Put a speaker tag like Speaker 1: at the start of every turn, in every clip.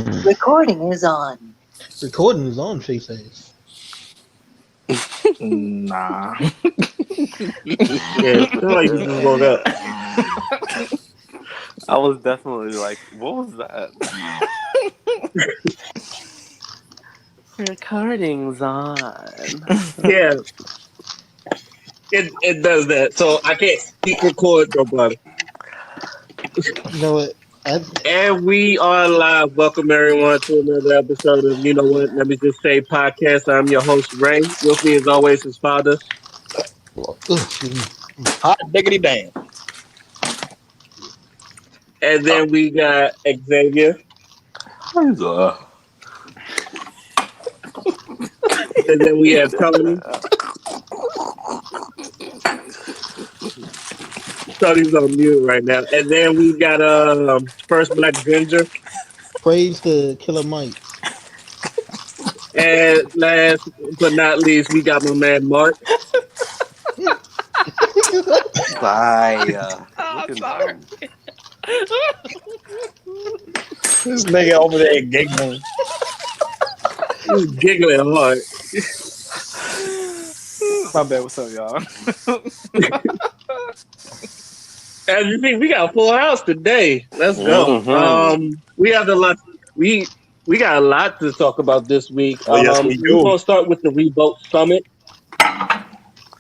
Speaker 1: Recording is on.
Speaker 2: Recording is on, she says.
Speaker 3: Nah.
Speaker 4: Yeah, it feel like you just woke up.
Speaker 5: I was definitely like, what was that? Recordings on.
Speaker 4: Yeah, it does that. So I can't speak record nobody.
Speaker 2: You know what?
Speaker 4: And we are live. Welcome everyone to another episode of You Know What? Let me just say podcast. I'm your host Ray. With me as always his father.
Speaker 2: Excuse me.
Speaker 3: Hot diggity damn.
Speaker 4: And then we got Xavier.
Speaker 5: Hamza.
Speaker 4: And then we have Tony. Tony's on mute right now. And then we got First Black Ginger.
Speaker 2: Praise the Killer Mike.
Speaker 4: And last but not least, we got my man Mark.
Speaker 5: Bye.
Speaker 3: Oh,
Speaker 5: Looking
Speaker 3: sorry.
Speaker 5: dumb.
Speaker 3: This nigga over there giggling.
Speaker 4: He's giggling hard.
Speaker 3: My bad. What's up, y'all?
Speaker 4: As you see, we got a full house today. Let's go.
Speaker 5: Mm-hmm.
Speaker 4: We have a lot. We got a lot to talk about this week.
Speaker 3: Oh, yes, we
Speaker 4: We're
Speaker 3: do.
Speaker 4: gonna start with the Revolt Summit,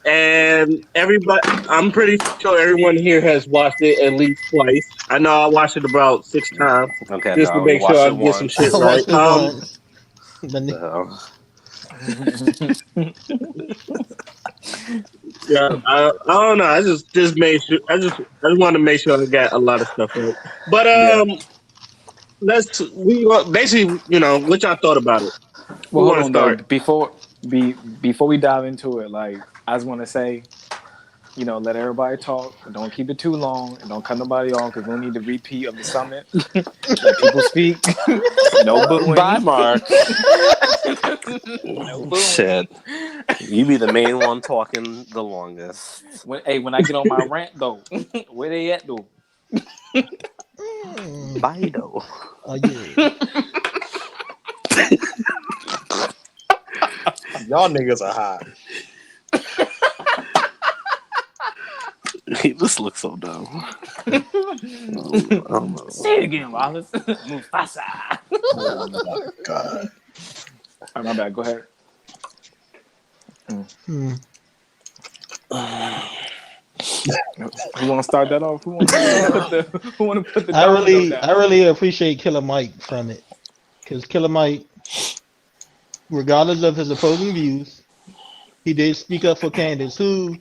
Speaker 4: and everybody. I'm pretty sure everyone here has watched it at least twice. I know I watched it about 6 times
Speaker 5: Okay,
Speaker 4: just to
Speaker 5: no, we
Speaker 4: make sure
Speaker 5: watched
Speaker 4: I
Speaker 5: it
Speaker 4: get some
Speaker 5: once.
Speaker 4: shit
Speaker 2: I
Speaker 4: right.
Speaker 2: watched it once.
Speaker 5: The hell?
Speaker 4: Yeah, I don't know. I just made sure. I just want to make sure I got a lot of stuff right. But
Speaker 3: Yeah.
Speaker 4: basically, what y'all thought about it.
Speaker 3: Well,
Speaker 4: Who
Speaker 3: hold
Speaker 4: want to
Speaker 3: on though.
Speaker 4: start?
Speaker 3: Before we dive into it, like I just want to say, let everybody talk. Don't keep it too long, and don't cut nobody off because we don't need the repeat of the summit. Let people speak. No
Speaker 5: Bye,
Speaker 3: booing.
Speaker 5: Mark.
Speaker 3: No booing.
Speaker 5: Shit. You be the main one talking the longest.
Speaker 3: When I get on my rant though, where they at though?
Speaker 5: Bye, though.
Speaker 2: Oh yeah.
Speaker 3: Y'all niggas are hot.
Speaker 5: This looks so dumb. I don't know.
Speaker 3: Say it again, Wallace. Mufasa.
Speaker 5: Oh my god.
Speaker 3: All right, my bad. Go ahead.
Speaker 2: Hmm.
Speaker 3: Who want to start that off? Who want to put the
Speaker 2: I
Speaker 3: domino down?
Speaker 2: really appreciate Killer Mike from it, because Killer Mike, regardless of his opposing views, he did speak up for Candace, who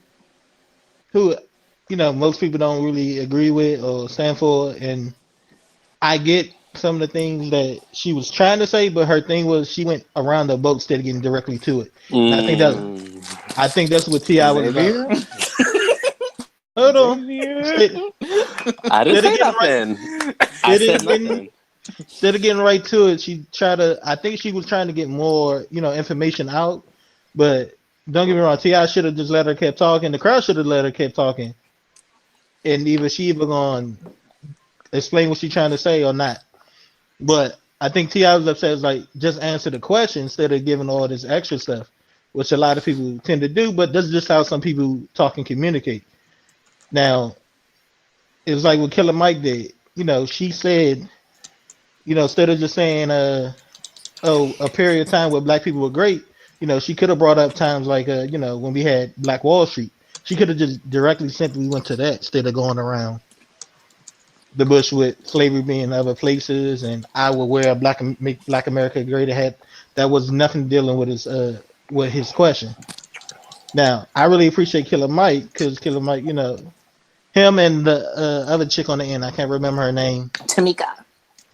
Speaker 2: most people don't really agree with or stand for, and I get some of the things that she was trying to say, but her thing was she went around the boat instead of getting directly to it. And I think that's what Ti was
Speaker 3: Xavier?
Speaker 2: about. Hold on.
Speaker 3: Xavier?
Speaker 5: I didn't say
Speaker 2: Instead of
Speaker 5: nothing. I said nothing.
Speaker 2: instead of getting right to it, I think she was trying to get more, information out. But don't get me wrong, Ti should have just let her keep talking. The crowd should have let her keep talking, and she either gonna explain what she's trying to say or not. But I think Ti was upset, like, just answer the question instead of giving all this extra stuff, which a lot of people tend to do. But that's just how some people talk and communicate. Now, it was like what Killer Mike did. She said, instead of just saying, a period of time where black people were great, she could have brought up times like, when we had Black Wall Street. She could have just directly simply went to that instead of going around the bush with slavery being in other places and I will wear make Black America great hat. That was nothing dealing with his question. Now, I really appreciate Killer Mike because Killer Mike, him and the other chick on the end, I can't remember her name,
Speaker 1: Tamika.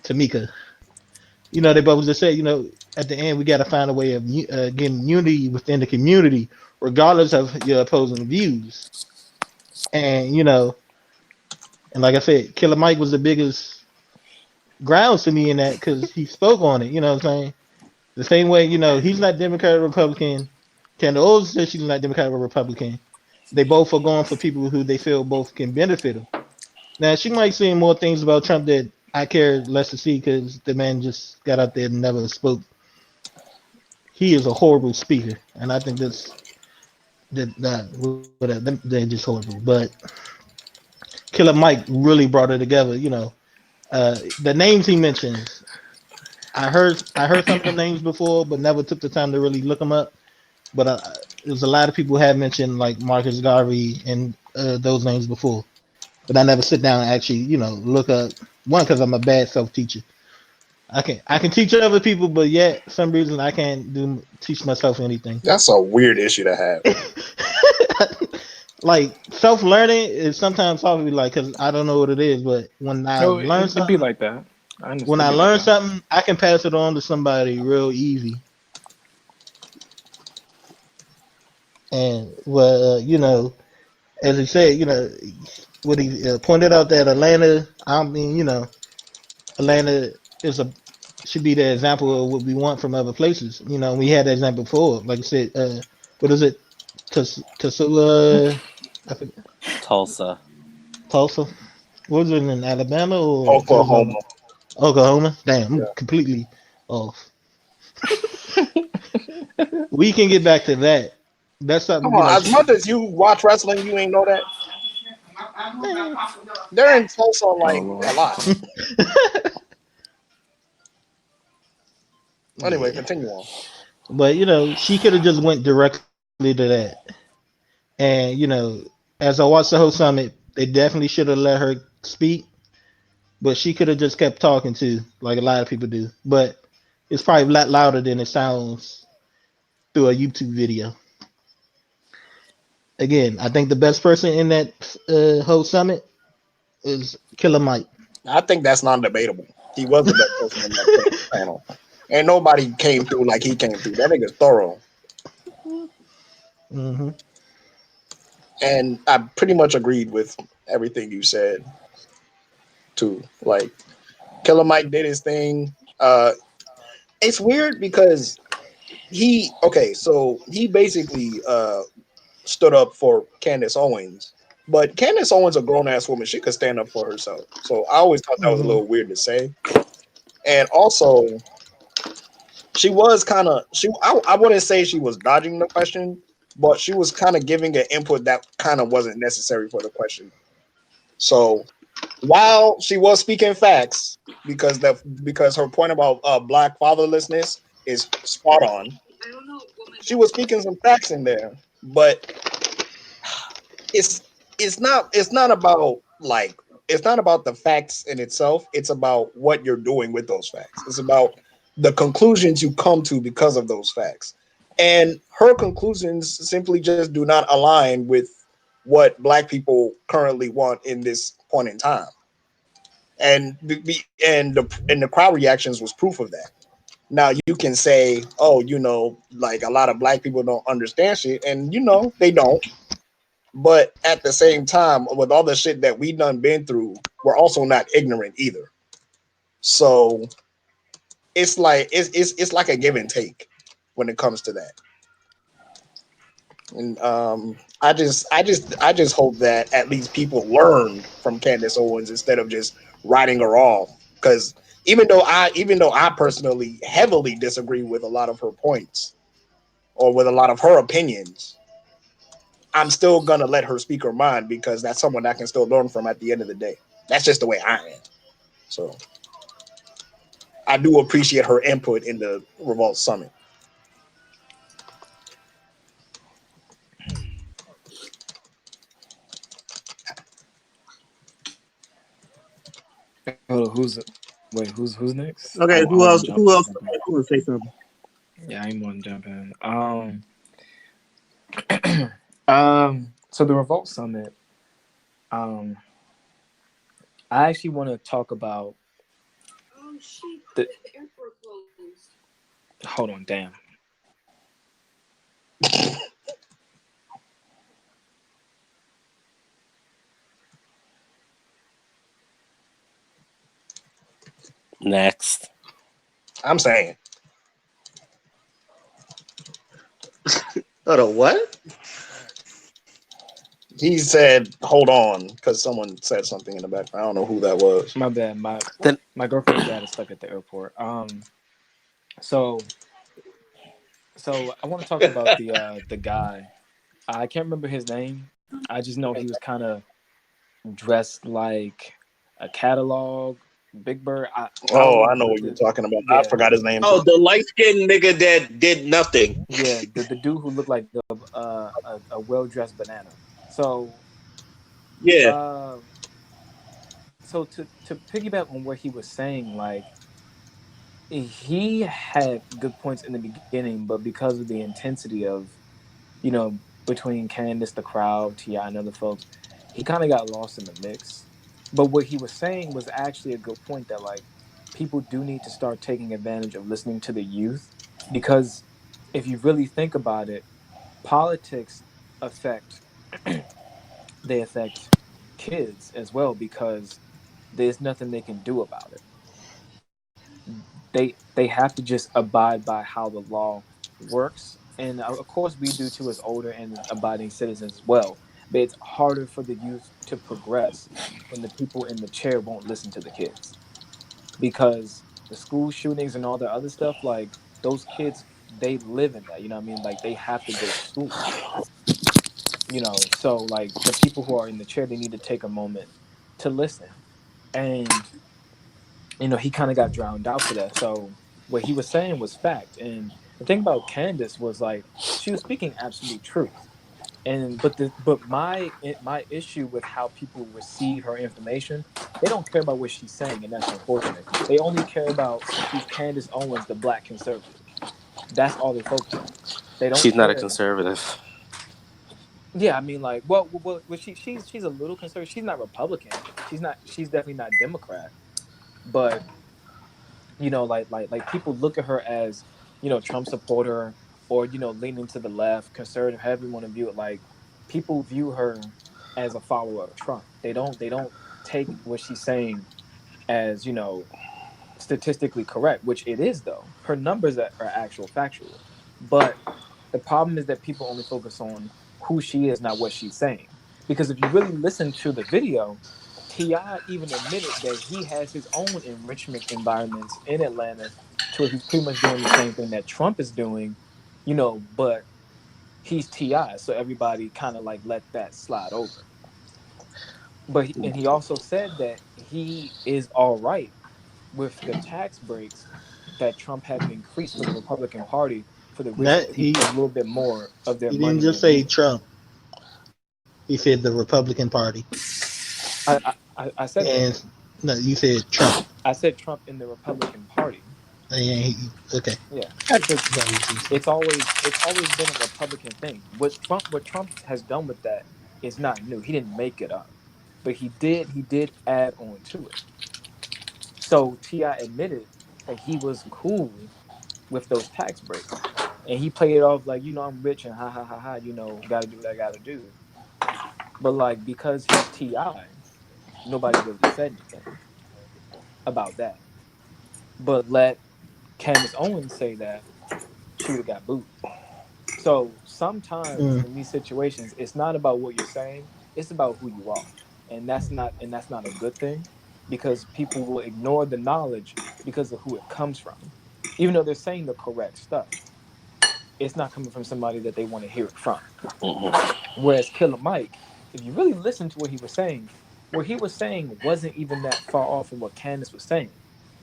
Speaker 2: Tamika. They both just said, at the end, we got to find a way of getting unity within the community, regardless of your opposing views. And, and like I said, Killer Mike was the biggest grounds to me in that because he spoke on it. You know what I'm saying? The same way, he's not Democrat or Republican. Kendall Olsen says she's not Democrat or Republican. They both are going for people who they feel both can benefit them. Now, she might say more things about Trump that I care less to see because the man just got out there and never spoke. He is a horrible speaker, and I think that whatever they're just horrible. But Killer Mike really brought it together. The names he mentions, I heard some of the names before, but never took the time to really look them up. But there's a lot of people have mentioned like Marcus Garvey and those names before, but I never sit down and actually look up one because I'm a bad self teacher. I can teach other people, but yet some reason I can't do teach myself anything.
Speaker 6: That's a weird issue to have.
Speaker 2: Like self learning is sometimes hard to be like because I don't know what it is, but
Speaker 3: No, it'd be like that. I
Speaker 2: when
Speaker 3: understand.
Speaker 2: I
Speaker 3: It'd be like
Speaker 2: learn
Speaker 3: that.
Speaker 2: something, I can pass it on to somebody real easy. And as he said, what he pointed out that Atlanta, I mean, Atlanta is a should be the example of what we want from other places. We had that example before. Like I said, what is it? Tasula, I think
Speaker 5: Tulsa.
Speaker 2: Tulsa. What was it in Alabama or Arizona?
Speaker 6: Oklahoma.
Speaker 2: Oklahoma. Damn, I'm
Speaker 6: Yeah.
Speaker 2: completely off. We can get back to that. That's
Speaker 6: Come
Speaker 2: something
Speaker 6: on, as much as you watch wrestling, you ain't know that they're in Tulsa
Speaker 3: Oh
Speaker 6: like
Speaker 3: Lord.
Speaker 6: a lot. Anyway,
Speaker 2: Yeah,
Speaker 6: continue on.
Speaker 2: but she could have just went directly to that. And as I watched the whole summit, they definitely should have let her speak, but she could have just kept talking too, like a lot of people do. But it's probably a lot louder than it sounds through a YouTube video. Again, I think the best person in that whole summit is Killer Mike.
Speaker 6: I think that's non-debatable. He was the best person in that panel, and nobody came through like he came through. That nigga's thorough,
Speaker 2: Hmm.
Speaker 6: and I pretty much agreed with everything you said too. Like Killer Mike did his thing. It's weird because so he basically stood up for Candace Owens, but Candace Owens a grown ass woman. She could stand up for herself. So I always thought that was a
Speaker 2: Hmm.
Speaker 6: little weird to say. And also, she was kind of I wouldn't say she was dodging the question, but she was kind of giving an input that kind of wasn't necessary for the question. So while she was speaking facts, because her point about black fatherlessness is spot on, she was speaking some facts in there, but it's it's not about like it's not about the facts in itself. It's about what you're doing with those facts. It's about the conclusions you come to because of those facts. And her conclusions simply just do not align with what black people currently want in this point in time. And the crowd reactions was proof of that. Now you can say, oh, like a lot of black people don't understand shit, and they don't. But at the same time, with all the shit that we done been through, we're also not ignorant either. So it's like a give and take when it comes to that. And I just hope that at least people learn from Candace Owens instead of just writing her off. Because even though I personally heavily disagree with a lot of her points or with a lot of her opinions, I'm still gonna let her speak her mind because that's someone I can still learn from at the end of the day. That's just the way I am. So I do appreciate her input in the Revolt Summit.
Speaker 3: Hold on, who's next?
Speaker 4: Okay,
Speaker 3: I
Speaker 4: who
Speaker 3: want
Speaker 4: else?
Speaker 3: to jump
Speaker 4: Who
Speaker 3: in.
Speaker 4: else want to say something?
Speaker 3: Yeah, I want to jump in. So the Revolt Summit. Um, I actually want to talk about the. Hold on, damn.
Speaker 5: Next.
Speaker 6: I'm saying
Speaker 4: Hold on, what?
Speaker 6: he said, "Hold on," because someone said something in the background. I don't know who that was.
Speaker 3: My bad.
Speaker 5: Then
Speaker 3: My girlfriend's dad is stuck at the airport. So I want to talk about the guy. I can't remember his name. I just know he was kind of dressed like a catalog, Big Bird. I don't
Speaker 6: Oh,
Speaker 3: know
Speaker 6: I know what you're
Speaker 3: the
Speaker 6: talking about. I
Speaker 3: yeah
Speaker 6: forgot his name too.
Speaker 4: Oh, the light skinned nigga that did nothing.
Speaker 3: yeah the dude who looked like a well dressed banana. So
Speaker 4: Yeah.
Speaker 3: uh so to piggyback on what he was saying, like he had good points in the beginning, but because of the intensity of between Candace, the crowd, Ti, and other folks, he kind of got lost in the mix. But what he was saying was actually a good point that like people do need to start taking advantage of listening to the youth because if you really think about it, politics affect they affect kids as well because there's nothing they can do about it. They have to just abide by how the law works, and of course we do too as older and abiding citizens as well. But it's harder for the youth to progress when the people in the chair won't listen to the kids because the school shootings and all the other stuff, like those kids, they live in that. You know what I mean? Like they have to go to school. So like the people who are in the chair, they need to take a moment to listen. And he kind of got drowned out for that. So what he was saying was fact. And the thing about Candace was like she was speaking absolute truth. And my issue with how people receive her information, they don't care about what she's saying, and that's unfortunate. They only care about she's Candace Owens, the black conservative. That's all they focus on. They don't
Speaker 5: she's not a
Speaker 3: care.
Speaker 5: conservative.
Speaker 3: Yeah, I mean, like, well she's a little conservative. She's not Republican. She's not. She's definitely not Democrat. But like people look at her as Trump supporter or leaning to the left, conservative, however you want to view it. Like people view her as a follower of Trump. They don't take what she's saying as statistically correct, which it is though. Her numbers are actual factual, but the problem is that people only focus on who she is, not what she's saying. Because if you really listen to the video, Ti even admitted that he has his own enrichment environments in Atlanta, to where he's pretty much doing the same thing that Trump is doing, but he's Ti, so everybody kind of like let that slide over. And he also said that he is all right with the tax breaks that Trump having increased for the Republican Party for the rich to
Speaker 2: That
Speaker 3: keep a little bit more of their
Speaker 2: he didn't
Speaker 3: money
Speaker 2: just
Speaker 3: being
Speaker 2: say
Speaker 3: used.
Speaker 2: Trump. He said the Republican Party,
Speaker 3: I said that.
Speaker 2: and no, you said Trump.
Speaker 3: I said Trump in the Republican Party.
Speaker 2: Okay,
Speaker 3: Yeah,
Speaker 2: that's
Speaker 3: because
Speaker 2: what you said.
Speaker 3: it's always been a Republican thing. What Trump has done with that is not new. He didn't make it up, but he did add on to it. So Ti admitted that he was cool with those tax breaks, and he played it off like I'm rich and ha ha ha ha. Got to do what I got to do. But like because he's Ti, nobody really said anything about that. But let Candace Owens say that, she would have got booed. So sometimes
Speaker 2: Mm,
Speaker 3: in these situations, it's not about what you're saying; it's about who you are, and that's not a good thing, because people will ignore the knowledge because of who it comes from, even though they're saying the correct stuff. It's not coming from somebody that they want to hear it from.
Speaker 5: Mhm.
Speaker 3: Whereas Killer Mike, if you really listen to what he was saying wasn't even that far off from what Candace was saying.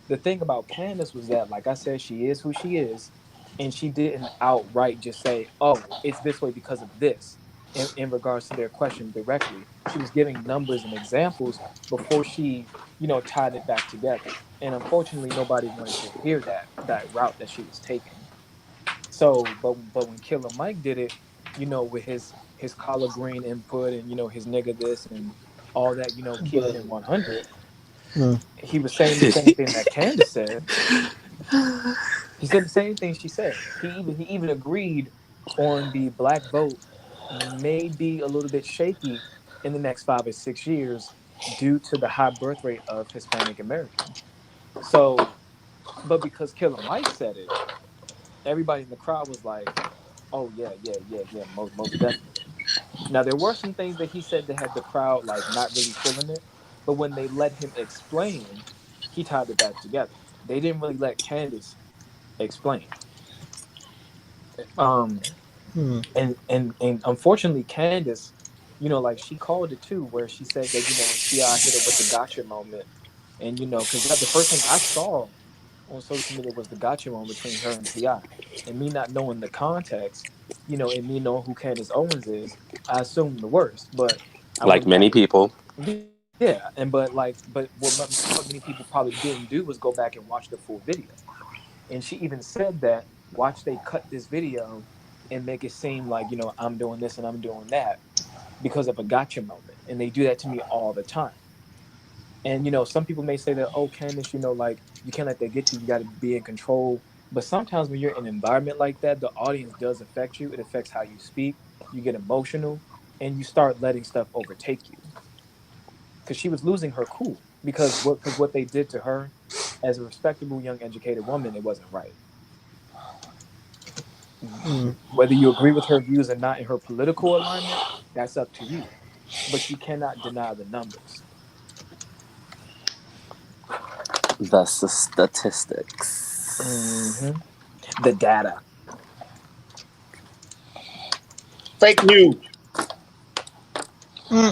Speaker 3: The thing about Candace was that, like I said, she is who she is, and she didn't outright just say, "Oh, it's this way because of this." In regards to their question directly, she was giving numbers and examples before she, tied it back together. And unfortunately, nobody wanted to hear that route that she was taking. So, but when Killer Mike did it, with his collard green input and his nigga this and all that, keeping
Speaker 2: but
Speaker 3: it 100,
Speaker 2: mm,
Speaker 3: he was saying the same thing that Candace said. He said the same thing she said. He even agreed on the black vote may be a little bit shaky in the next 5 or 6 years due to the high birth rate of Hispanic Americans. So, but because Killer Mike said it, everybody in the crowd was like, "Oh yeah, yeah, yeah, yeah, most definitely." Now there were some things that he said that had the crowd like not really feeling it, but when they let him explain, he tied it back together. They didn't really let Candace explain. Um,
Speaker 2: Hmm.
Speaker 3: and unfortunately, Candace, like she called it too, where she said that Ti hit her with the gotcha moment, and because that the first thing I saw on social media was the gotcha moment between her and Ti, and me not knowing the context, and me knowing who Candace Owens is, I assumed the worst, but I
Speaker 5: Like
Speaker 3: went back.
Speaker 5: many people.
Speaker 3: Yeah, but what many people probably didn't do was go back and watch the full video. And she even said that watch they cut this video and make it seem like I'm doing this and I'm doing that because of a gotcha moment, and they do that to me all the time. And some people may say that, oh, Candace, like you can't let that get to you. You got to be in control. But sometimes when you're in an environment like that, the audience does affect you. It affects how you speak. You get emotional, and you start letting stuff overtake you. Because she was losing her cool because what they did to her as a respectable young educated woman, it wasn't right.
Speaker 2: Hmm.
Speaker 3: Whether you agree with her views or not in her political alignment, that's up to you. But you cannot deny the numbers.
Speaker 5: That's the statistics.
Speaker 3: Hmm. The data.
Speaker 6: Fake news.
Speaker 2: Hmm.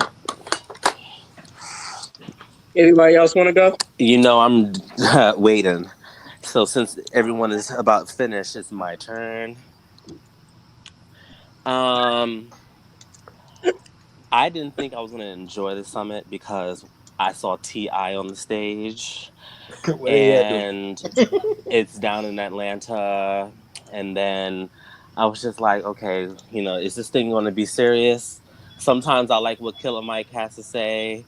Speaker 4: Anybody else want to go?
Speaker 5: I'm waiting. So since everyone is about finished, it's my turn. Um, I didn't think I was gonna enjoy the summit because I saw Ti on the stage,
Speaker 3: What they at doing?
Speaker 5: and it's down in Atlanta. And then I was just like, okay, is this thing going to be serious? Sometimes I like what Killer Mike has to say.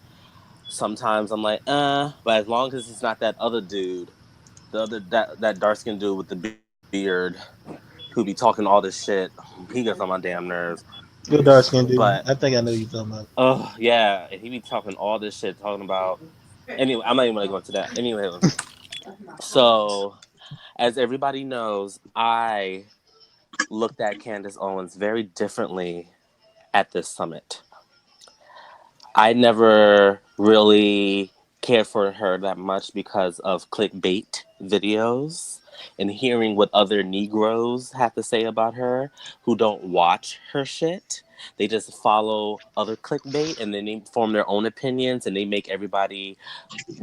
Speaker 5: Sometimes I'm like, but as long as it's not that other dude, the other that dark skinned dude with the beard who be talking all this shit, he gets on my damn nerves.
Speaker 2: Good dark skin
Speaker 5: But
Speaker 2: dude. I think I know you're talking about.
Speaker 5: oh yeah, and he be talking all this shit, talking about. Anyway, I'm not even gonna go into that. Anyway, so as everybody knows, I looked at Candace Owens very differently at this summit. I never really cared for her that much because of clickbait videos and hearing what other Negroes have to say about her who don't watch her shit. They just follow other clickbait and then they form their own opinions and they make everybody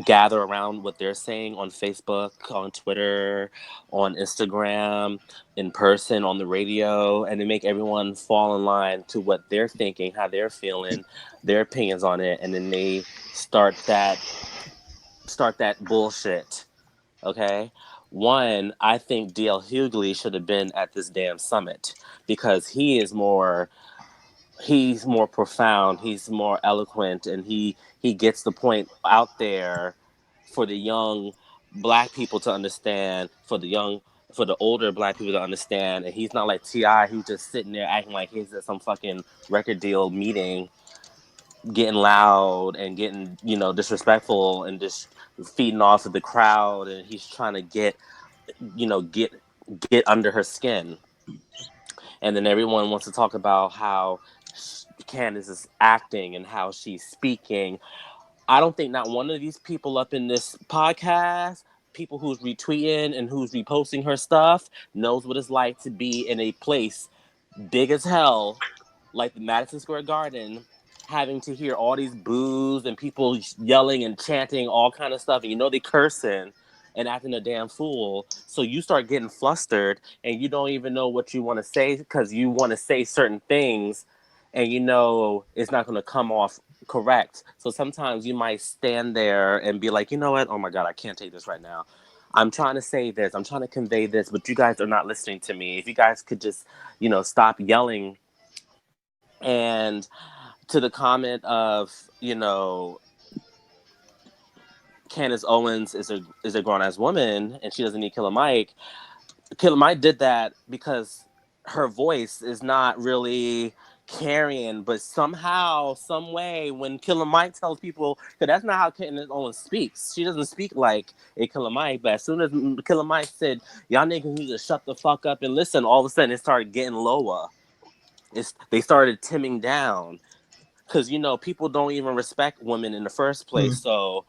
Speaker 5: gather around what they're saying on Facebook, on Twitter, on Instagram, in person, on the radio, and they make everyone fall in line to what they're thinking, how they're feeling, their opinions on it, and then they start that bullshit. Okay? One, I think DL Hughley should have been at this damn summit because he's more profound, he's more eloquent, and he gets the point out there for the young black people to understand, for the older black people to understand, and he's not like Ti who's just sitting there acting like he's at some fucking record deal meeting, getting loud and getting disrespectful and just feeding off of the crowd, and he's trying to get under her skin, and then everyone wants to talk about how Candace is acting and how she's speaking. I don't think not one of these people up in this podcast, people who's retweeting and who's reposting her stuff, knows what it's like to be in a place big as hell, like the Madison Square Garden, having to hear all these boos and people yelling and chanting all kind of stuff, and they cursing and acting a damn fool. So you start getting flustered, and you don't even know what you want to say because you want to say certain things, and it's not going to come off correct. So sometimes you might stand there and be like, you know what? Oh my God, I can't take this right now. I'm trying to say this. I'm trying to convey this, but you guys are not listening to me. If you guys could just stop yelling. And to the comment of, Candace Owens is a grown ass woman and she doesn't need Killer Mike. Killer Mike did that because her voice is not really carrying, but somehow, some way, when Killer Mike tells people, because that's not how Candace Owens speaks. She doesn't speak like a Killer Mike, but as soon as Killer Mike said, y'all niggas need to shut the fuck up and listen, all of a sudden it started getting lower. they started timming down because people don't even respect women in the first place. So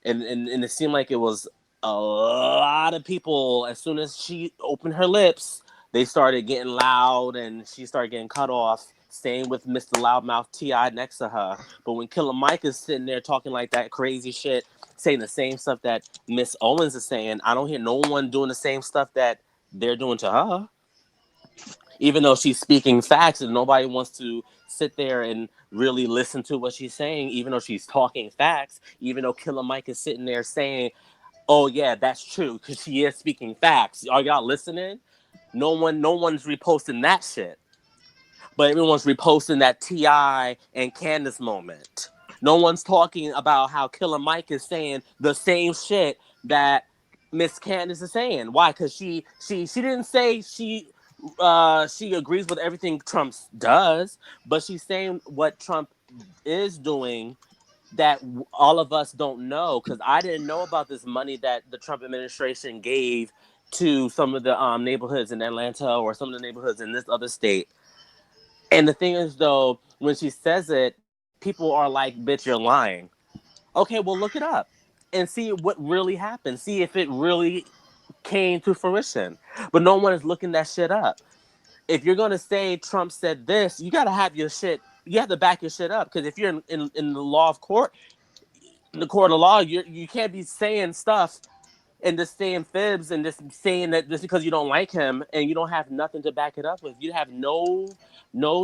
Speaker 5: and it seemed like it was a lot of people. As soon as she opened her lips, they started getting loud, and she started getting cut off. Same with Mr. Loudmouth Ti next to her. But when Killer Mike is sitting there talking like that crazy shit, saying the same stuff that Miss Owens is saying, I don't hear no one doing the same stuff that they're doing to her. Even though she's speaking facts, and nobody wants to sit there and really listen to what she's saying, even though she's talking facts, even though Killer Mike is sitting there saying, oh yeah, that's true, because she is speaking facts. Are y'all listening? No one's reposting that shit. But everyone's reposting that Ti and Candace moment. No one's talking about how Killer Mike is saying the same shit that Miss Candace is saying. Why? Because she didn't say she agrees with everything Trump does, but she's saying what Trump is doing that all of us don't know. Because I didn't know about this money that the Trump administration gave to some of the neighborhoods in Atlanta or some of the neighborhoods in this other state. And the thing is, though, when she says it, people are like, bitch, you're lying. Okay, well, look it up and see what really happened. See if it really came to fruition. But no one is looking that shit up. If you're going to say Trump said this, you got to have your shit, you have to back your shit up. Because if you're in the law of court, in the court of law, you can't be saying stuff and just saying fibs and just saying that just because you don't like him and you don't have nothing to back it up with. You have no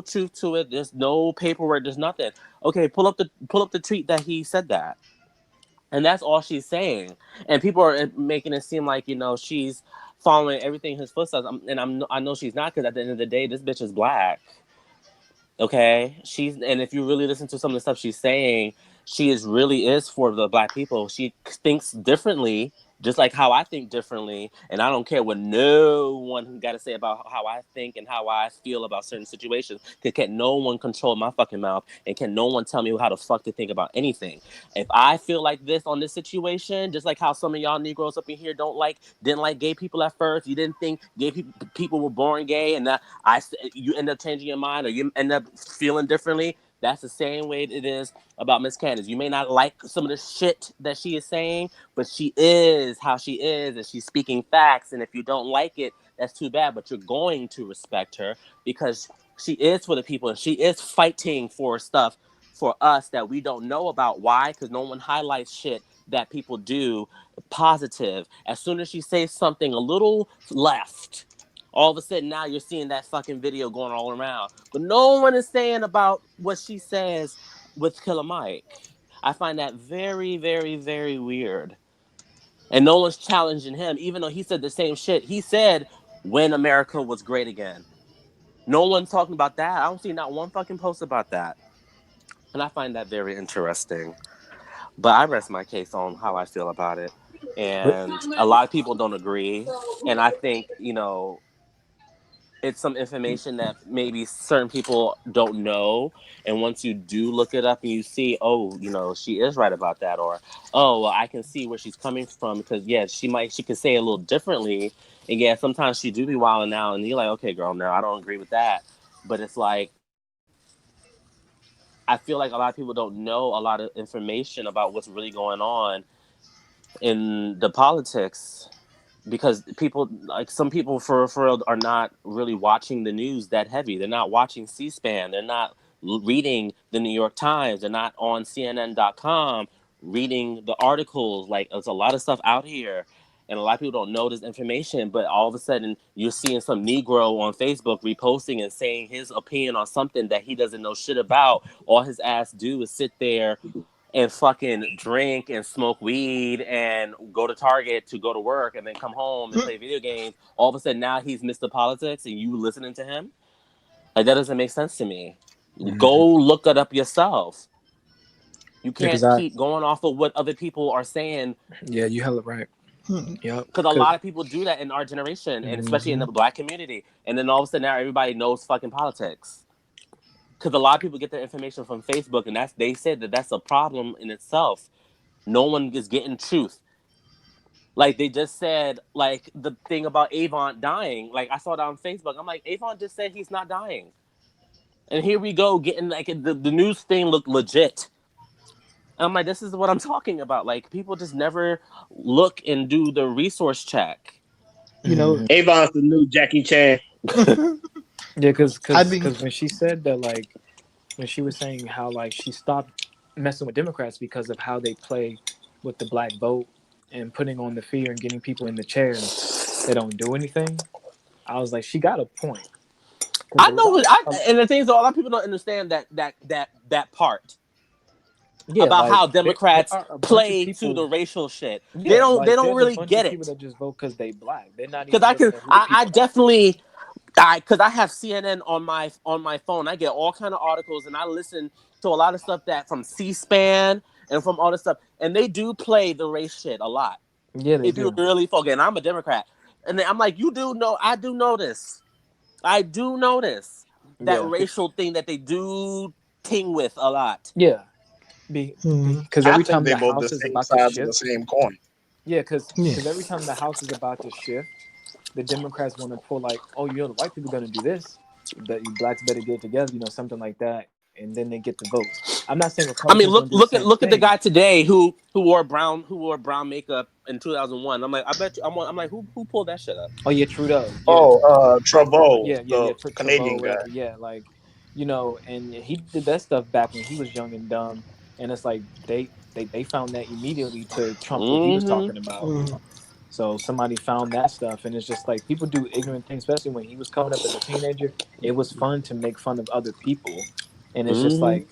Speaker 5: truth to it. There's no paperwork. There's nothing. Okay, pull up the tweet that he said that, and that's all she's saying. And people are making it seem like she's following everything his footsteps. I know she's not, because at the end of the day, this bitch is black. Okay, and if you really listen to some of the stuff she's saying, really is for the black people. She thinks differently, just like how I think differently, and I don't care what no one got to say about how I think and how I feel about certain situations. Cause can no one control my fucking mouth, and can no one tell me how the fuck to think about anything. If I feel like this on this situation, just like how some of y'all Negroes up in here didn't like gay people at first, you didn't think gay people were born gay, and you end up changing your mind, or you end up feeling differently. That's the same way it is about Miss Candace. You may not like some of the shit that she is saying, but she is how she is, and she's speaking facts. And if you don't like it, that's too bad. But you're going to respect her because she is for the people, and she is fighting for stuff for us that we don't know about. Why? Because no one highlights shit that people do positive. As soon as she says something a little left, all of a sudden now you're seeing that fucking video going all around. But no one is saying about what she says with Killer Mike. I find that very, very, very weird. And no one's challenging him, even though he said the same shit. He said when America was great again. No one's talking about that. I don't see not one fucking post about that. And I find that very interesting. But I rest my case on how I feel about it.
Speaker 3: But
Speaker 5: And a lot of people don't agree. And I think, it's some information that maybe certain people don't know. And once you do look it up and you see, oh, she is right about that. Or, oh, well, I can see where she's coming from. Because, yeah, she could say it a little differently. And, yeah, sometimes she do be wilding out. And you're like, okay, girl, no, I don't agree with that. But it's like, I feel like a lot of people don't know a lot of information about what's really going on in the politics, because people, like some people for real, are not really watching the news that heavy. They're not watching C-SPAN. They're not reading the New York Times. They're not on CNN.com reading the articles. Like, there's a lot of stuff out here, and a lot of people don't know this information. But all of a sudden, you're seeing some Negro on Facebook reposting and saying his opinion on something that he doesn't know shit about. All his ass do is sit there and fucking drink and smoke weed and go to Target to go to work and then come home and play video games. All of a sudden now he's Mr. Politics and you listening to him? Like, that doesn't make sense to me. Go look it up yourself. You
Speaker 3: because
Speaker 5: can't keep going off of what other people are saying.
Speaker 3: yeah, you hella right. Yep.
Speaker 5: Because a lot of people do that in our generation, and especially in the black community. And then all of a sudden now everybody knows fucking politics. Because a lot of people get their information from Facebook, and they said that's a problem in itself. No one is getting truth. Like, they just said, like, the thing about Avon dying. Like, I saw that on Facebook. I'm like, Avon just said he's not dying. And here we go getting like the news thing look legit. And I'm like, this is what I'm talking about. Like people just never look and do the resource check.
Speaker 2: You know,
Speaker 4: Avon's the new Jackie Chan.
Speaker 3: Yeah, because
Speaker 2: I mean,
Speaker 3: when she said that, like, when she was saying how like she stopped messing with Democrats because of how they play with the black vote and putting on the fear and getting people in the chairs, they don't do anything. I was like, she got a point.
Speaker 5: I
Speaker 3: Because a
Speaker 5: know
Speaker 3: lot,
Speaker 5: what and the thing is, a lot of people don't understand that part
Speaker 3: yeah,
Speaker 5: about
Speaker 3: like
Speaker 5: how
Speaker 3: there
Speaker 5: Democrats
Speaker 3: are a bunch of
Speaker 5: play to
Speaker 3: people.
Speaker 5: the racial shit.
Speaker 3: Yeah,
Speaker 5: They
Speaker 3: like
Speaker 5: don't
Speaker 3: there's a
Speaker 5: really
Speaker 3: bunch of
Speaker 5: get
Speaker 3: people
Speaker 5: it.
Speaker 3: that just vote because they black. They're not
Speaker 5: Because
Speaker 3: even looking at who the
Speaker 5: I
Speaker 3: people are.
Speaker 5: definitely because I have CNN on my phone. I get all kind of articles and I listen to a lot of stuff that from C-SPAN and from all this stuff, and they do play the race shit a lot.
Speaker 3: Yeah, they
Speaker 5: They do
Speaker 3: do.
Speaker 5: really forget. And I'm a Democrat, and then I'm like, you do know, I do know this. I do notice that
Speaker 3: Yeah,
Speaker 5: racial thing that they do ting with a lot.
Speaker 3: yeah.
Speaker 2: mhm,
Speaker 3: Because
Speaker 6: I
Speaker 3: every
Speaker 6: think
Speaker 3: time
Speaker 6: they
Speaker 3: the
Speaker 6: both the
Speaker 3: house is
Speaker 6: same
Speaker 3: about to
Speaker 6: sides of the
Speaker 3: shift,
Speaker 6: same coin.
Speaker 3: yeah, because
Speaker 2: yeah.
Speaker 3: every time the house is about to shift, the Democrats want to pull like, oh, you know, the white people gonna do this, that you blacks better get together, you know, something like that, and then they get the votes. I'm not saying
Speaker 5: I mean,
Speaker 3: Republicans don't do the same
Speaker 5: look at the
Speaker 3: thing.
Speaker 5: guy today who wore brown makeup in 2001. I'm like, I bet you. I'm like, who pulled that shit up?
Speaker 3: Oh yeah, Trudeau. Yeah,
Speaker 6: Oh, Travo,
Speaker 3: yeah,
Speaker 6: the
Speaker 3: Trevor,
Speaker 6: Canadian guy.
Speaker 3: whatever. Yeah, like, you know, and he did that stuff back when he was young and dumb, and it's like they found that immediately to trump what he was
Speaker 5: Mm-hmm.
Speaker 3: talking about.
Speaker 2: Mhm.
Speaker 3: So somebody found that stuff, and it's just like people do ignorant things, especially when he was coming up as a teenager. It was fun to make fun of other people, and it's just
Speaker 5: Mm-hmm.
Speaker 3: like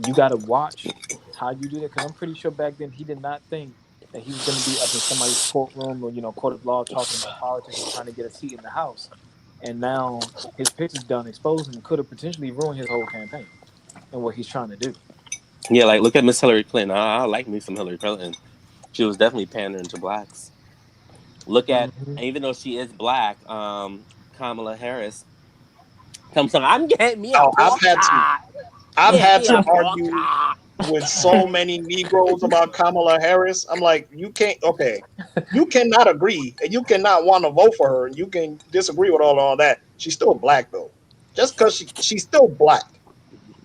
Speaker 3: you got to watch how you do that because I'm pretty sure back then he did not think that he was going to be up in somebody's courtroom or court of law talking about politics and trying to get a seat in the House. And now his picture's done exposed and could have potentially ruined his whole campaign and what he's trying to do.
Speaker 5: Yeah, like look at Miss Hillary Clinton. I like me some Hillary Clinton. She was definitely pandering to blacks. Look at
Speaker 3: Mm-hmm.
Speaker 5: even though she is black, Kamala Harris comes on. I'm getting me a
Speaker 6: Oh,
Speaker 5: pork chop.
Speaker 6: I've
Speaker 5: Get
Speaker 6: had
Speaker 5: me
Speaker 6: to
Speaker 5: a pork
Speaker 6: argue
Speaker 5: chop.
Speaker 6: with so many Negroes about Kamala Harris. I'm like, you can't. Okay, you cannot agree, and you cannot want to vote for her, and you can disagree with all that. She's still black though. Just because she's still black.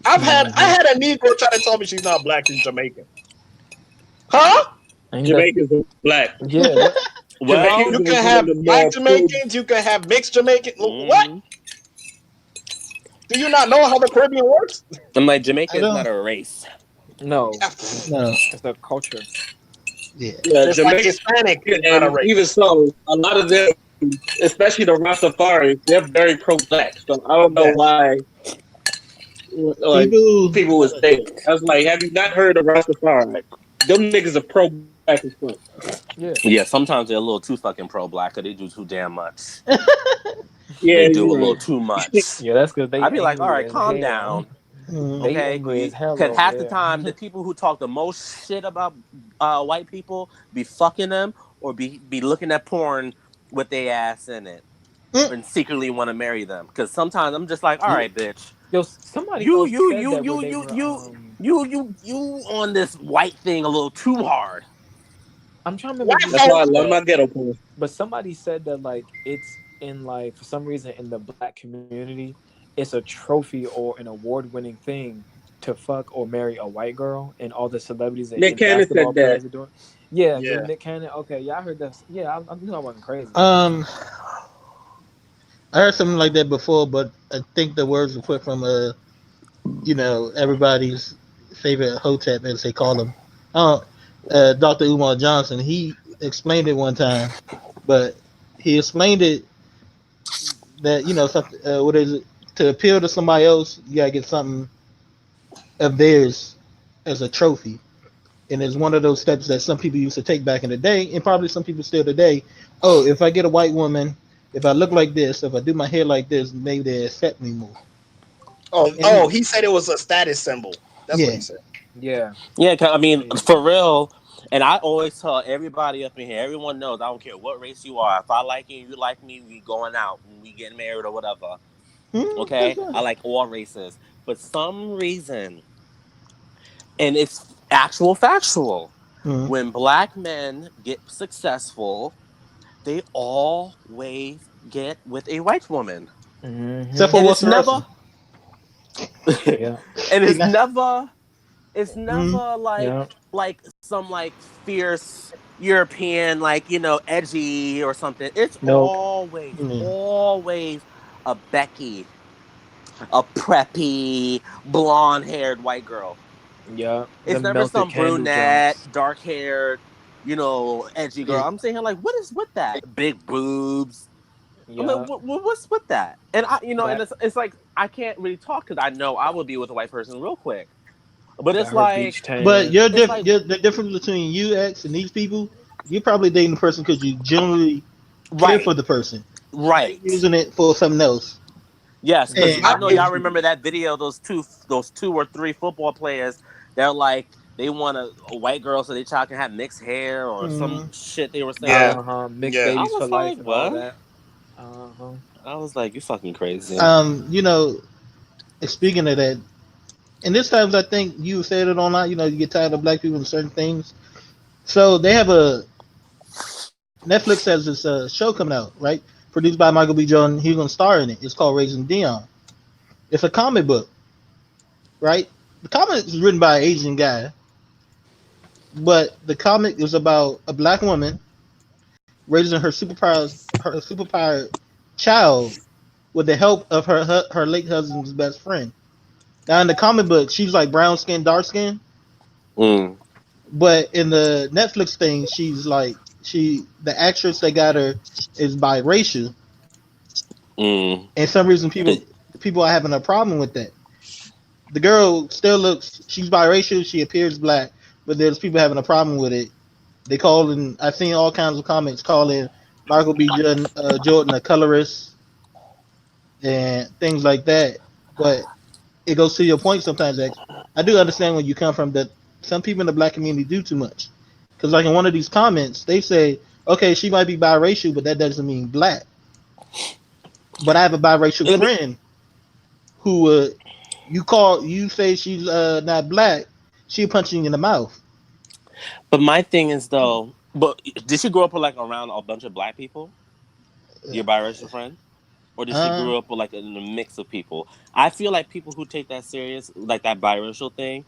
Speaker 6: I
Speaker 3: Mm-hmm.
Speaker 6: had a Negro try to tell me she's not black, she's Jamaican. Huh?
Speaker 3: Ain't that?
Speaker 4: Jamaicans are black.
Speaker 3: Yeah. What?
Speaker 4: Jamaicans
Speaker 5: Well,
Speaker 6: You
Speaker 4: are
Speaker 6: can
Speaker 4: one of
Speaker 6: have
Speaker 4: the
Speaker 6: black
Speaker 4: more pro.
Speaker 6: Jamaicans. You can have mixed Jamaican. What?
Speaker 5: mm-hmm.
Speaker 6: Do you not know how the Caribbean works?
Speaker 5: I'm like Jamaica
Speaker 2: I
Speaker 5: is not
Speaker 2: don't.
Speaker 5: a race.
Speaker 3: No,
Speaker 2: No.
Speaker 3: it's a culture.
Speaker 2: Yeah.
Speaker 4: Yeah,
Speaker 6: Just like
Speaker 4: Jamaican,
Speaker 6: Hispanic is not a
Speaker 4: and
Speaker 6: race.
Speaker 4: even so, a lot of them, especially the Rastafari, they're very pro-black. So I don't know
Speaker 6: Yes.
Speaker 4: why, like
Speaker 2: People.
Speaker 4: people would say that. I was like, have you not heard of Rastafari? Like, them niggas are pro-black as fuck.
Speaker 3: Yeah.
Speaker 5: Yeah, sometimes they're a little too fucking pro black, or they do too damn much.
Speaker 4: Yeah,
Speaker 5: They do a
Speaker 4: you're
Speaker 5: little
Speaker 4: right.
Speaker 5: too much.
Speaker 3: Yeah, that's because they
Speaker 5: I'd be like, all
Speaker 3: angry
Speaker 5: right,
Speaker 3: as
Speaker 5: calm
Speaker 3: hell.
Speaker 5: down,
Speaker 2: Mhm.
Speaker 3: They
Speaker 5: okay?
Speaker 3: angry as hell
Speaker 5: Because
Speaker 3: over
Speaker 5: half the
Speaker 3: there.
Speaker 5: time, the people who talk the most shit about white people be fucking them or be looking at porn with their ass in it
Speaker 2: Mm.
Speaker 5: and secretly want to marry them. Because sometimes I'm just like, all right, bitch,
Speaker 3: Yo, somebody
Speaker 5: you
Speaker 3: else
Speaker 5: you
Speaker 3: said
Speaker 5: you
Speaker 3: that where
Speaker 5: you
Speaker 3: they
Speaker 5: you
Speaker 3: were.
Speaker 5: you you on this white thing a little too hard.
Speaker 3: I'm trying to remember
Speaker 6: Why
Speaker 3: who
Speaker 4: That's
Speaker 6: has
Speaker 4: why I
Speaker 3: said
Speaker 4: love
Speaker 3: that,
Speaker 4: my ghetto porn.
Speaker 3: but somebody said that like it's in like for some reason in the black community, it's a trophy or an award-winning thing to fuck or marry a white girl, and all the celebrities
Speaker 4: Nick
Speaker 3: and
Speaker 4: Cannon
Speaker 3: basketball
Speaker 4: said that.
Speaker 3: players are doing. Yeah,
Speaker 6: yeah.
Speaker 3: Nick Cannon. Okay, yeah, I heard that. Yeah, I knew I wasn't crazy.
Speaker 2: Um, I heard something like that before, but I think the words were put from everybody's favorite hotep, as they call him. Uh, Dr. Umar Johnson. He explained it one time, but he explained it that something. What is it? To appeal to somebody else, you gotta get something of theirs as a trophy, and it's one of those steps that some people used to take back in the day, and probably some people still today. Oh, if I get a white woman, if I look like this, if I do my hair like this, maybe they accept me more.
Speaker 6: Oh,
Speaker 2: And
Speaker 6: he said it was a status symbol. That's what
Speaker 2: yeah,
Speaker 6: he said.
Speaker 3: Yeah,
Speaker 5: Yeah, 'cause, I mean,
Speaker 3: yeah,
Speaker 5: for real. And I always tell everybody up in here, everyone knows, I don't care what race you are. If I like you, you like me, we going out and we getting married or whatever.
Speaker 2: that's
Speaker 5: Okay?
Speaker 2: right.
Speaker 5: I like all races. For some reason, and it's actual factual,
Speaker 2: Mhm.
Speaker 5: when black men get successful, they always get with a white woman.
Speaker 3: hmm
Speaker 2: Except for
Speaker 5: And it's
Speaker 2: what's the
Speaker 5: never,
Speaker 2: Russian?
Speaker 3: Yeah.
Speaker 5: And
Speaker 2: See, now,
Speaker 5: it's
Speaker 2: mm,
Speaker 5: never
Speaker 3: Yeah.
Speaker 5: like some like fierce European, like, edgy or something. It's
Speaker 3: Nope.
Speaker 2: mm.
Speaker 5: always a Becky, a preppy, blonde haired white girl.
Speaker 3: Yeah.
Speaker 5: It's
Speaker 3: Them
Speaker 5: never
Speaker 3: melted
Speaker 5: some
Speaker 3: candle
Speaker 5: brunette,
Speaker 3: joints.
Speaker 5: dark haired, edgy girl.
Speaker 2: Yeah,
Speaker 5: I'm saying here, like, what is with that? Big boobs. I'm like,
Speaker 3: Yeah.
Speaker 5: what's with that? And and
Speaker 3: Got
Speaker 5: it's like I can't really talk because I know I would be with a white person real quick. But
Speaker 3: got
Speaker 5: it's
Speaker 3: her beach
Speaker 5: like,
Speaker 2: but
Speaker 3: tan.
Speaker 2: the difference between you, X, and these people, you're probably dating the person because you genuinely care for
Speaker 5: right,
Speaker 2: the person. They're
Speaker 5: right.
Speaker 2: using it for something else.
Speaker 5: Yes, because
Speaker 2: And
Speaker 5: I
Speaker 3: Mm-hmm.
Speaker 5: know y'all remember that video. Those two or three football players. They're like they want a white girl, so they child can have mixed hair or some
Speaker 2: mm,
Speaker 5: shit they were
Speaker 6: Yeah,
Speaker 5: saying.
Speaker 3: Mixed
Speaker 6: yeah.
Speaker 5: I
Speaker 3: babies for
Speaker 5: was like,
Speaker 3: life and all
Speaker 5: what?
Speaker 3: that. Uh huh.
Speaker 5: I was like, you fucking crazy.
Speaker 2: you know, speaking of that, and this times I think you said it online. You get tired of black people and certain things. So they have a Netflix has this show coming out, right? Produced by Michael B. Jordan. He's gonna star in it. It's called Raising Dion. It's a comic book, right? The comic is written by an Asian guy, but the comic is about a black woman raising her superpowered child with the help of her late husband's best friend. Now in the comic book, she's like brown skin, dark skin,
Speaker 5: Mm,
Speaker 2: but in the Netflix thing, she's like the actress that got her is biracial,
Speaker 5: mm.
Speaker 2: and some reason people are having a problem with that. The girl still looks she's biracial, she appears black, but there's people having a problem with it. They call in I've seen all kinds of comments calling Michael B. Jordan a colorist and things like that. But it goes to your point sometimes, X. I do understand where you come from that some people in the black community do too much. Because, like in one of these comments, they say, okay, she might be biracial, but that doesn't mean black. But I have a biracial
Speaker 5: Let me-
Speaker 2: friend who you say she's not black, she'll punch you in the mouth.
Speaker 5: but my thing is though, but did she grow up with like around a bunch of black people? Your biracial friend? Or did she
Speaker 2: Uh,
Speaker 5: grow up with like in a mix of people? I feel like people who take that serious, like that biracial thing,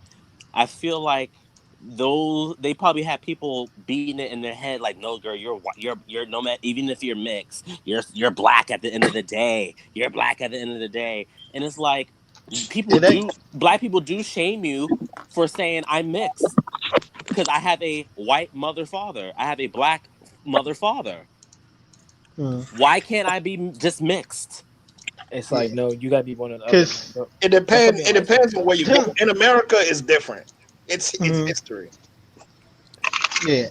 Speaker 5: I feel like those they probably had people beating it in their head like, no, girl, you're no matter, even if you're mixed, you're black at the end of the day. You're black at the end of the day, and it's like
Speaker 2: it ain't.
Speaker 5: black people do shame you for saying I'm mixed because I have a white mother father, I have a black mother father.
Speaker 2: Mm,
Speaker 5: Why can't I be just mixed?
Speaker 3: It's like
Speaker 2: yeah,
Speaker 3: no, you gotta be one or the other.
Speaker 2: because
Speaker 3: But
Speaker 6: It
Speaker 3: that's what
Speaker 6: depends.
Speaker 3: being
Speaker 6: It
Speaker 3: light skinned
Speaker 6: depends on
Speaker 3: too.
Speaker 6: where you go. In America, it's different. It's
Speaker 2: mm,
Speaker 6: history.
Speaker 2: yeah,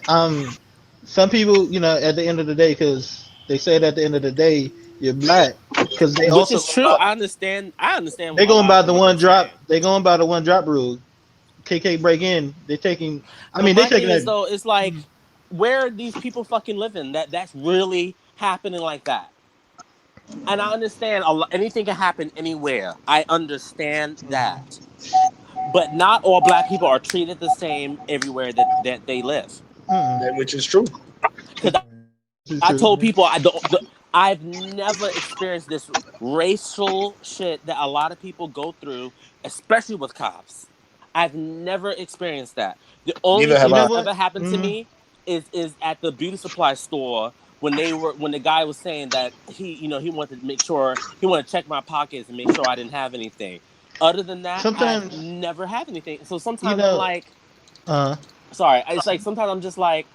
Speaker 2: some people, at the end of the day, because they said at the end of the day you're black, because they
Speaker 5: Which
Speaker 2: also
Speaker 5: is true. I understand
Speaker 2: they
Speaker 5: a
Speaker 2: going
Speaker 5: lot
Speaker 2: by
Speaker 5: of
Speaker 2: the
Speaker 5: what
Speaker 2: one
Speaker 5: they're
Speaker 2: drop.
Speaker 5: saying.
Speaker 2: They going by the one drop rule. KK break in. They taking. I
Speaker 5: But
Speaker 2: mean, they
Speaker 5: my
Speaker 2: taking
Speaker 5: thing is
Speaker 2: that.
Speaker 5: though, it's like where are these people fucking living that's really happening like that? And I understand anything can happen anywhere. I understand that. But not all black people are treated the same everywhere that they live.
Speaker 6: Which is true.
Speaker 5: Because
Speaker 2: This is
Speaker 5: I
Speaker 2: true.
Speaker 5: told people I've never experienced this racial shit that a lot of people go through, especially with cops. I've never experienced that. The only
Speaker 6: Neither
Speaker 5: thing
Speaker 6: have
Speaker 2: You know
Speaker 6: I.
Speaker 5: that's
Speaker 2: what?
Speaker 5: ever happened to
Speaker 2: Mm,
Speaker 5: me is at the beauty supply store when the guy was saying that he wanted to make sure he wanted to check my pockets and make sure I didn't have anything. Other than that, I've
Speaker 2: sometimes
Speaker 5: never had anything. So
Speaker 2: you
Speaker 5: sometimes I'm
Speaker 2: know.
Speaker 5: like,
Speaker 2: Uh,
Speaker 5: sorry, it's like sometimes I'm just like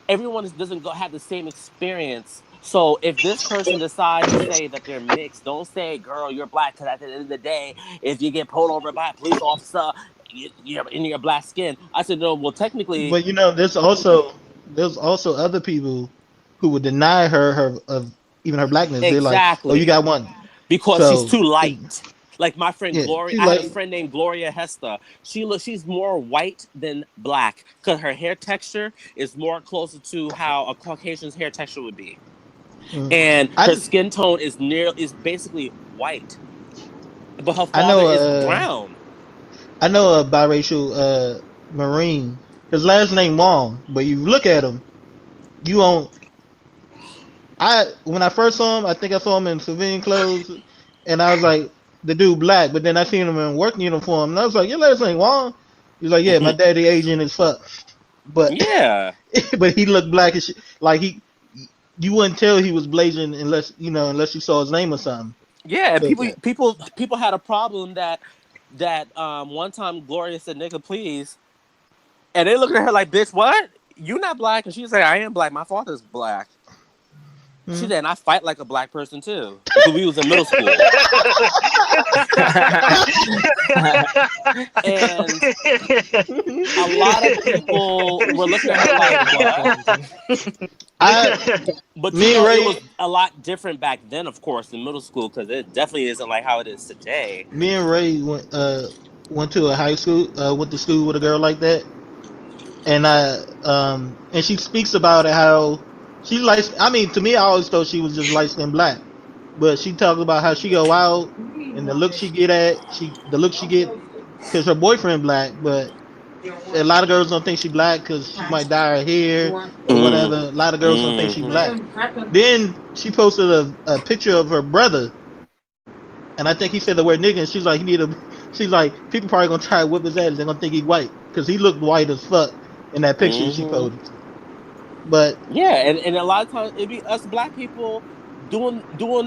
Speaker 5: everyone doesn't go have the same experience. So if this person decides to say that they're mixed, don't say, "Girl, you're black." Because at the end of the day, if you get pulled over by a police officer, you're in your black skin. I said, no. Well, technically,
Speaker 2: but there's also other people who would deny her of even her blackness. They're like, oh, you
Speaker 5: exactly
Speaker 2: got one.
Speaker 5: because she's
Speaker 2: So
Speaker 5: too light. Like my friend
Speaker 2: yeah,
Speaker 5: Gloria,
Speaker 2: too
Speaker 5: I had a
Speaker 2: late.
Speaker 5: friend named Gloria Hester. She's more white than black because her hair texture is more closer to how a Caucasian's hair texture would be,
Speaker 2: Mm.
Speaker 5: and her
Speaker 2: I
Speaker 5: skin tone is basically white, but her
Speaker 2: I
Speaker 5: father
Speaker 2: know
Speaker 5: is brown.
Speaker 2: I know a biracial Marine. His last name Wong, but you look at him, you won't. I when I first saw him, I think I saw him in civilian clothes, and I was like, the dude black, but then I seen him in work uniform, and I was like, your last name Wong? He's like, yeah, my daddy Asian as fuck, but
Speaker 5: Yeah.
Speaker 2: but he looked black as shit. Like you wouldn't tell he was blazing unless you saw his name or something.
Speaker 5: Yeah, and
Speaker 2: So,
Speaker 5: people had a problem that one time Gloria said nigga please, and they looked at her like, bitch, what? You not black? And she said, I am black. My father's black. She
Speaker 2: mhm.
Speaker 5: said, and I fight like a black person too. Because we was in middle school. And a lot of people were looking at her like, what?
Speaker 2: I
Speaker 5: But
Speaker 2: me and
Speaker 5: it was
Speaker 2: Ray
Speaker 5: a lot different back then, of course, in middle school, because it definitely isn't like how it is today.
Speaker 2: me and Ray went to a high school went to school with a girl like that, and and she speaks about it how she likes. I mean, to me, I always thought she was just light skinned black, but she talks about how she go out and the look she get because her boyfriend black, but a lot of girls don't think she black because she might dye her hair or
Speaker 5: Mm.
Speaker 2: whatever. A lot of girls don't think she
Speaker 5: Mm-hmm.
Speaker 2: black. Then she posted a picture of her brother, and I think he said the word nigga, and she's like, she's like, people probably gonna try to whip his ass. They're gonna think he white because he looked white as fuck in that picture she
Speaker 5: Mm-hmm.
Speaker 2: posted. But
Speaker 5: Yeah, and a lot of times it be us black people doing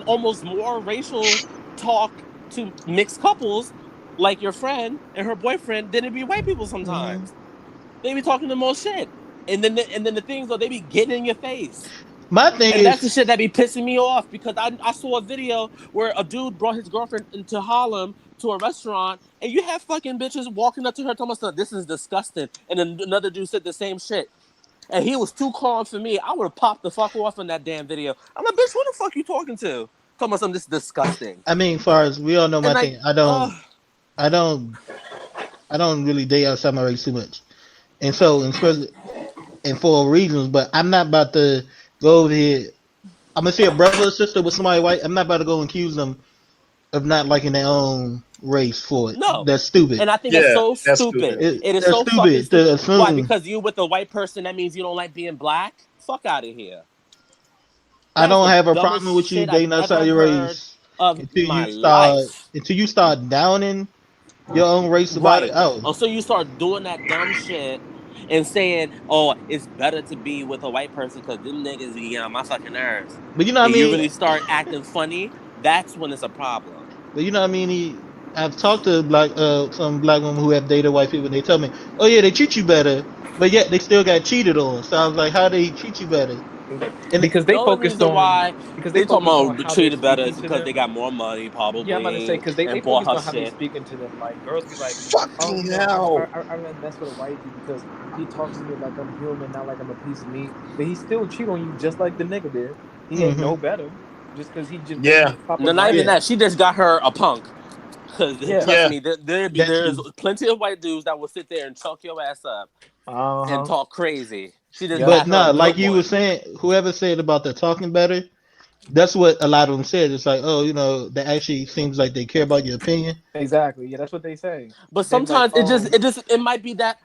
Speaker 5: almost more racial talk to mixed couples, like your friend and her boyfriend, than it be white people
Speaker 2: mhm.
Speaker 5: sometimes. They be talking the most shit. And then the things though, they be getting in your face.
Speaker 2: My thing
Speaker 5: And that's the
Speaker 2: is,
Speaker 5: shit that be pissing me off because I saw a video where a dude brought his girlfriend into Harlem to a restaurant and you have fucking bitches walking up to her telling us this is disgusting. And then another dude said the same shit. And he was too calm for me. I would have popped the fuck off in that damn video. I'm like, bitch, who the fuck you talking to? Talking about something this disgusting.
Speaker 2: I mean, far as we all know,
Speaker 5: And
Speaker 2: my
Speaker 5: like,
Speaker 2: thing, I don't, I don't really date outside my race too much, and so, and especially, and for reasons. But I'm not about to go over here. I'm gonna see a brother or sister with somebody white. I'm not about to go and accuse them of not liking their own race for it.
Speaker 5: no.
Speaker 2: That's stupid.
Speaker 5: And I think that's
Speaker 6: Yeah,
Speaker 5: so
Speaker 6: that's
Speaker 5: stupid.
Speaker 6: stupid.
Speaker 5: It is
Speaker 2: They're
Speaker 5: so fucking
Speaker 2: stupid to
Speaker 5: stupid. Why?
Speaker 2: assume.
Speaker 5: Because you with a white person, that means you don't like being black? Fuck out of here.
Speaker 2: I
Speaker 5: That is
Speaker 2: don't
Speaker 5: the
Speaker 2: have a
Speaker 5: dumbest
Speaker 2: problem with you
Speaker 5: shit I've
Speaker 2: dating outside
Speaker 5: ever
Speaker 2: your
Speaker 5: heard
Speaker 2: race
Speaker 5: of my life.
Speaker 2: until you start downing your own race about it.
Speaker 5: Right.
Speaker 2: Oh,
Speaker 5: Until you start doing that dumb shit and saying, "Oh, it's better to be with a white person because them niggas be on my fucking nerves,"
Speaker 2: but you know what I
Speaker 5: and you
Speaker 2: mean.
Speaker 5: really start acting funny, that's when it's a problem.
Speaker 2: But you know what I mean. I've talked to some black women who have dated white people, and they tell me, "Oh yeah, they treat you better," but yet they still got cheated on. So I was like, "How they treat you better?" And
Speaker 3: because
Speaker 5: The
Speaker 3: they
Speaker 5: only
Speaker 3: focused
Speaker 5: reason
Speaker 3: on
Speaker 5: why
Speaker 3: because they
Speaker 5: they talking
Speaker 3: focused on
Speaker 5: about
Speaker 3: how they're
Speaker 5: treated better is
Speaker 3: speaking to
Speaker 5: because they
Speaker 3: them.
Speaker 5: got more money,
Speaker 3: Yeah, I'm about to say
Speaker 5: probably,
Speaker 3: because they
Speaker 5: and bought
Speaker 3: focused
Speaker 5: her
Speaker 3: on how they
Speaker 5: shit.
Speaker 3: speaking to them. Like girls be like, "Oh,
Speaker 6: Fucking
Speaker 3: you know,
Speaker 6: hell.
Speaker 3: I rather mess with a white dude because he talks to me like I'm human, not like I'm a piece of meat." But he still cheat on you just like the nigga did. He ain't no
Speaker 2: mm-hmm.
Speaker 3: better just because he just maybe
Speaker 6: Yeah,
Speaker 3: just pop a
Speaker 5: No, not even
Speaker 2: Yeah,
Speaker 3: Viagra.
Speaker 5: that. She just got her a punk. Cause
Speaker 3: Yeah.
Speaker 5: trust
Speaker 6: yeah.
Speaker 5: me,
Speaker 2: that
Speaker 5: there's
Speaker 2: too.
Speaker 5: plenty of white dudes that will sit there and chalk your ass up
Speaker 3: Uh
Speaker 5: and
Speaker 3: huh.
Speaker 5: talk crazy. She just
Speaker 3: Yep.
Speaker 2: But
Speaker 5: got her a
Speaker 2: nah, like
Speaker 5: good
Speaker 2: you were
Speaker 5: one.
Speaker 2: saying, whoever said about the talking better, that's what a lot of them said. It's like, oh, that actually seems like they care about your opinion.
Speaker 3: Exactly. Yeah, that's what they say.
Speaker 5: But
Speaker 3: They be like,
Speaker 5: sometimes it might be that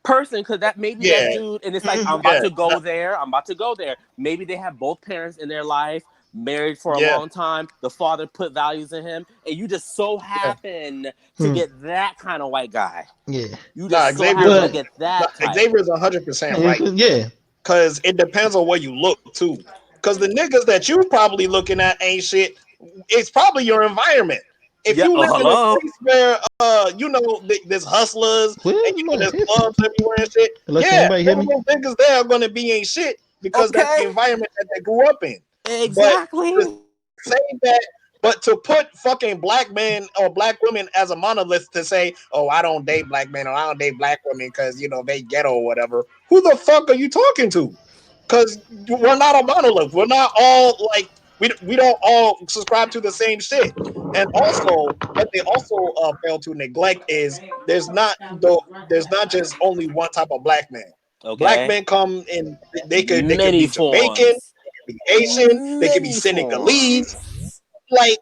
Speaker 5: person because that maybe that
Speaker 6: Yeah,
Speaker 5: dude and it's like
Speaker 2: Mhm.
Speaker 5: I'm about
Speaker 6: yeah.
Speaker 5: to go there, I'm about to go there. Maybe they have both parents in their life, married for a
Speaker 6: Yeah,
Speaker 5: long time. The father put values in him, and you just so
Speaker 6: yeah.
Speaker 5: happen to
Speaker 2: Hmm.
Speaker 5: get that kind of white guy.
Speaker 2: Yeah,
Speaker 5: You
Speaker 6: Nah,
Speaker 5: just so happen to
Speaker 2: but
Speaker 5: get that type.
Speaker 6: Xavier's 100% right.
Speaker 2: yeah,
Speaker 6: Cause it depends on where you look too. Cause the niggas that you probably looking at ain't shit. It's probably your environment. If
Speaker 5: Yeah.
Speaker 6: you
Speaker 5: Oh,
Speaker 6: live in a
Speaker 5: hello.
Speaker 6: place where there's hustlers
Speaker 2: well,
Speaker 6: and
Speaker 2: you might
Speaker 6: there's
Speaker 2: hit
Speaker 6: clubs everywhere and shit,
Speaker 2: unless
Speaker 6: yeah,
Speaker 2: anybody hit
Speaker 6: them
Speaker 2: me.
Speaker 6: little niggas there are gonna be ain't shit because that's the
Speaker 5: Okay.
Speaker 6: environment that they grew up in. But to
Speaker 5: Exactly.
Speaker 6: say that, but to put fucking black men or black women as a monolith to say, oh, I don't date black men or I don't date black women because they ghetto or whatever. Who the fuck are you talking to? Because we're not a monolith. We're not all like we don't all subscribe to the same shit. And also, what they also fail to neglect is there's not just only one type of black man. Black
Speaker 5: Okay.
Speaker 6: men come in. They could
Speaker 5: Many
Speaker 6: be Jamaican, they
Speaker 5: forms.
Speaker 6: could be Asian, they could be
Speaker 5: Many
Speaker 6: Senegalese.
Speaker 5: forms.
Speaker 6: Like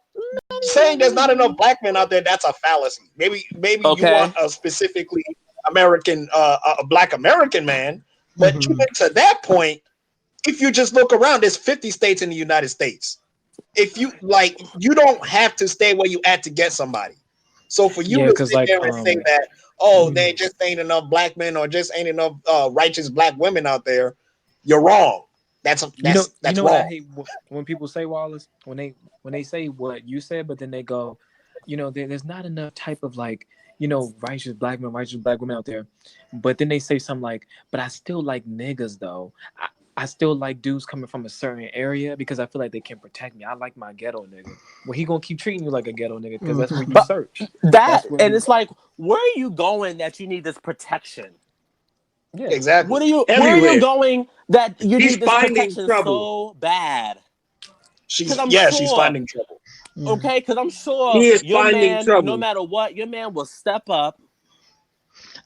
Speaker 6: saying there's not enough black men out there, that's a fallacy. Maybe you want
Speaker 5: Okay.
Speaker 6: a specifically American, a black American man, but
Speaker 2: Hmm.
Speaker 6: even to that point, if you just look around, there's 50 states in the United States. if you like, you don't have to stay where you at to get somebody. So for you
Speaker 3: Yeah,
Speaker 6: to
Speaker 3: because
Speaker 6: sit
Speaker 3: like
Speaker 6: there and say that, there just ain't enough black men or just ain't enough righteous black women out there, you're wrong. That's
Speaker 3: you know what I
Speaker 6: wrong.
Speaker 3: hate when people say, Wallace, when they say what you said, but then they go, there's not enough type of like, righteous black women out there, but then they say something like, but I still like niggas though. I still like dudes coming from a certain area because I feel like they can protect me. I like my ghetto nigga. Well, he gonna keep treating you like a ghetto nigga because that's where you
Speaker 5: But
Speaker 3: search.
Speaker 5: that,
Speaker 3: That's where
Speaker 5: and
Speaker 3: you.
Speaker 5: it's like, where are you going that you need this protection?
Speaker 3: Yeah.
Speaker 5: What
Speaker 6: Exactly.
Speaker 5: are you? Where are you
Speaker 4: Everywhere.
Speaker 5: going that you
Speaker 4: He's
Speaker 5: need this
Speaker 4: finding
Speaker 5: protection
Speaker 4: trouble.
Speaker 5: so bad? Because I'm
Speaker 6: She's
Speaker 5: sure,
Speaker 6: finding trouble.
Speaker 5: okay, because I'm sure
Speaker 4: He is
Speaker 5: your
Speaker 4: finding
Speaker 5: man, no
Speaker 4: trouble.
Speaker 5: matter what, your man will step up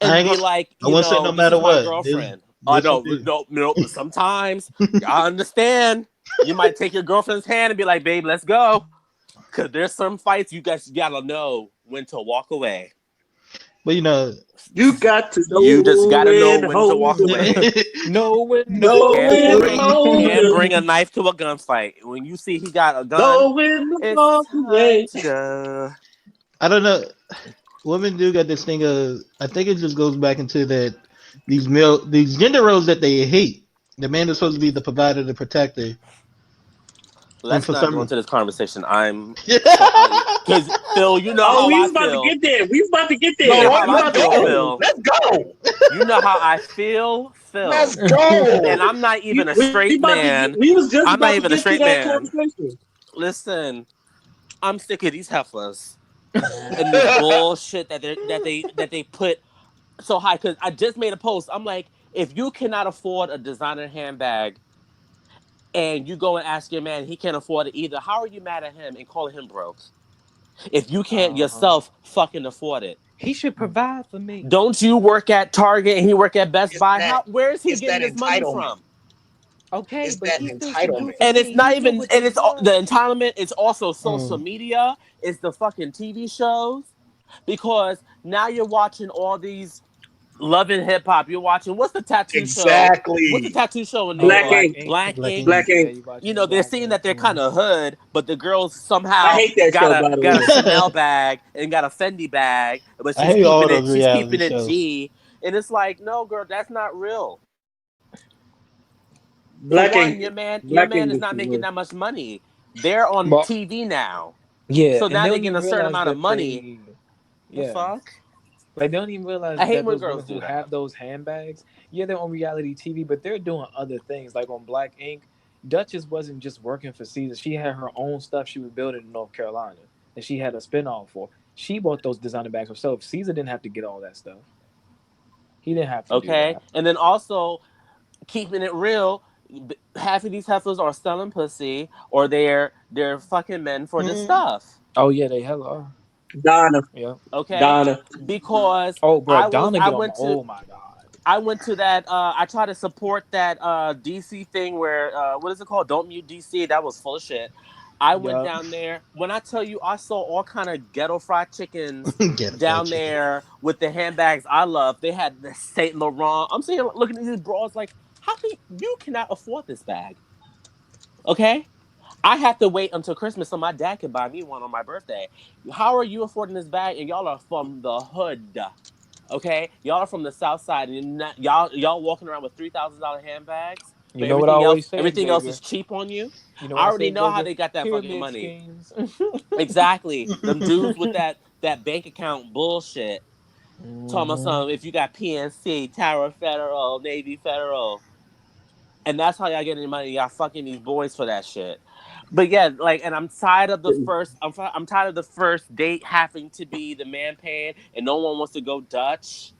Speaker 2: I
Speaker 5: and
Speaker 2: ain't
Speaker 5: be
Speaker 2: gonna.
Speaker 5: like,
Speaker 2: I wouldn't say no
Speaker 5: this
Speaker 2: matter
Speaker 5: is my
Speaker 2: what. There's
Speaker 5: girlfriend. Oh
Speaker 2: there's some
Speaker 5: no,
Speaker 2: people.
Speaker 5: no, no. But sometimes I understand. You might take your girlfriend's hand and be like, "Babe, let's go." Because there's some fights you guys gotta know when to walk away.
Speaker 2: But
Speaker 4: You got to
Speaker 5: You just
Speaker 4: know
Speaker 5: gotta know
Speaker 4: when to
Speaker 5: when to walk
Speaker 4: hold 'em.
Speaker 5: away.
Speaker 3: No when to
Speaker 4: Know
Speaker 5: Can't
Speaker 4: when
Speaker 3: hold
Speaker 4: to
Speaker 5: bring
Speaker 3: 'em.
Speaker 4: hold
Speaker 5: can't
Speaker 4: 'em.
Speaker 5: bring a knife to a gunfight. When you see he got a gun,
Speaker 4: Know when to
Speaker 5: it's
Speaker 4: walk
Speaker 5: time
Speaker 4: away.
Speaker 5: to go.
Speaker 2: I don't know. Women do got this thing of. I think it just goes back into that these gender roles that they hate. The man is supposed to be the provider, the protector, and
Speaker 5: Let's
Speaker 2: for
Speaker 5: not go
Speaker 2: some.
Speaker 5: into this conversation. Because Phil, you know
Speaker 4: Oh,
Speaker 5: how
Speaker 4: we
Speaker 5: I
Speaker 4: was about to
Speaker 5: feel.
Speaker 4: get there. We was about to get
Speaker 5: You know
Speaker 4: there.
Speaker 5: how
Speaker 6: No,
Speaker 5: I
Speaker 6: let's
Speaker 5: feel,
Speaker 6: go.
Speaker 5: Phil.
Speaker 6: Let's go.
Speaker 5: You know how I feel,
Speaker 6: Let's
Speaker 5: Phil. And
Speaker 6: go.
Speaker 5: I'm not even a straight man.
Speaker 4: We was just
Speaker 5: I'm not
Speaker 4: about to
Speaker 5: even a
Speaker 4: get to
Speaker 5: straight
Speaker 4: that
Speaker 5: man.
Speaker 4: conversation.
Speaker 5: Listen, I'm sick of these heifers and this bullshit that they put so high. Because I just made a post. I'm like, if you cannot afford a designer handbag and you go and ask your man, he can't afford it either. How are you mad at him and calling him broke? If you can't
Speaker 3: Uh-huh.
Speaker 5: yourself fucking afford it.
Speaker 3: He should provide for me.
Speaker 5: Don't you work at Target and he work at Best
Speaker 6: It's
Speaker 5: Buy?
Speaker 6: that
Speaker 5: Where is he
Speaker 6: it's
Speaker 5: getting
Speaker 6: that
Speaker 5: this money
Speaker 6: entitlement.
Speaker 5: from?
Speaker 3: Okay,
Speaker 6: It's
Speaker 3: but
Speaker 6: that
Speaker 3: he still should do
Speaker 6: entitlement.
Speaker 3: for
Speaker 5: And it's
Speaker 3: me.
Speaker 5: not
Speaker 3: He do
Speaker 5: even,
Speaker 3: what
Speaker 5: and
Speaker 3: they
Speaker 5: it's the
Speaker 3: want.
Speaker 5: entitlement. It's also social
Speaker 2: Mm.
Speaker 5: media. It's the fucking TV shows because now you're watching all these Love and Hip Hop. You're watching what's the tattoo show? What's the
Speaker 6: Exactly.
Speaker 5: tattoo show in New
Speaker 3: Oh,
Speaker 4: Black
Speaker 5: York?
Speaker 3: Black
Speaker 4: Ink.
Speaker 3: Ink.
Speaker 5: Black
Speaker 2: Black
Speaker 5: Ink.
Speaker 2: ink.
Speaker 4: Black
Speaker 3: Yeah,
Speaker 4: Ink.
Speaker 3: you watching
Speaker 5: They're
Speaker 3: Black
Speaker 5: seeing that
Speaker 3: Ink.
Speaker 5: they're kind of hood, but the girls
Speaker 4: I
Speaker 5: somehow
Speaker 4: hate that
Speaker 5: got
Speaker 4: show,
Speaker 5: a
Speaker 4: by the
Speaker 5: got a
Speaker 4: way.
Speaker 5: Chanel bag and got a Fendi bag, but
Speaker 2: I hate all those
Speaker 5: she's
Speaker 2: reality
Speaker 5: keeping it
Speaker 2: shows.
Speaker 5: G, and it's like, no, girl, that's not real. For
Speaker 4: Black
Speaker 5: one,
Speaker 4: Ink.
Speaker 5: your
Speaker 4: Black
Speaker 5: man
Speaker 4: Ink
Speaker 5: is
Speaker 4: is
Speaker 5: not
Speaker 4: for
Speaker 5: making
Speaker 4: real.
Speaker 5: that much money. They're on
Speaker 3: But
Speaker 5: TV now,
Speaker 3: yeah,
Speaker 5: so
Speaker 3: and
Speaker 5: now
Speaker 3: they
Speaker 5: they're
Speaker 3: don't
Speaker 5: getting
Speaker 3: even
Speaker 5: a certain
Speaker 3: realize
Speaker 5: amount of
Speaker 3: that
Speaker 5: money. The
Speaker 3: yeah,
Speaker 5: fuck?
Speaker 3: like they don't even realize
Speaker 5: I hate
Speaker 3: that
Speaker 5: when
Speaker 3: those
Speaker 5: girls
Speaker 3: women
Speaker 5: do
Speaker 3: who
Speaker 5: that.
Speaker 3: have those handbags, yeah, they're on reality TV, but they're doing other things. Like on Black Ink, Duchess wasn't just working for Caesar. She had her own stuff she was building in North Carolina, and she had a spinoff for. She bought those designer bags herself. Caesar didn't have to get all that stuff. He didn't have to do
Speaker 5: Okay,
Speaker 3: that.
Speaker 5: and then also keeping it real, half of these heifers are selling pussy or they're fucking men for this
Speaker 2: Mm.
Speaker 5: stuff.
Speaker 3: Oh yeah, they hella are.
Speaker 4: Donna.
Speaker 3: Yeah.
Speaker 5: Okay,
Speaker 4: Donna.
Speaker 5: because
Speaker 3: Oh, bro,
Speaker 5: I was
Speaker 3: Donna get on my. Oh my god.
Speaker 5: I went to that I tried to support that DC thing where what is it called? Don't mute DC. That was full of shit. I went
Speaker 3: Yup.
Speaker 5: down there. When I tell you, I saw all kind of ghetto fried chickens
Speaker 2: Get a fried
Speaker 5: down
Speaker 2: chicken.
Speaker 5: there with the handbags I love. They had the Saint Laurent. I'm sitting here looking at these bras like, how can you cannot afford this bag? Okay, I have to wait until Christmas so my dad can buy me one on my birthday. How are you affording this bag? And y'all are from the hood. Okay, y'all are from the South Side, and y'all walking around with $3,000 handbags,
Speaker 3: You
Speaker 5: but
Speaker 3: know what I always say,
Speaker 5: everything else
Speaker 3: Xavier?
Speaker 5: is cheap on you.
Speaker 3: You know what
Speaker 5: I
Speaker 3: I
Speaker 5: already
Speaker 3: say,
Speaker 5: know how
Speaker 3: Xavier?
Speaker 5: they got that fucking
Speaker 3: Pyramid
Speaker 5: money.
Speaker 3: schemes.
Speaker 5: Exactly, them dudes with that bank account bullshit. Talking about
Speaker 3: Hmm.
Speaker 5: some if you got PNC, Tower Federal, Navy Federal, and that's how y'all getting your money. Y'all fucking these boys for that shit. But yeah, like, and I'm tired of the first. I'm tired of the first date having to be the man paying, and no one wants to go Dutch.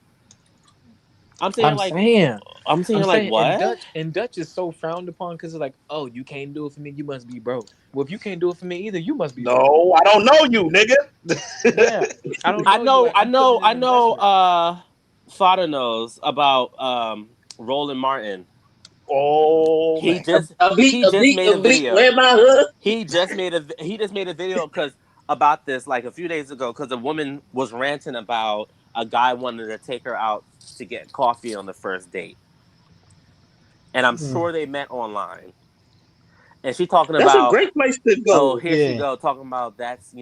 Speaker 5: I'm saying
Speaker 3: I'm
Speaker 5: like,
Speaker 3: saying,
Speaker 5: I'm saying
Speaker 3: I'm
Speaker 5: like,
Speaker 3: saying, and
Speaker 5: what?
Speaker 3: Dutch is so frowned upon because it's like, oh, you can't do it for me, you must be broke. Well, if you can't do it for me either, you must be broke.
Speaker 6: No, I don't know you, nigga.
Speaker 3: Yeah, I don't know you.
Speaker 5: I
Speaker 3: I'm putting
Speaker 5: know,
Speaker 3: in an investment.
Speaker 5: Father knows about Roland Martin.
Speaker 6: Oh man.
Speaker 5: He just made a
Speaker 4: A bleak.
Speaker 5: video.
Speaker 4: Where my hood?
Speaker 5: He just made a video because about this like a few days ago because a woman was ranting about a guy wanted to take her out to get coffee on the first date, and I'm
Speaker 2: Mm.
Speaker 5: sure they met online. And she talking
Speaker 4: That's a
Speaker 5: about,
Speaker 4: great place to
Speaker 5: oh,
Speaker 4: go.
Speaker 5: here she
Speaker 2: Yeah.
Speaker 5: go talking about that's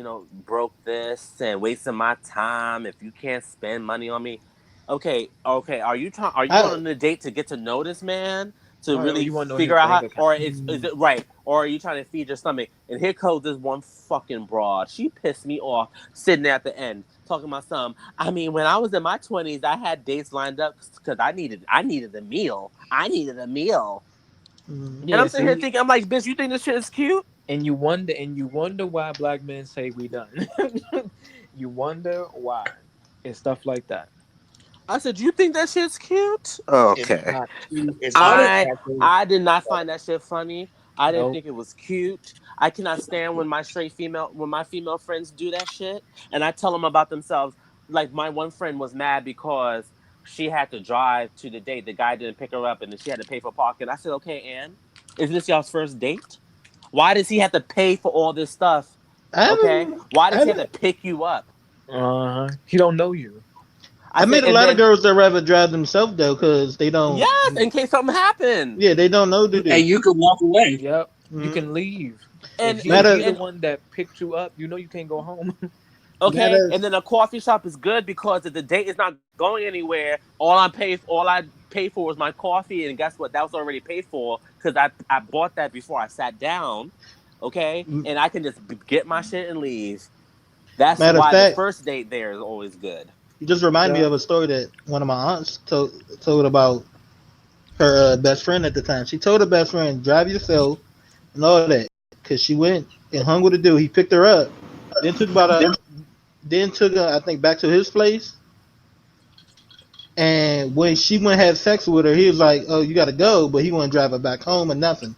Speaker 5: broke this and wasting my time if you can't spend money on me. Okay, okay. Are you trying? Are you going
Speaker 2: I,
Speaker 5: on the date to get to know this man to
Speaker 3: Or
Speaker 5: really
Speaker 3: you want to know his
Speaker 5: figure out how,
Speaker 3: bank account?
Speaker 5: or is it right? Or are you trying to feed your stomach? And here comes this one fucking broad. She pissed me off sitting there at the end talking about some. I mean, when I was in my 20s, I had dates lined up because I needed a meal. I needed a meal,
Speaker 2: mm,
Speaker 5: and
Speaker 3: Yeah,
Speaker 5: I'm sitting here
Speaker 3: see,
Speaker 5: thinking, I'm like, bitch, you think this shit is cute?
Speaker 3: and you wonder why black men say we done. You wonder why. It's stuff like that.
Speaker 5: I said, you think that shit's cute?
Speaker 6: It's
Speaker 5: Okay.
Speaker 6: not cute. It's not
Speaker 4: Honest,
Speaker 5: I
Speaker 6: attractive.
Speaker 5: I did not find that shit funny. I didn't
Speaker 3: Nope.
Speaker 5: think it was cute. I cannot stand when my female friends do that shit, and I tell them about themselves. Like my one friend was mad because she had to drive to the date. The guy didn't pick her up, and then she had to pay for parking. I said, "Okay, Ann, is this y'all's first date? Why does he have to pay for all this stuff?
Speaker 2: I
Speaker 5: Okay,
Speaker 2: haven't.
Speaker 5: why
Speaker 2: I
Speaker 5: does he have to
Speaker 2: haven't.
Speaker 5: pick you up?"
Speaker 3: He don't know you.
Speaker 5: I
Speaker 2: I
Speaker 5: said,
Speaker 2: met a
Speaker 5: and
Speaker 2: lot of
Speaker 5: then
Speaker 2: girls that rather drive themselves though, because they don't.
Speaker 5: yes, in case something happened.
Speaker 2: Yeah, they don't know to
Speaker 4: and
Speaker 2: do.
Speaker 4: you can walk away.
Speaker 3: Yep. You
Speaker 2: Mm.
Speaker 3: can leave.
Speaker 5: And
Speaker 3: If
Speaker 5: and
Speaker 3: he
Speaker 2: Matter,
Speaker 3: the
Speaker 5: and
Speaker 3: one that picked you up, you know you can't go home.
Speaker 5: okay,
Speaker 2: matter.
Speaker 5: and then a coffee shop is good because if the date is not going anywhere, all I pay for was my coffee, and guess what? That was already paid for because I bought that before I sat down. Okay, and I can just get my shit and leave. That's
Speaker 2: Matter of
Speaker 5: why the
Speaker 2: fact,
Speaker 5: first date there is always good.
Speaker 2: you just remind me
Speaker 3: Yeah.
Speaker 2: of a story that one of my aunts told about her best friend at the time. She told her best friend, "Drive yourself and all that," because she went and hung with a dude. He picked her up, then took about a, then took her, I think, back to his place. And when she went and had sex with her, he was like, "Oh, you got to go," but he wouldn't drive her back home or nothing.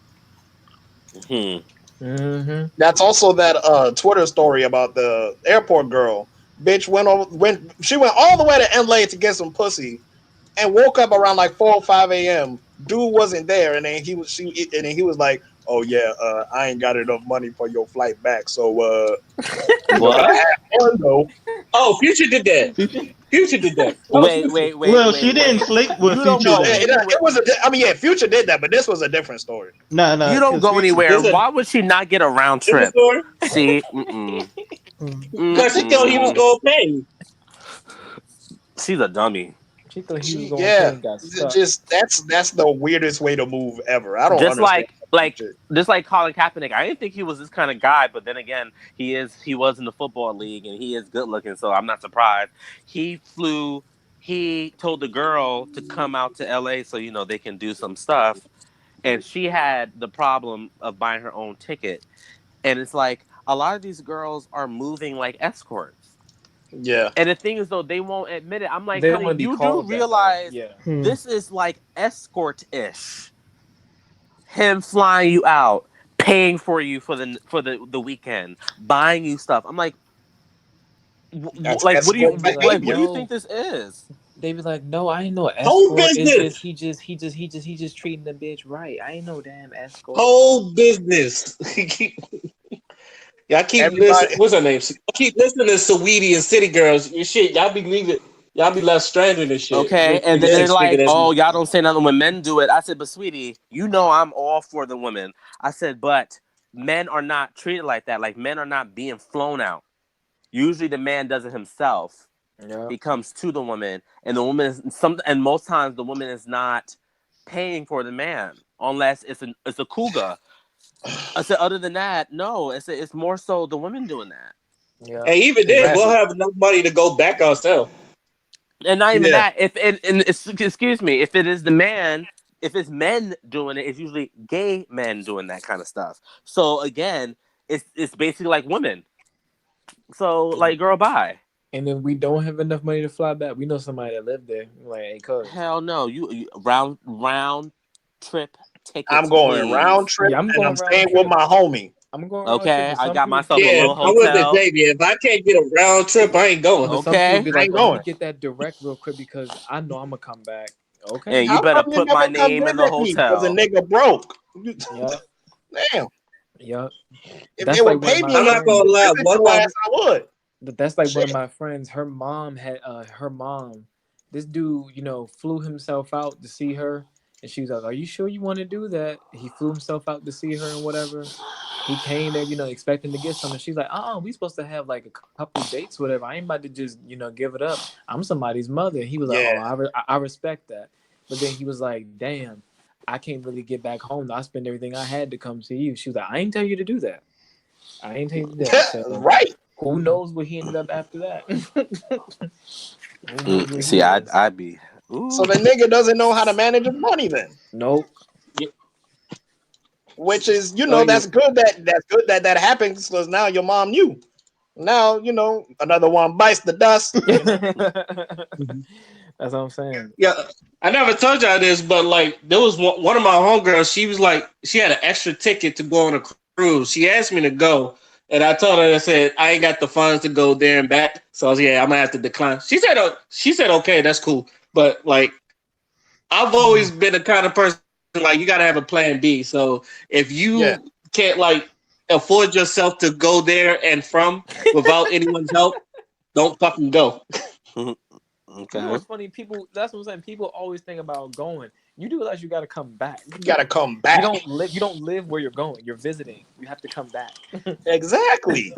Speaker 5: Hmm.
Speaker 3: Mm-hmm.
Speaker 6: That's also that Twitter story about the airport girl. Bitch went she went all the way to LA to get some pussy and woke up around like 4 or 5 a.m. Dude wasn't there, and then he was like, "Oh yeah, I ain't got enough money for your flight back, so you know,
Speaker 5: What?
Speaker 6: have fun though."
Speaker 4: Oh, Future did that. Future did that. That was
Speaker 5: Wait,
Speaker 4: Future.
Speaker 5: wait, wait,
Speaker 2: Well, she
Speaker 5: wait,
Speaker 2: didn't
Speaker 5: wait.
Speaker 2: sleep with
Speaker 5: You don't
Speaker 2: Future
Speaker 6: No,
Speaker 5: go
Speaker 2: though.
Speaker 5: anywhere.
Speaker 6: it was I mean, yeah, Future did that, but this was a different story.
Speaker 2: No, no,
Speaker 5: You don't
Speaker 2: because
Speaker 5: go
Speaker 2: Future.
Speaker 5: anywhere.
Speaker 4: This a
Speaker 5: Why would she not get a round
Speaker 4: this a
Speaker 5: trip?
Speaker 4: story
Speaker 5: See, mm-mm.
Speaker 2: Mm.
Speaker 4: because she thought he was
Speaker 5: Mm-mm.
Speaker 4: gonna pay.
Speaker 5: She's a dummy.
Speaker 3: She thought he was
Speaker 6: She
Speaker 3: going to pay
Speaker 6: yeah,
Speaker 3: and got stuck.
Speaker 6: just that's the weirdest way to move ever. I don't
Speaker 5: Just
Speaker 6: understand
Speaker 5: like
Speaker 6: that
Speaker 5: like
Speaker 6: Future.
Speaker 5: just like Colin Kaepernick. I didn't think he was this kind of guy, but then again, he was in the football league and he is good looking, so I'm not surprised. He told the girl to come out to LA so they can do some stuff, and she had the problem of buying her own ticket. And it's like a lot of these girls are moving like escorts.
Speaker 6: Yeah.
Speaker 5: And the thing is, though, they won't admit it. I'm like,
Speaker 3: They don't
Speaker 5: honey,
Speaker 3: want to be
Speaker 5: you do
Speaker 3: called that though.
Speaker 5: realize
Speaker 3: Yeah.
Speaker 2: Hmm.
Speaker 5: this is like escort ish. Him flying you out, paying for you for the weekend, buying you stuff. I'm like,
Speaker 6: That's
Speaker 5: like
Speaker 3: They
Speaker 6: escort
Speaker 3: be like,
Speaker 5: what do
Speaker 6: behavior.
Speaker 5: you think
Speaker 3: no.
Speaker 5: this is?
Speaker 3: They be like, no, I ain't no
Speaker 4: Whole
Speaker 3: escort. It's
Speaker 4: business.
Speaker 3: just he just treating the bitch right. I ain't no damn escort.
Speaker 4: Whole business. Y'all keep listening.
Speaker 6: Everybody
Speaker 4: What's her name? Keep listening to Saweetie and City Girls. You shit. Y'all be leaving. Y'all be left stranded and shit.
Speaker 5: Okay, and
Speaker 4: When your
Speaker 5: then they're
Speaker 4: chicks figure
Speaker 5: like,
Speaker 4: this.
Speaker 5: "Oh, y'all don't say nothing when men do it." I said, "But sweetie, I'm all for the women." I said, "But men are not treated like that. Like men are not being flown out. Usually, the man does it himself.
Speaker 3: Yeah.
Speaker 5: He comes to the woman, and the woman and most times the woman is not paying for the man unless it's a cougar." I said, "Other than that, no. It's more so the women doing that."
Speaker 3: Yeah.
Speaker 4: And even then, we'll
Speaker 3: Exactly.
Speaker 4: have enough money to go back ourselves.
Speaker 5: And not even
Speaker 6: yeah.
Speaker 5: that. If and excuse me, if it is the man, if it's men doing it, it's usually gay men doing that kind of stuff. So again, it's basically like women. So like, girl, bye.
Speaker 3: And then we don't have enough money to fly back. We know somebody that lived there. We're like, hey, cuz.
Speaker 5: Hell no. You round trip
Speaker 6: I'm
Speaker 5: tickets,
Speaker 6: going round
Speaker 5: please.
Speaker 6: trip
Speaker 3: Yeah, I'm
Speaker 6: and
Speaker 3: going
Speaker 6: I'm
Speaker 3: round
Speaker 6: staying with
Speaker 3: trip.
Speaker 6: my homie.
Speaker 3: I'm going round trip,
Speaker 5: Okay,
Speaker 3: but
Speaker 5: I
Speaker 3: some
Speaker 5: got
Speaker 3: people
Speaker 5: myself a
Speaker 4: Yeah,
Speaker 5: little
Speaker 4: I'm with the
Speaker 5: hotel.
Speaker 4: Xavier. If I can't get a round trip, I ain't going.
Speaker 3: but some people
Speaker 5: Okay,
Speaker 3: be
Speaker 6: I
Speaker 3: like,
Speaker 6: ain't
Speaker 3: oh, let me
Speaker 6: going.
Speaker 3: get that direct real quick because I know I'm gonna come back. Okay.
Speaker 5: and you
Speaker 6: How
Speaker 5: better
Speaker 6: come you
Speaker 5: put my
Speaker 6: never come
Speaker 5: name in the
Speaker 6: visit me? Because a
Speaker 5: hotel.
Speaker 6: nigga broke.
Speaker 3: Yep.
Speaker 6: Damn.
Speaker 3: Yep.
Speaker 6: If they
Speaker 3: That's like
Speaker 6: would
Speaker 3: one of
Speaker 6: pay
Speaker 3: my
Speaker 6: me
Speaker 4: I'm
Speaker 6: enough
Speaker 4: not
Speaker 6: to
Speaker 4: gonna
Speaker 3: friends.
Speaker 4: lie.
Speaker 6: visit
Speaker 4: One of
Speaker 6: your
Speaker 4: my
Speaker 6: ass, I would.
Speaker 3: But that's like one of
Speaker 6: Shit.
Speaker 3: my friends. Her mom had her mom. This dude, flew himself out to see her, And she was like, "Are you sure you want to do that?" He flew himself out to see her and whatever. He came there, expecting to get something. She's like, we supposed to have like a couple dates, whatever. I ain't about to just, give it up. I'm somebody's mother. And he was like,
Speaker 6: Yeah.
Speaker 3: I respect that. But then he was like, damn, I can't really get back home. I spent everything I had to come see you. She was like, I ain't tell you to do that. I ain't tell you to do that. So
Speaker 6: Right.
Speaker 3: who knows what he ended up after that?
Speaker 5: See, I'd be. Ooh.
Speaker 6: So the nigga doesn't know how to manage his money then.
Speaker 3: Nope.
Speaker 6: Which is, that's good that happens because now your mom knew. Now, another one bites the dust.
Speaker 3: That's what I'm saying.
Speaker 4: Yeah, I never told y'all this, but like there was one of my homegirls. She was like, she had an extra ticket to go on a cruise. She asked me to go, and I told her, I said I ain't got the funds to go there and back. So I was, I'm gonna have to decline. She said okay, that's cool. But like, I've always been the kind of person like you gotta have a plan B. So if you can't like afford yourself to go there and from without anyone's help, don't fucking go.
Speaker 5: Okay.
Speaker 3: You know what's funny? That's what I'm saying. People always think about going. You do realize you got to come back.
Speaker 6: You got to come back.
Speaker 3: You don't live where you're going. You're visiting. You have to come back.
Speaker 6: Exactly.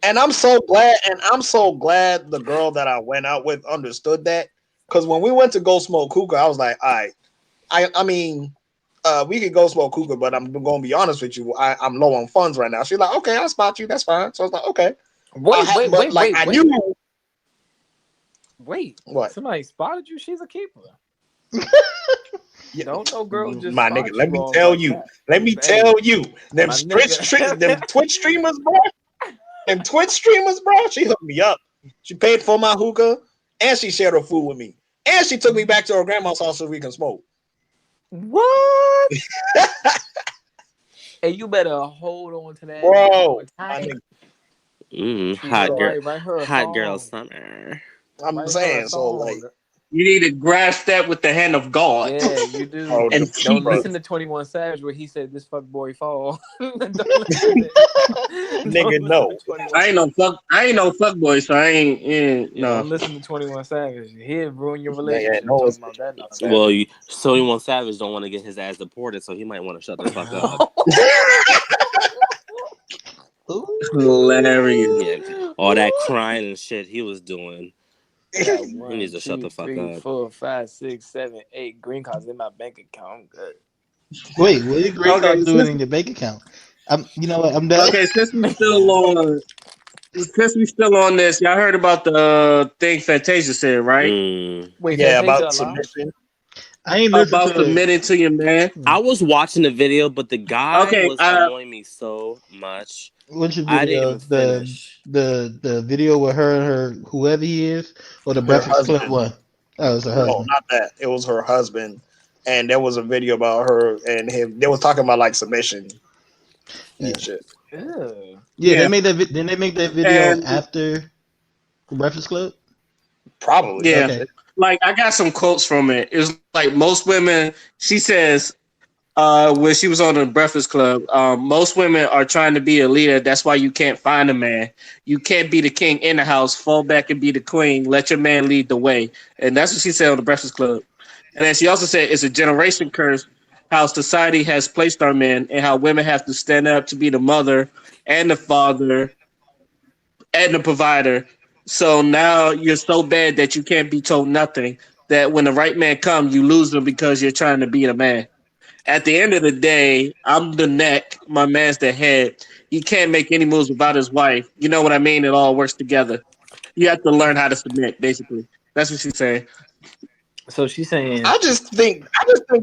Speaker 6: And I'm so glad the girl that I went out with understood that. Because when we went to go smoke hookah, I was like, all right, I mean, we could go smoke hookah, but I'm going to be honest with you. I'm low on funds right now. She's like, okay, I'll spot you. That's fine. So I was like, okay.
Speaker 3: Wait.
Speaker 6: I knew.
Speaker 3: Wait.
Speaker 6: What?
Speaker 3: Somebody spotted you? She's a keeper.
Speaker 6: Yeah.
Speaker 3: Don't no girl just
Speaker 6: my
Speaker 3: spot
Speaker 6: nigga. Let
Speaker 3: you
Speaker 6: me
Speaker 3: all
Speaker 6: tell
Speaker 3: like
Speaker 6: you.
Speaker 3: that.
Speaker 6: Let me tell you. Them Twitch streamers, bro. Them Twitch streamers, bro. She hooked me up. She paid for my hookah, and she shared her food with me, and she took me back to her grandma's house so we can smoke.
Speaker 3: What? Hey, you better hold on to that,
Speaker 6: bro.
Speaker 5: Hot girl summer.
Speaker 6: I'm saying so, like.
Speaker 4: You need to grasp that with the hand of God.
Speaker 3: Yeah, you do.
Speaker 4: And
Speaker 3: don't listen to 21 Savage where he said this fuck boy fall.
Speaker 6: Nigga, no.
Speaker 4: I ain't no fuck boy, so I ain't no.
Speaker 3: Don't listen to 21 Savage. He'll ruin your relationship.
Speaker 6: No,
Speaker 3: talking about that nonsense.
Speaker 5: Well, 21 Savage don't want to get his ass deported, so he might want to shut the fuck up.
Speaker 4: Hilarious.
Speaker 5: Yeah, all that crying and shit he was doing.
Speaker 3: He
Speaker 5: needs to shut the fuck up.
Speaker 3: 4, 5, 6, 7, 8 green cards in my bank account. I'm good.
Speaker 2: Wait, what did green cards doing in your bank account? You know what? I'm done.
Speaker 4: Okay, since we still on this, y'all heard about the thing Fantasia said, right?
Speaker 3: Wait,
Speaker 6: yeah,
Speaker 3: Fantasia
Speaker 6: about submission.
Speaker 2: I ain't listened
Speaker 4: about
Speaker 2: to
Speaker 4: submitting to your man.
Speaker 5: I was watching the video, but the guy was annoying me so much.
Speaker 2: What's your
Speaker 5: I
Speaker 2: video?
Speaker 5: didn't finish.
Speaker 2: The video with her and her whoever he is, or the Breakfast Club one? Oh, it was her husband.
Speaker 6: No, not that. It was her husband, and there was a video about her and him. They was talking about like submission and shit.
Speaker 2: Yeah, they made that. Didn't they make that video after the Breakfast Club?
Speaker 6: Probably.
Speaker 4: Yeah.
Speaker 2: Okay.
Speaker 4: Like I got some quotes from it. It's like most women. She says, when she was on the Breakfast Club, most women are trying to be a leader. That's why you can't find a man. You can't be the king in the house. Fall back and be the queen. Let your man lead the way. And that's what she said on the Breakfast Club. And then she also said it's a generation curse how society has placed our men and how women have to stand up to be the mother and the father and the provider. So now you're so bad that you can't be told nothing. That when the right man comes, you lose them because you're trying to be the man. At the end of the day, I'm the neck, my man's the head. He can't make any moves without his wife. You know what I mean? It all works together. You have to learn how to submit, basically. That's what she's saying.
Speaker 3: So she's saying,
Speaker 6: I just think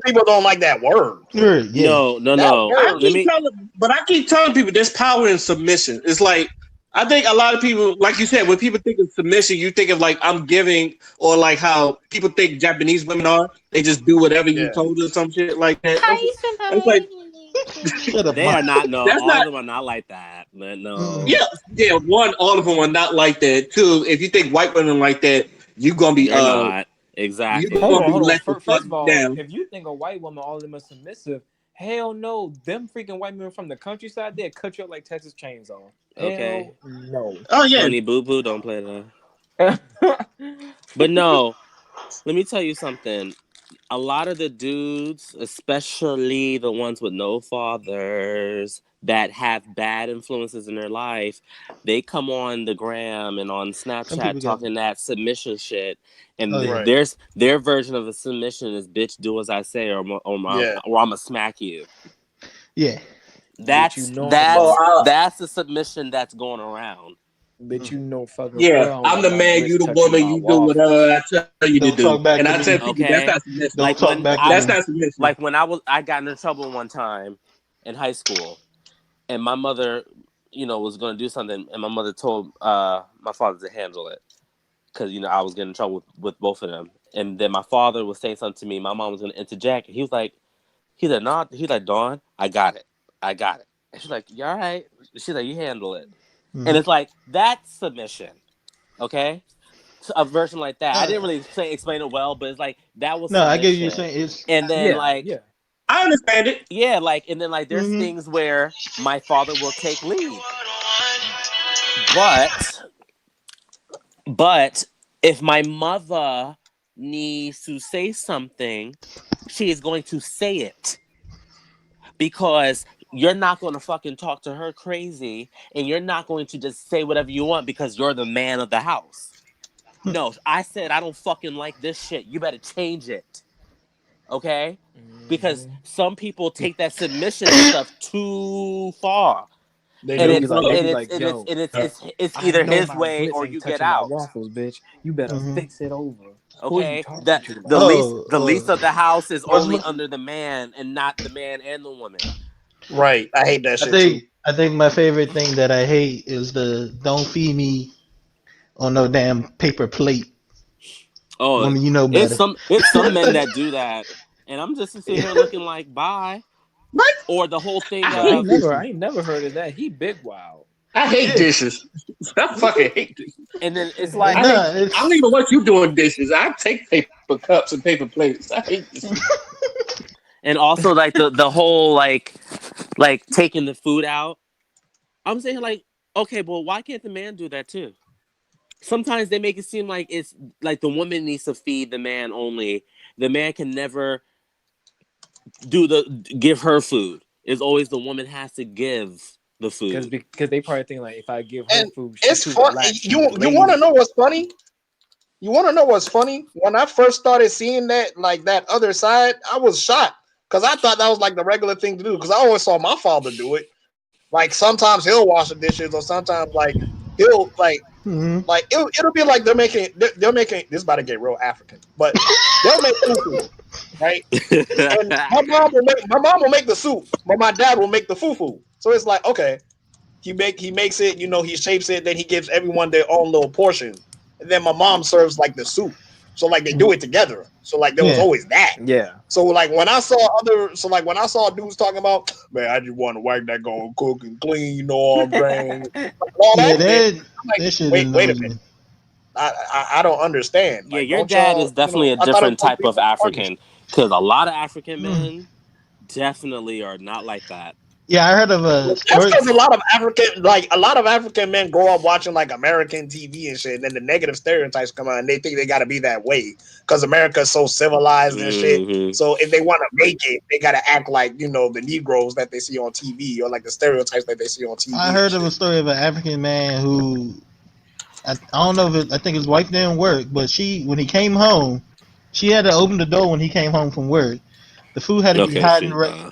Speaker 6: people don't like that word.
Speaker 2: Yeah.
Speaker 5: No.
Speaker 4: I keep telling people there's power in submission. It's like I think a lot of people, like you said, when people think of submission, you think of like I'm giving, or like how people think Japanese women are. They just do whatever you told or some shit like that. It's like
Speaker 5: they are not. No,
Speaker 4: that's
Speaker 5: all
Speaker 4: not,
Speaker 5: of them are not like that. But no.
Speaker 4: Yeah. One, all of them are not like that. Two, if you think white women like that, you gonna be
Speaker 5: They're not. Exactly.
Speaker 3: Hold on.
Speaker 4: Let the
Speaker 3: First of all,
Speaker 4: down.
Speaker 3: if you think a white woman, all of them are submissive, hell no. Them freaking white men from the countryside, they'll cut you up like Texas Chainsaw.
Speaker 5: Okay.
Speaker 3: Hell no.
Speaker 4: Oh yeah.
Speaker 5: Tony Boo Boo, don't play that. But no, let me tell you something. a lot of the dudes, especially the ones with no fathers that have bad influences in their life, they come on the gram and on
Speaker 2: Some
Speaker 5: Snapchat
Speaker 2: people got.
Speaker 5: talking that submission shit,
Speaker 2: Oh
Speaker 5: and
Speaker 2: yeah.
Speaker 6: Right.
Speaker 5: their version of a submission is "bitch, do as I say,
Speaker 6: Yeah.
Speaker 5: or I'ma smack you."
Speaker 2: Yeah.
Speaker 3: Bitch, you
Speaker 5: That's
Speaker 3: know I'm
Speaker 4: Oh,
Speaker 3: a
Speaker 5: that's the submission that's going around.
Speaker 3: bitch, you know fucking
Speaker 4: yeah.
Speaker 3: well
Speaker 4: I'm
Speaker 3: that
Speaker 4: the
Speaker 3: my
Speaker 4: man. You
Speaker 3: grits
Speaker 4: the
Speaker 3: touching
Speaker 4: woman.
Speaker 3: my
Speaker 4: You do whatever
Speaker 3: waffles.
Speaker 4: I tell you to
Speaker 2: Don't
Speaker 4: do.
Speaker 2: talk back
Speaker 4: And
Speaker 2: to
Speaker 4: I tell
Speaker 2: me.
Speaker 4: people that's
Speaker 5: Okay,
Speaker 4: not submission.
Speaker 2: Don't
Speaker 5: like
Speaker 2: talk
Speaker 5: when
Speaker 2: back to
Speaker 5: I
Speaker 4: That's
Speaker 2: me.
Speaker 4: not submission.
Speaker 5: like when I got into trouble one time in high school, and my mother, was going to do something, and my mother told my father to handle it because I was getting in trouble with both of them, and then my father was saying something to me. My mom was going to interject, and he's like, nah, he's like, Dawn, I got it, and she's like, you all right? She's like, you handle it, and
Speaker 2: Mhm.
Speaker 5: it's like that's submission, okay? So a version like that. I
Speaker 2: Uh,
Speaker 5: didn't really explain it well, but it's like that was
Speaker 2: no, I get what you're
Speaker 5: submission,
Speaker 2: saying. It's
Speaker 5: and then
Speaker 3: Yeah,
Speaker 5: like
Speaker 3: yeah.
Speaker 4: I understand it.
Speaker 5: yeah, like and then like there's
Speaker 2: hmm
Speaker 5: things where my father will take lead. But if my mother needs to say something, she is going to say it because you're not going to fucking talk to her crazy and you're not going to just say whatever you want because you're the man of the house. No, I said I don't fucking like this shit. You better change it. Okay? Because
Speaker 3: Mm-hmm.
Speaker 5: some people take that submission stuff too far.
Speaker 6: They
Speaker 5: And
Speaker 3: They
Speaker 6: do.
Speaker 3: be
Speaker 5: it's
Speaker 3: like, they
Speaker 5: and
Speaker 3: be
Speaker 5: it's
Speaker 3: like,
Speaker 5: and it's
Speaker 3: yo,
Speaker 5: and it's
Speaker 3: I
Speaker 5: either
Speaker 3: know
Speaker 5: his
Speaker 3: my
Speaker 5: way
Speaker 3: grits
Speaker 5: or
Speaker 3: ain't
Speaker 5: you get
Speaker 3: touching my
Speaker 5: out.
Speaker 3: waffles, bitch. You better
Speaker 2: hmm
Speaker 3: fix it over. Who are you
Speaker 5: Okay,
Speaker 3: talking
Speaker 5: that
Speaker 3: to, my
Speaker 5: the
Speaker 3: nigga?
Speaker 5: lease
Speaker 2: Oh,
Speaker 5: the lease of the house is
Speaker 2: what's
Speaker 5: only
Speaker 2: my,
Speaker 5: under the man and not the man and the woman.
Speaker 6: Right. I hate that
Speaker 2: I
Speaker 6: shit too.
Speaker 2: think I think my favorite thing that I hate is the don't feed me on no damn paper plate.
Speaker 5: Oh,
Speaker 2: Woman, you know better.
Speaker 5: it's some men that do that, and I'm just sitting here looking like bye.
Speaker 4: What?
Speaker 5: Or the whole
Speaker 4: I
Speaker 5: thing
Speaker 3: But I
Speaker 4: hate
Speaker 3: ain't
Speaker 5: of
Speaker 3: never,
Speaker 4: dishes.
Speaker 3: I ain't never heard of that. He big wild.
Speaker 4: I hate
Speaker 2: Yeah.
Speaker 4: dishes. I fucking hate dishes.
Speaker 5: and then it's
Speaker 3: Hell
Speaker 5: like
Speaker 4: I hate.
Speaker 2: Nah,
Speaker 4: I don't
Speaker 2: it's
Speaker 4: even want you doing dishes. I take paper cups and paper plates. I hate dishes.
Speaker 5: and also like the whole like taking the food out. I'm saying like okay, well why can't the man do that too? Sometimes they make it seem like it's like the woman needs to feed the man only. The man can never give her food. It's always the woman has to give the food.
Speaker 3: Because they probably think like if I give her
Speaker 6: And
Speaker 3: food, she
Speaker 6: it's
Speaker 3: too
Speaker 6: fun.
Speaker 3: relaxed. She's
Speaker 6: You want to know
Speaker 3: lazy.
Speaker 6: what's funny? You want to know what's funny? When I first started seeing that, like that other side, I was shocked because I thought that was like the regular thing to do. Because I always saw my father do it. Like sometimes he'll wash the dishes, or sometimes like he'll
Speaker 2: mhm.
Speaker 6: like it'll be like they're making this is about to get real African, but they'll make fufu, right? And my mom will make the soup, but my dad will make the fufu. So it's like okay, he makes it, he shapes it, then he gives everyone their own little portion, and then my mom serves like the soup. So like they do it together. So like there was
Speaker 2: Yeah.
Speaker 6: always that.
Speaker 3: Yeah.
Speaker 6: So like when I saw dudes talking about, man, I just want to wife that gonna cook and clean, all I'm saying, like, all
Speaker 2: Yeah,
Speaker 6: that shit.
Speaker 2: that
Speaker 6: I'm like,
Speaker 2: that shit
Speaker 6: wait a
Speaker 2: annoys
Speaker 6: minute.
Speaker 2: me.
Speaker 6: I don't understand.
Speaker 5: Yeah,
Speaker 6: Like,
Speaker 5: your
Speaker 6: don't
Speaker 5: dad is
Speaker 6: y'all,
Speaker 5: definitely a
Speaker 6: I thought it was
Speaker 5: different
Speaker 6: supposed to
Speaker 5: type
Speaker 6: be
Speaker 5: of
Speaker 6: more partnership.
Speaker 5: African because a lot of African
Speaker 2: Mm.
Speaker 5: men definitely are not like that.
Speaker 2: Yeah, I heard of a
Speaker 6: That's
Speaker 2: story.
Speaker 6: because a lot of African men grow up watching like American TV and shit, and then the negative stereotypes come out, and they think they got to be that way because America is so civilized and shit.
Speaker 5: Hmm.
Speaker 6: So if they want to make it, they got to act like the Negroes that they see on TV or like the stereotypes that they see on
Speaker 2: I
Speaker 6: TV and
Speaker 2: heard of a
Speaker 6: shit.
Speaker 2: story of an African man who I don't know if I think his wife didn't work, but when he came home, she had to open the door when he came home from work. The food had to be
Speaker 5: Okay,
Speaker 2: hot and
Speaker 5: see,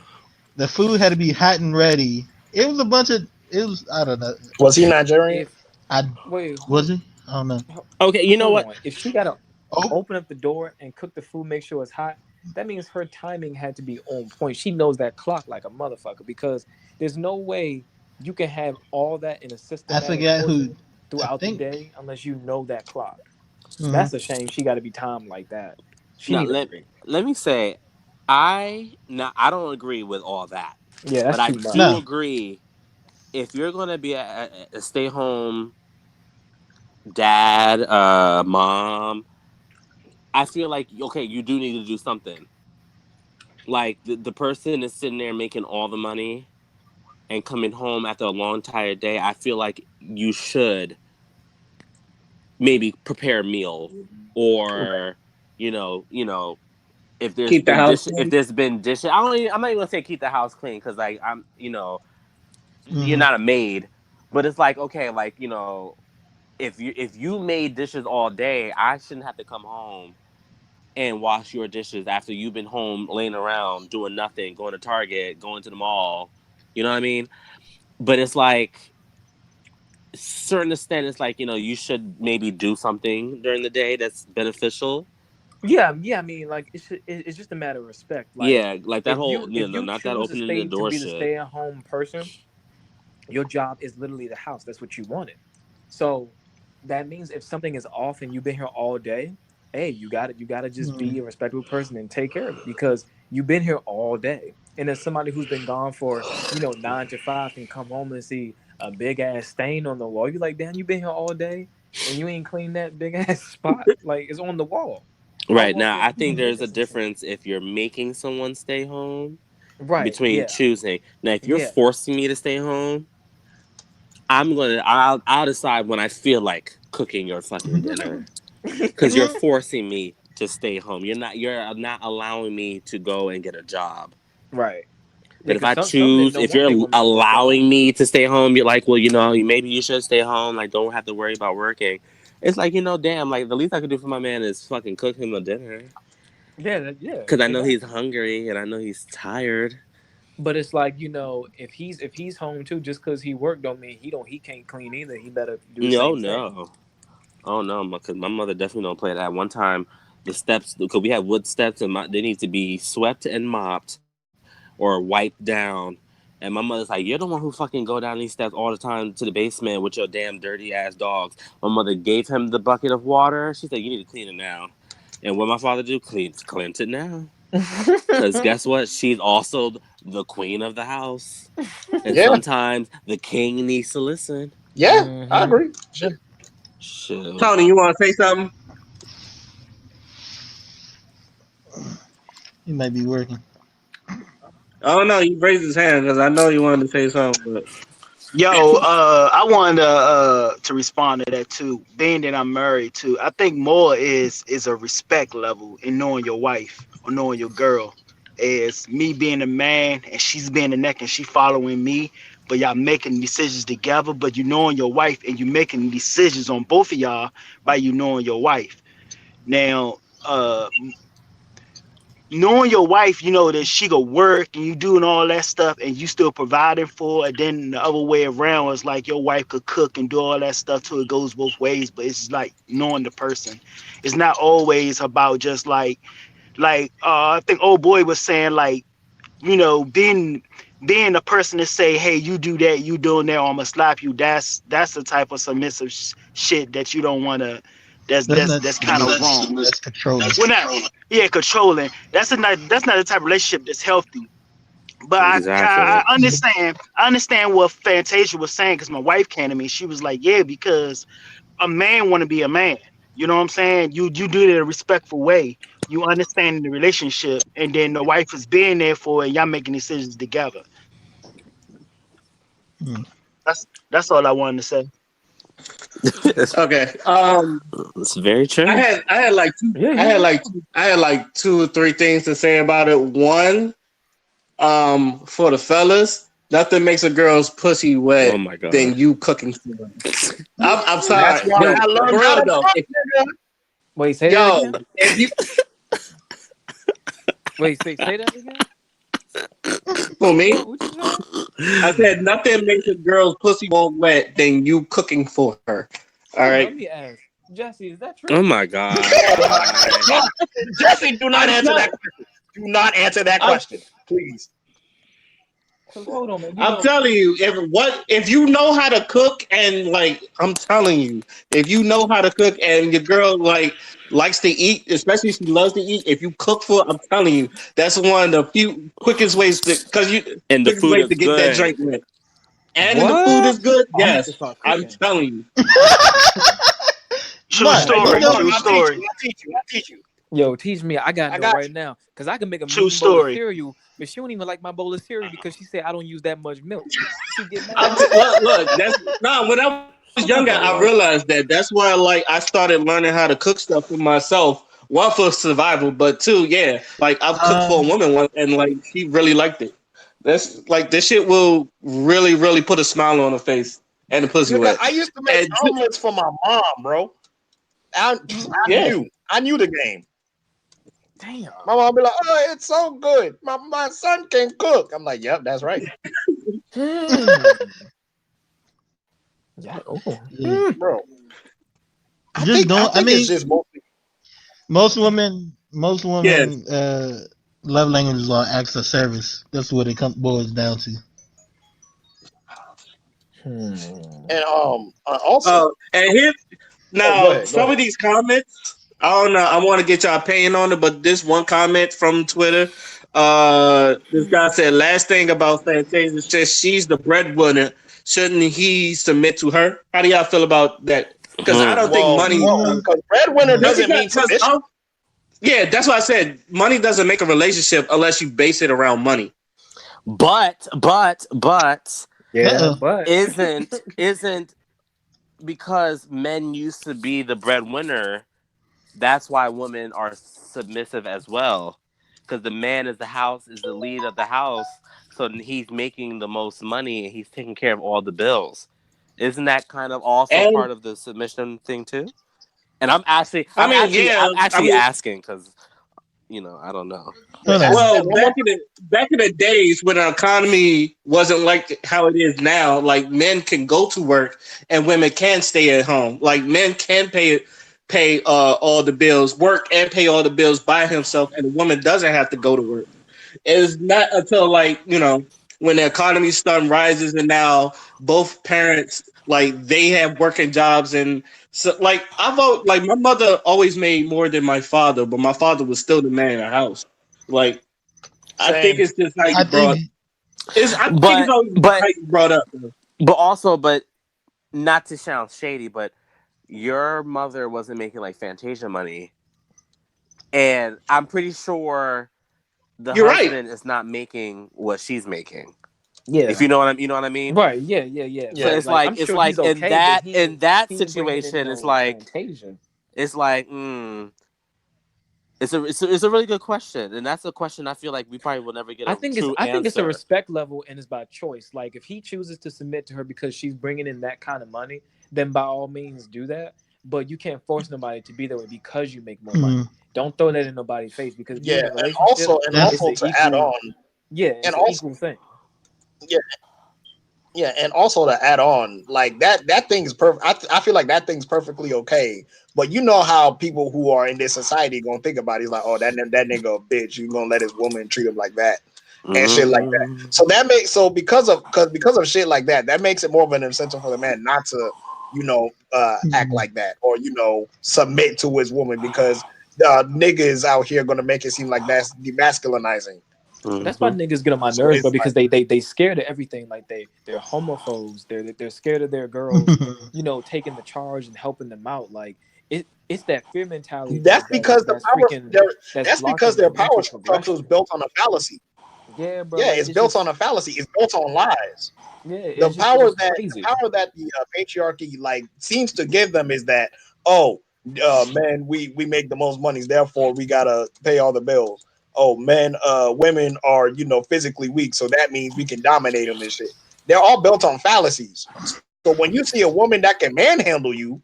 Speaker 2: the food had to be hot and ready. It was a bunch of it was I don't know.
Speaker 6: Was he Nigerian?
Speaker 3: If
Speaker 2: I
Speaker 3: wait,
Speaker 2: was he? I don't know.
Speaker 5: okay, you know
Speaker 3: hold
Speaker 5: what?
Speaker 3: on. If she gotta
Speaker 2: Oh,
Speaker 3: open up the door and cook the food, make sure it's hot, that means her timing had to be on point. She knows that clock like a motherfucker because there's no way you can have all that in a
Speaker 2: I
Speaker 3: systematic
Speaker 2: forgot who.
Speaker 3: portion
Speaker 2: I
Speaker 3: throughout the
Speaker 2: think.
Speaker 3: day unless you know that clock.
Speaker 2: Mhm.
Speaker 3: That's a shame. She got to be timed like that. She
Speaker 5: Now
Speaker 3: need a break.
Speaker 5: let me say, I don't agree with all that,
Speaker 3: Yeah, that's
Speaker 5: but I
Speaker 3: too
Speaker 5: do
Speaker 2: No,
Speaker 3: much.
Speaker 5: agree if you're gonna be a stay home dad, mom, I feel like okay, you do need to do something. Like the person is sitting there making all the money and coming home after a long tired day. I feel like you should maybe prepare a meal or you know if there's
Speaker 4: Keep the
Speaker 5: been
Speaker 4: house
Speaker 5: dish, if
Speaker 4: clean.
Speaker 5: there's been dishes, I'm not even gonna say keep the house clean because like I'm, you're
Speaker 2: Mhm.
Speaker 5: not a maid, but it's like okay, like if you made dishes all day, I shouldn't have to come home and wash your dishes after you've been home laying around doing nothing, going to Target, going to the mall. You know what I mean? But it's like certain extent, it's like you should maybe do something during the day that's beneficial.
Speaker 3: Yeah. I mean, like it's just a matter of respect. Like
Speaker 5: Yeah, like that
Speaker 3: if
Speaker 5: whole
Speaker 3: you
Speaker 5: not that
Speaker 3: choose
Speaker 5: opening the
Speaker 3: to
Speaker 5: door
Speaker 3: be the
Speaker 5: shit.
Speaker 3: stay at home person, your job is literally the house. That's what you wanted. So that means if something is off and you've been here all day, hey, you gotta just
Speaker 2: Mhm.
Speaker 3: be a respectable person and take care of it because you've been here all day. And as somebody who's been gone for 9 to 5 can come home and see a big ass stain on the wall, you're like, damn, you've been here all day and you ain't cleaned that big ass spot. Like it's on the wall. I
Speaker 5: Right
Speaker 3: want
Speaker 5: now,
Speaker 3: those
Speaker 5: I
Speaker 3: people
Speaker 5: think
Speaker 3: to
Speaker 5: there's a
Speaker 3: witness this to me.
Speaker 5: difference if you're making someone stay home
Speaker 3: Right?
Speaker 5: between
Speaker 3: Yeah.
Speaker 5: choosing. Now, if you're
Speaker 3: Yeah.
Speaker 5: forcing me to stay home, I'll decide when I feel like cooking your fucking dinner because you're forcing me to stay home. You're not allowing me to go and get a job.
Speaker 3: Right. Yeah,
Speaker 5: But if
Speaker 3: because
Speaker 5: I
Speaker 3: some men
Speaker 5: choose,
Speaker 3: don't
Speaker 5: if
Speaker 3: want
Speaker 5: you're
Speaker 3: their women to work at all.
Speaker 5: allowing me to stay home, you're like, well, maybe you should stay home. Like, don't have to worry about working. It's like, damn, like the least I could do for my man is fucking cook him a dinner
Speaker 3: Yeah, yeah,
Speaker 5: because I know he's
Speaker 3: exactly.
Speaker 5: hungry and I know he's tired.
Speaker 3: But it's like if he's home too, just because he worked don't mean he can't clean either. He better do the
Speaker 5: No,
Speaker 3: same thing.
Speaker 5: no, oh no, because my mother definitely don't play that. One time, the steps because we have wood steps and they need to be swept and mopped or wiped down. And my mother's like, "You're the one who fucking go down these steps all the time to the basement with your damn dirty ass dogs." My mother gave him the bucket of water. She said, "You need to clean it now." And what my father do? Cleanse it now. Cause guess what? She's also the queen of the house, and
Speaker 6: Yeah,
Speaker 5: sometimes the king needs to listen.
Speaker 6: yeah, I
Speaker 3: Hmm.
Speaker 6: agree. Shit.
Speaker 5: Shoot.
Speaker 4: Tony, you want to say something?
Speaker 2: He might be working.
Speaker 4: I don't know. He raised his hand because I know he wanted to say something. But
Speaker 7: Yo, I wanted to respond to that too. Being that I'm married too, I think more is a respect level in knowing your wife or knowing your girl. Is me being a man and she's being the neck and she following me, but y'all making decisions together. But you knowing your wife and you making decisions on both of y'all by you knowing your wife. Now, knowing your wife, you know that she go work and you doing all that stuff and you still providing for her. And then the other way around is like your wife could cook and do all that stuff too. It goes both ways, but it's like knowing the person. It's not always about just I think old boy was saying like, being the person to say, hey, you do that, you doing that, or I'm gonna slap you. That's the type of submissive shit that you don't want to. That's
Speaker 2: That's
Speaker 7: that's
Speaker 2: not
Speaker 7: that's kind of
Speaker 2: submissive.
Speaker 7: wrong.
Speaker 2: That's controlling.
Speaker 7: We're not, yeah, controlling. That's not the type of relationship that's healthy. But I
Speaker 5: Exactly.
Speaker 7: understand. I understand what Fantasia was saying because my wife came to me. She was like, "Yeah, because a man want to be a man. You know what I'm saying? You do it in a respectful way. You understand the relationship, and then the wife is being there for it. And y'all making decisions together.
Speaker 2: Hmm.
Speaker 7: That's all I wanted to say.
Speaker 5: it's,
Speaker 4: okay.
Speaker 5: it's very
Speaker 4: I
Speaker 5: true.
Speaker 4: had I had like two,
Speaker 3: Yeah,
Speaker 4: I
Speaker 3: you're
Speaker 4: had
Speaker 3: right.
Speaker 4: like two, I had like two or three things to say about it. One, for the fellas, nothing makes a girl's pussy
Speaker 5: Oh
Speaker 4: wet
Speaker 5: my god.
Speaker 4: than you cooking for her. I'm
Speaker 6: That's
Speaker 4: sorry.
Speaker 6: why
Speaker 4: No,
Speaker 6: I
Speaker 3: Wait,
Speaker 6: learned
Speaker 4: for
Speaker 6: how
Speaker 4: real
Speaker 6: to
Speaker 4: though.
Speaker 6: cook, nigga.
Speaker 3: wait, say that
Speaker 4: Yo,
Speaker 3: again.
Speaker 4: if you
Speaker 3: Wait, say that again.
Speaker 4: for me,
Speaker 3: What you say?
Speaker 4: I said nothing makes a girl's pussy more wet than you cooking for her. All
Speaker 3: Hold on, let
Speaker 4: right.
Speaker 3: me ask Jesse. Is that
Speaker 5: Oh
Speaker 3: true?
Speaker 5: my god. Why?
Speaker 6: No, Jesse, do not
Speaker 4: I'm
Speaker 6: answer that
Speaker 4: telling.
Speaker 6: question. Do not answer that
Speaker 4: I'm
Speaker 6: question, please.
Speaker 3: Because hold on, man.
Speaker 4: I'm telling you, if you know how to cook and like I'm telling you, if you know how to cook and your girl like likes to eat, especially if she loves to eat, if you cook for her, I'm telling you, that's one of the few
Speaker 5: And the
Speaker 4: quickest
Speaker 5: food
Speaker 4: ways to
Speaker 5: is
Speaker 4: get that
Speaker 5: good.
Speaker 4: drink with. And the food is
Speaker 3: What?
Speaker 4: good,
Speaker 3: Oh, I'm gonna have to
Speaker 4: yes.
Speaker 3: start
Speaker 4: I'm
Speaker 3: cooking.
Speaker 4: telling you.
Speaker 7: True
Speaker 2: But
Speaker 6: Hey,
Speaker 2: you
Speaker 7: story.
Speaker 2: know,
Speaker 7: True
Speaker 6: I'll teach you.
Speaker 7: story.
Speaker 6: I'll teach you. I'll teach you.
Speaker 3: Yo, teach me. I gotta
Speaker 6: I
Speaker 3: know
Speaker 6: got
Speaker 3: right
Speaker 6: you.
Speaker 3: now because I can make a
Speaker 7: True
Speaker 3: mean bowl of
Speaker 7: story.
Speaker 3: cereal, but she don't even like my bowl of cereal because she said I don't use that much milk. She get mad.
Speaker 4: Look. That's no. When I was younger, I realized that. That's why, like, I started learning how to cook stuff for myself one for survival, but two, yeah, like I've cooked for a woman once, and like she really liked it. That's like this shit will really, really put a smile on her face and the pussy
Speaker 6: Nigga,
Speaker 4: wet.
Speaker 6: I used to make
Speaker 4: And
Speaker 6: omelets for my mom, bro. I
Speaker 4: yeah,
Speaker 6: I knew the game.
Speaker 3: Damn.
Speaker 6: My mom be like, "Oh, it's so good. My son can cook." I'm like, "Yep, that's right,
Speaker 3: Yeah. Oh.
Speaker 2: Yeah.
Speaker 6: bro." I
Speaker 2: Just
Speaker 6: think
Speaker 2: don't. I
Speaker 6: it's
Speaker 2: mean,
Speaker 6: just mostly.
Speaker 2: most
Speaker 4: yeah.
Speaker 2: women, love languages are acts of service. That's what it boils down to.
Speaker 6: And also,
Speaker 4: And here
Speaker 6: oh, go
Speaker 4: now,
Speaker 6: ahead, go
Speaker 4: some
Speaker 6: ahead.
Speaker 4: of these comments, I don't know. I want to get your opinion on it, but this one comment from Twitter, this guy said, "Last thing about Fantasia says she's the breadwinner. Shouldn't he submit to her?" How do y'all feel about that? Because I don't think
Speaker 6: Well,
Speaker 4: money
Speaker 6: no,
Speaker 2: Mm,
Speaker 6: because breadwinner
Speaker 4: doesn't.
Speaker 6: doesn't mean submission.
Speaker 4: Yeah, that's why I said money doesn't make a relationship unless you base it around money.
Speaker 5: But
Speaker 3: Yeah,
Speaker 2: uh-oh.
Speaker 3: but
Speaker 5: isn't because men used to be the breadwinner. That's why women are submissive as well. Because the man is the lead of the house, so he's making the most money and he's taking care of all the bills. Isn't that kind of also
Speaker 4: And
Speaker 5: part of the submission thing too? And
Speaker 4: I mean, yeah,
Speaker 5: I'm
Speaker 4: I
Speaker 5: actually
Speaker 4: mean,
Speaker 5: asking because I don't know.
Speaker 6: Wait,
Speaker 2: Hold
Speaker 6: ask
Speaker 2: on.
Speaker 6: that
Speaker 4: well,
Speaker 6: one more
Speaker 4: back in the days when our economy wasn't like how it is now, like men can go to work and women can stay at home. Like men can pay all the bills, work and pay all the bills by himself, and a woman doesn't have to go to work. It's not until like when the economy starting rises and now both parents like they have working jobs and so like I vote like my mother always made more than my father, but my father was still the man in the house. Like I think
Speaker 6: Same.
Speaker 4: it's just how
Speaker 2: I
Speaker 4: you
Speaker 2: think
Speaker 4: brought. I think it's
Speaker 5: But
Speaker 4: always how
Speaker 5: but
Speaker 4: you brought up.
Speaker 5: but not to sound shady, but your mother wasn't making like Fantasia money, and I'm pretty sure the
Speaker 4: You're right.
Speaker 5: husband is not making what she's making. If
Speaker 3: yeah.
Speaker 5: you know what I mean.
Speaker 3: Right, yeah.
Speaker 5: So
Speaker 6: Yeah,
Speaker 3: But like I'm
Speaker 5: it's
Speaker 3: sure he's
Speaker 5: like
Speaker 3: okay, but
Speaker 5: in that
Speaker 3: he ain't bringing in
Speaker 5: situation,
Speaker 3: no
Speaker 5: it's
Speaker 3: Fantasia.
Speaker 5: like it's a really good question, and that's a question I feel like we probably will never get a true
Speaker 3: I think it's a
Speaker 5: answer.
Speaker 3: respect level and it's by choice. Like if he chooses to submit to her because she's bringing in that kind of money, then by all means do that. But you can't force nobody to be that way because you make more money.
Speaker 2: mm,
Speaker 3: Don't throw that in nobody's face because if you're
Speaker 6: yeah,
Speaker 3: in a relationship,
Speaker 6: and
Speaker 3: it's
Speaker 2: that's
Speaker 6: also
Speaker 3: an
Speaker 6: to add
Speaker 3: equal.
Speaker 6: on,
Speaker 3: Yeah,
Speaker 6: and
Speaker 3: it's an
Speaker 6: also
Speaker 3: equal thing.
Speaker 6: yeah, yeah, and also to add on, like that thing is perfect. I feel like that thing's perfectly okay. But you know how people who are in this society gonna think about it. He's like, oh, that nigga a bitch. You gonna let his woman treat him like that and shit like that.
Speaker 5: Mm.
Speaker 6: So that makes because of shit like that, that makes it more of an incentive for the man not to act
Speaker 2: mm,
Speaker 6: like that or submit to his woman because the nigga is out here gonna make it seem like that's demasculinizing.
Speaker 3: That's why
Speaker 5: Mhm.
Speaker 3: niggas get on my
Speaker 6: So
Speaker 3: nerves,
Speaker 6: it's
Speaker 3: but because they scared of everything. Like they're homophobes. They're scared of their girls, taking the charge and helping them out. Like it's that fear mentality
Speaker 6: that's because the
Speaker 3: that's
Speaker 6: power
Speaker 3: freaking
Speaker 6: there.
Speaker 3: that's
Speaker 6: That's because
Speaker 3: blocking
Speaker 6: their
Speaker 3: their
Speaker 6: power
Speaker 3: mental
Speaker 6: structure is
Speaker 3: progression.
Speaker 6: built on a fallacy.
Speaker 3: Yeah, bro.
Speaker 6: Yeah,
Speaker 3: Like
Speaker 6: it's
Speaker 3: it's
Speaker 6: built on
Speaker 3: just
Speaker 6: a fallacy. It's built on lies.
Speaker 3: yeah,
Speaker 6: The
Speaker 3: it's
Speaker 6: power
Speaker 3: just
Speaker 6: that
Speaker 3: crazy.
Speaker 6: the patriarchy like seems to give them is that oh man we make the most money therefore we gotta pay all the bills. Oh men women are physically weak so that means we can dominate them and shit. They're all built on fallacies. So when you see a woman that can manhandle you,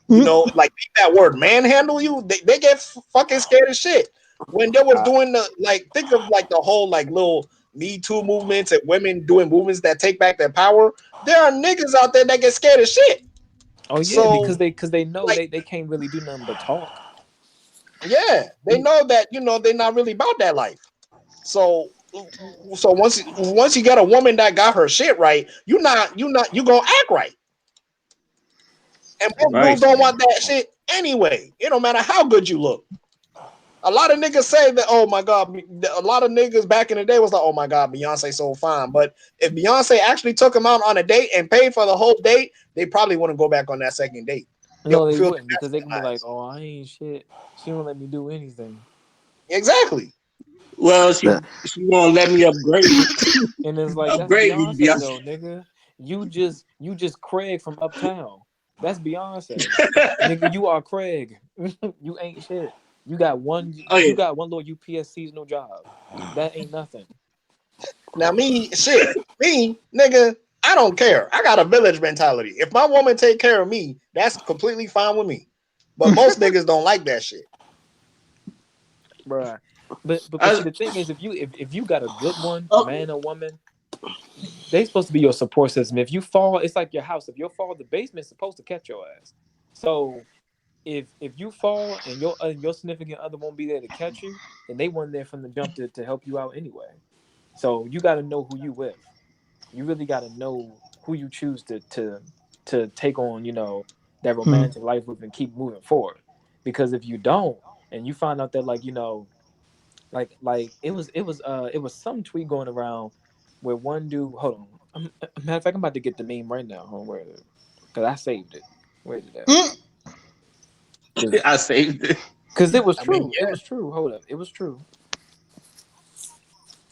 Speaker 2: mm.
Speaker 6: like that word manhandle you, they get fucking scared as shit. When they was
Speaker 3: Uh,
Speaker 6: doing the like, think of like the whole like little Me Too movements and women doing movements that take back their power. There are niggas out there that get scared of shit.
Speaker 3: oh yeah,
Speaker 6: So
Speaker 3: because they know
Speaker 6: like,
Speaker 3: they can't really do nothing but talk.
Speaker 6: yeah, they know that they're not really about that life. So once you get a woman that got her shit right, you gonna act right. And most
Speaker 4: Right.
Speaker 6: dudes don't want that shit anyway. It don't matter how good you look. A lot of niggas say that, oh my God, a lot of niggas back in the day was like, oh my God, Beyonce so fine. But if Beyonce actually took him out on a date and paid for the whole date, they probably wouldn't go back on that second date. They'll
Speaker 3: No, they
Speaker 6: feel
Speaker 3: wouldn't because they can be like,
Speaker 6: demasculinized.
Speaker 3: oh, I ain't shit. She don't let me do anything.
Speaker 6: Exactly.
Speaker 4: Well,
Speaker 5: Yeah.
Speaker 4: she won't let me upgrade
Speaker 3: And it's like that's
Speaker 4: upgrade you,
Speaker 3: Beyonce
Speaker 4: Beyonce.
Speaker 3: though, nigga. You just Craig from Uptown. That's Beyonce. Nigga, you are Craig. You ain't shit. You got one.
Speaker 4: Oh
Speaker 3: You
Speaker 4: yeah.
Speaker 3: got one little UPS seasonal job. That ain't nothing.
Speaker 6: Now me, nigga, I don't care. I got a village mentality. If my woman take care of me, that's completely fine with me. But most niggas don't like that shit.
Speaker 3: Bruh. But see
Speaker 4: I,
Speaker 3: the thing is if you got a good one,
Speaker 4: oh,
Speaker 3: man or woman, they supposed to be your support system. If you fall, it's like your house. If you fall, the basement's supposed to catch your ass. So if you fall and your significant other won't be there to catch you, then they weren't there from the jump to help you out anyway. So you got to know who you with. You really got to know who you choose to take on, that
Speaker 2: Hmm.
Speaker 3: romantic life with and keep moving forward. Because if you don't, and you find out that like it was some tweet going around where one dude, hold on, matter of fact, I'm about to get the meme right now. Hold on, where is it? Because I saved it. Where is it at?
Speaker 2: Mm.
Speaker 4: I saved it.
Speaker 3: Because it was
Speaker 6: I mean,
Speaker 3: true. It was true. Hold up, it was true.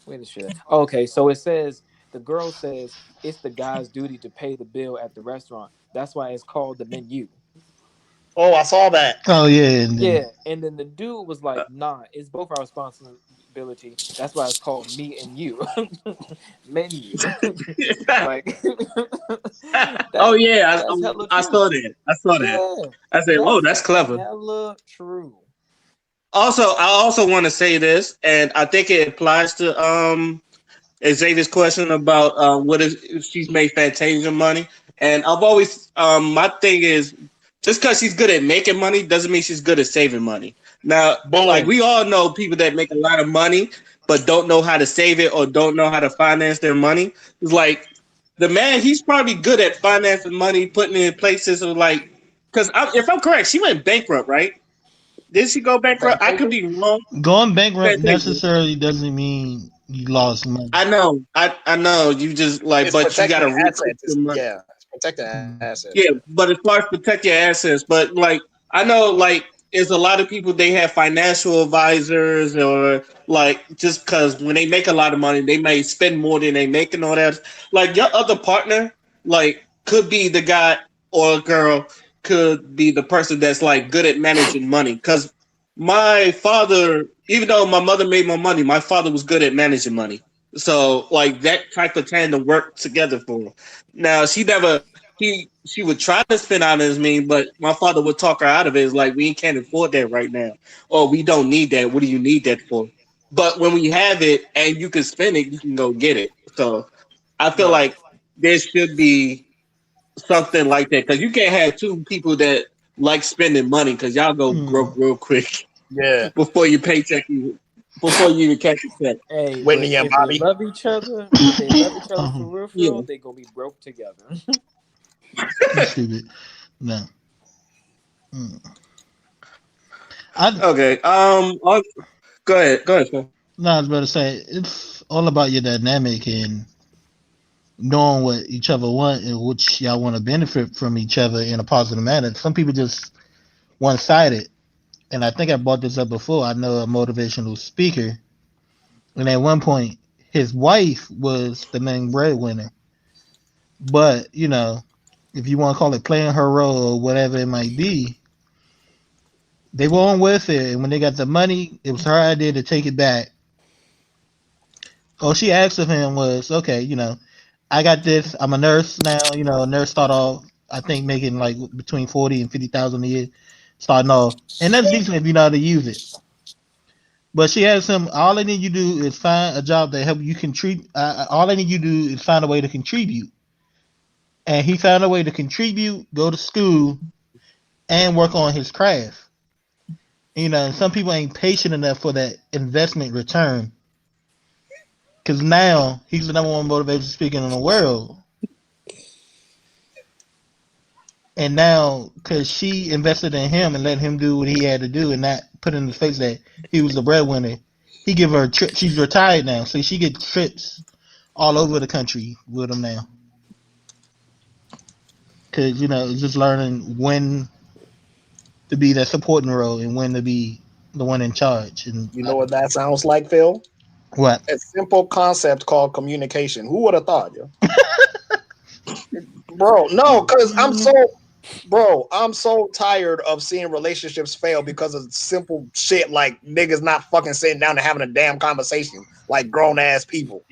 Speaker 3: Wait a shit. Okay, so it says the girl says it's the guy's duty to pay the bill at the restaurant. That's why it's called the menu.
Speaker 6: oh, I saw that.
Speaker 2: Oh yeah, and then
Speaker 3: Yeah, and then the dude was like, "Nah, it's both our responsibility. That's why it's called me and you, menu." Like
Speaker 4: Oh
Speaker 3: that.
Speaker 4: yeah,
Speaker 3: That's hella
Speaker 4: I
Speaker 3: true.
Speaker 4: saw that. I saw that.
Speaker 3: Yeah,
Speaker 4: I said, "Oh,
Speaker 3: that's
Speaker 4: that's clever."
Speaker 3: hella true.
Speaker 4: Also, I also want to say this, and I think it applies to Xavier's question about what if she's made Fantasia money. And I've always my thing is just because she's good at making money doesn't mean she's good at saving money. Now, like
Speaker 6: Boom.
Speaker 4: we all know people that make a lot of money but don't know how to save it or don't know how to finance their money. It's like the man, he's probably good at financing money, putting it in places of like because if I'm correct, she went bankrupt, right? Did she go bankrupt? I could
Speaker 6: Fantasia?
Speaker 4: be wrong.
Speaker 2: going bankrupt
Speaker 4: Fantasia.
Speaker 2: necessarily doesn't mean you lost money.
Speaker 4: I know, I know. You just like,
Speaker 6: It's
Speaker 4: but you got
Speaker 6: protecting
Speaker 4: to recoup
Speaker 6: assets.
Speaker 4: the money.
Speaker 6: It's protecting
Speaker 2: Mm.
Speaker 6: assets.
Speaker 4: Yeah, but as far as protect your assets, but like I know, like there's a lot of people they have financial advisors or like just because when they make a lot of money, they may spend more than they make and all that. Like your other partner, like could be the guy or girl, could be the person that's like good at managing money. Because my father, even though my mother made more money, my father was good at managing money. So like that type of tandem worked together for him. Now she would try to spend out his mean, but my father would talk her out of it. It's like we can't afford that right now, or we don't need that. What do you need that for? But when we have it and you can spend it, you can go get it. So I feel
Speaker 3: Right.
Speaker 4: like there should be something like that because you can't have two people that like spending money because y'all go broke
Speaker 2: Mm.
Speaker 4: real quick
Speaker 6: Yeah.
Speaker 4: before your paycheck before you even catch a check.
Speaker 3: Hey, but
Speaker 6: Whitney and
Speaker 3: if they
Speaker 6: Bobby.
Speaker 3: love each other, if they love each other
Speaker 2: Oh,
Speaker 3: for
Speaker 4: Yeah.
Speaker 3: real, they gonna be broke together.
Speaker 2: you stupid. No. Mm. I
Speaker 4: Okay. Go ahead. Go ahead. Sir.
Speaker 2: no, I was about to say it's all about your dynamic and knowing what each other want and which y'all want to benefit from each other in a positive manner. Some people just one sided, and I think I brought this up before. I know a motivational speaker, and at one point his wife was the main breadwinner, but if you want to call it playing her role or whatever it might be, they were on welfare, and when they got the money, it was her idea to take it back. All she asked of him was, okay, I got this. I'm a nurse now. A nurse start off, I think, making like between 40 and 50,000 a year, starting off, and that's decent if you know how to use it. But she asked him, all I need you to do is find a job that help you contribute. All I need you to do is find a way to contribute, and he found a way to contribute, go to school, and work on his craft. Some people ain't patient enough for that investment return. Because now he's the number one motivational speaker in the world. And now, because she invested in him and let him do what he had to do and not put in his face that he was the breadwinner, he give her a trip. She's retired now, so she gets trips all over the country with him now. Because, it's just learning when to be that supporting role and when to be the one in charge. And
Speaker 6: You know what that sounds like, Phil?
Speaker 2: what?
Speaker 6: A simple concept called communication. Who would have thought, yo? Bro, no, because I'm so Bro, I'm so tired of seeing relationships fail because of simple shit like niggas not fucking sitting down and having a damn conversation like grown ass people.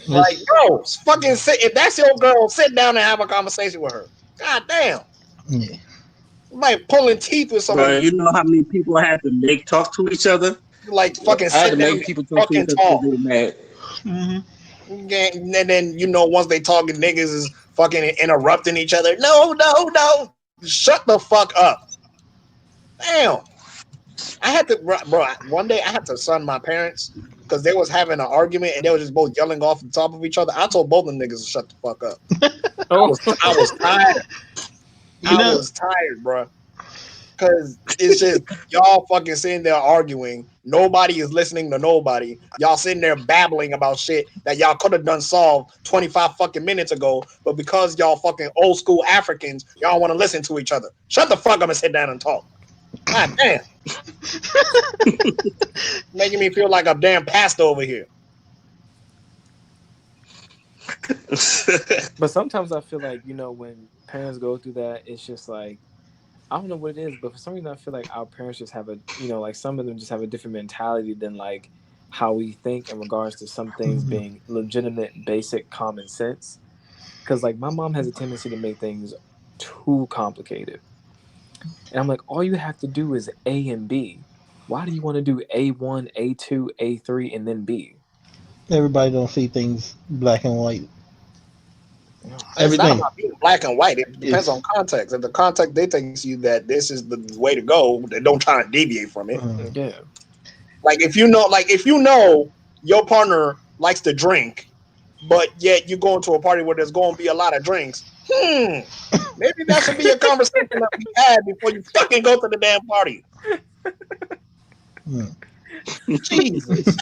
Speaker 6: Like,
Speaker 2: It's,
Speaker 6: bro, fucking sit. If that's your girl, sit down and have a conversation with her. God damn.
Speaker 2: yeah.
Speaker 6: Like pulling teeth with
Speaker 4: Bro,
Speaker 6: somebody.
Speaker 4: you know how many people I had to make talk to each other?
Speaker 6: Like fucking
Speaker 4: I had
Speaker 6: sit
Speaker 4: to
Speaker 6: down
Speaker 4: make
Speaker 6: and
Speaker 4: people talk to
Speaker 6: fucking
Speaker 4: each other because
Speaker 6: talk.
Speaker 4: they were mad.
Speaker 2: Mm-hmm.
Speaker 6: And then once they talking, niggas is fucking interrupting each other. No, no, no. Shut the fuck up. Damn. I had to, bro. One day I had to son my parents because they was having an argument and they were just both yelling off the top of each other. I told both of them niggas to shut the fuck up.
Speaker 3: Oh,
Speaker 6: I was tired.
Speaker 2: You
Speaker 6: I
Speaker 2: know,
Speaker 6: was tired, bro. Because it's just y'all fucking sitting there arguing. Nobody is listening to nobody. Y'all sitting there babbling about shit that y'all could have done solved 25 fucking minutes ago. But because y'all fucking old school Africans, y'all want to listen to each other. Shut the fuck up and sit down and talk. God damn. Making me feel like a damn pastor over here.
Speaker 3: but sometimes I feel like when parents go through that, it's just like I don't know what it is, but for some reason I feel like our parents just have a like some of them just have a different mentality than like how we think in regards to some things
Speaker 2: mhm.
Speaker 3: being legitimate, basic common sense. Because like my mom has a tendency to make things too complicated, and I'm like, all you have to do is A and B. Why do you want to do A1, A2, A3, and then B?
Speaker 2: Everybody don't see things black and white.
Speaker 3: Yeah.
Speaker 6: It's not
Speaker 2: Everything
Speaker 6: about being black and white. It depends on
Speaker 2: is.
Speaker 6: context. If the context dictates you that this is the way to go, then don't try to deviate from it.
Speaker 3: Yeah.
Speaker 6: Like if you know your partner likes to drink, but yet you go into a party where there's going to be a lot of drinks. Maybe that should be a conversation that we had before you fucking go to the damn party.
Speaker 2: Mm.
Speaker 6: Jesus.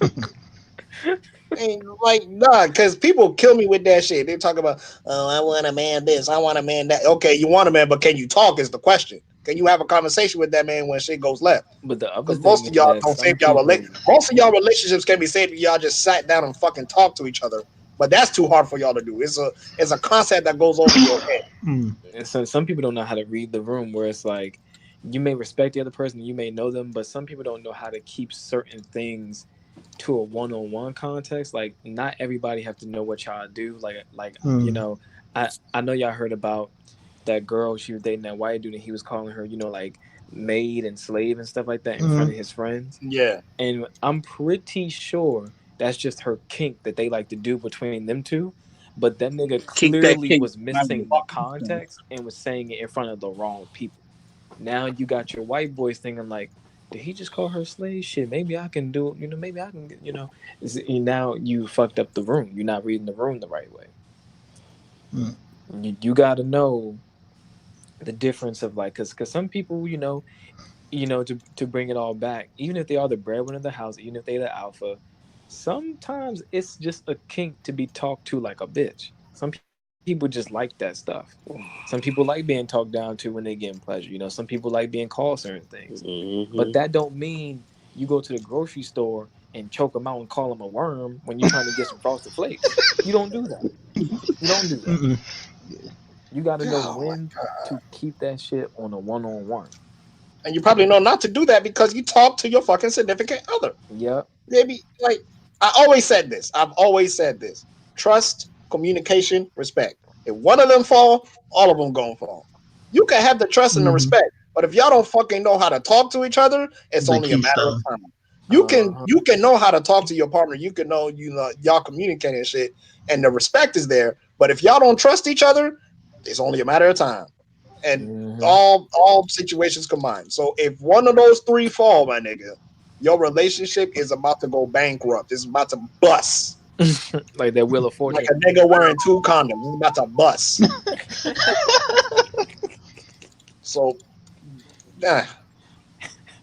Speaker 6: And like, nah, because people kill me with that shit. They talk about, oh, I want a man this, I want a man that. Okay, you want a man, but can you talk is the question. Can you have a conversation with that man when shit goes left?
Speaker 3: But the other
Speaker 6: Because
Speaker 3: thing
Speaker 6: most of
Speaker 3: is
Speaker 6: y'all
Speaker 3: that
Speaker 6: don't
Speaker 3: some
Speaker 6: save y'all
Speaker 3: people,
Speaker 6: most of y'all relationships can be saved if y'all just sat down and fucking talk to each other. But that's too hard for y'all to do. It's a concept that goes over your head.
Speaker 2: Mm.
Speaker 3: and so some people don't know how to read the room. Where it's like you may respect the other person, you may know them, but some people don't know how to keep certain things to a one-on-one context. Like not everybody have to know what y'all do. Like
Speaker 2: Mm.
Speaker 3: I know y'all heard about that girl. She was dating that white dude, and he was calling her like maid and slave and stuff like that in front
Speaker 2: Mm.
Speaker 3: of his friends.
Speaker 6: Yeah.
Speaker 3: And I'm pretty sure that's just her kink that they like to do between them two. But that nigga
Speaker 4: Keep that
Speaker 3: clearly
Speaker 4: king.
Speaker 3: was missing the context and was saying it in front of the wrong people. Now you got your white boys thinking like, did he just call her slave? Shit, maybe I can do it. Maybe I can get, now you fucked up the room. You're not reading the room the right way.
Speaker 2: Mm.
Speaker 3: You got to know the difference of like, cause some people, to bring it all back, even if they are the breadwinner of the house, even if they're the alpha, sometimes it's just a kink to be talked to like a bitch. Some people just like that stuff. Some people like being talked down to when they getting pleasure. Some people like being called certain things, but
Speaker 5: Mm-hmm.
Speaker 3: that don't mean you go to the grocery store and choke them out and call them a worm when you're trying to get some frosted flakes. You don't do that. You don't do that.
Speaker 2: Mm-mm.
Speaker 3: You got to know
Speaker 6: Oh my
Speaker 3: when
Speaker 6: god.
Speaker 3: to keep that shit on a one-on-one.
Speaker 6: And you probably know not to do that because you talk to your fucking significant other.
Speaker 3: Yep.
Speaker 6: Maybe like I always said this. I've always said this. Trust, communication, respect. If one of them fall, all of them gonna fall. You can have the trust and the
Speaker 2: Mm-hmm.
Speaker 6: respect, but if y'all don't fucking know how to talk to each other, it's
Speaker 2: The
Speaker 6: only a
Speaker 2: key
Speaker 6: matter of
Speaker 2: stuff.
Speaker 6: time. You can
Speaker 3: Uh-huh.
Speaker 6: you can know how to talk to your partner. You can know y'all communicating and shit, and the respect is there. But if y'all don't trust each other, it's only a matter of time. And
Speaker 3: Hmm.
Speaker 6: all situations combined. So if one of those three fall, my nigga, your relationship is about to go bankrupt. It's about to bust.
Speaker 3: Like that Wheel of
Speaker 6: Like
Speaker 3: Fortune.
Speaker 6: a nigga wearing two condoms. It's about to bust. So, nah,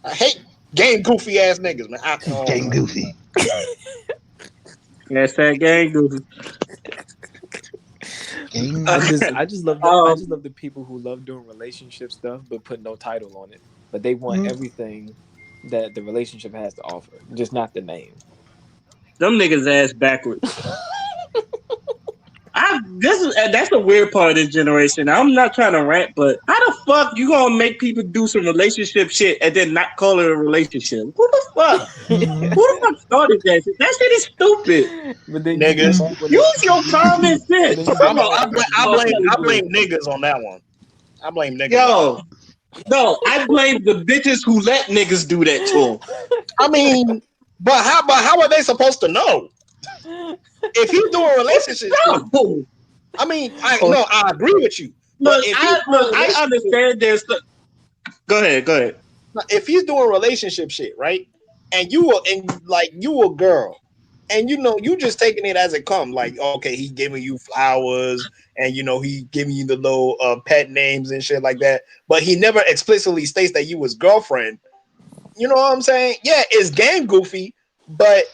Speaker 6: I hate game goofy ass niggas, man. Oh
Speaker 2: Getting
Speaker 6: my.
Speaker 2: goofy.
Speaker 4: That's that gang goofy.
Speaker 2: Getting
Speaker 3: I
Speaker 2: goofy.
Speaker 3: just
Speaker 4: Okay.
Speaker 3: I just love the people who love doing relationship stuff but put no title on it. But they want
Speaker 2: Mm.
Speaker 3: everything that the relationship has to offer, just not the name.
Speaker 4: Them niggas ass backwards. I that's a weird part of this generation. I'm not trying to rant, but how the fuck you gonna make people do some relationship shit and then not call it a relationship? Who the fuck? Who the fuck started that shit? That shit is stupid.
Speaker 3: But then you get the
Speaker 6: Niggas.
Speaker 3: people that,
Speaker 4: Use your common
Speaker 3: but
Speaker 4: sense.
Speaker 3: then you get the
Speaker 6: I
Speaker 3: ones that use it
Speaker 6: I
Speaker 3: to.
Speaker 6: blame niggas on that one. I blame niggas.
Speaker 4: Yo, no, I blame the bitches who let niggas do that to them.
Speaker 6: I mean, but how are they supposed to know? If he's doing relationship shit,
Speaker 4: No,
Speaker 6: I mean,
Speaker 3: Or
Speaker 6: I agree with you. But
Speaker 4: look, I understand there's. Go ahead.
Speaker 6: if he's doing relationship shit, right? And you a girl, and you just taking it as it comes. Like, okay, he giving you flowers, and he giving you the little pet names and shit like that. But he never explicitly states that you his girlfriend. You know what I'm saying? Yeah, it's game goofy, but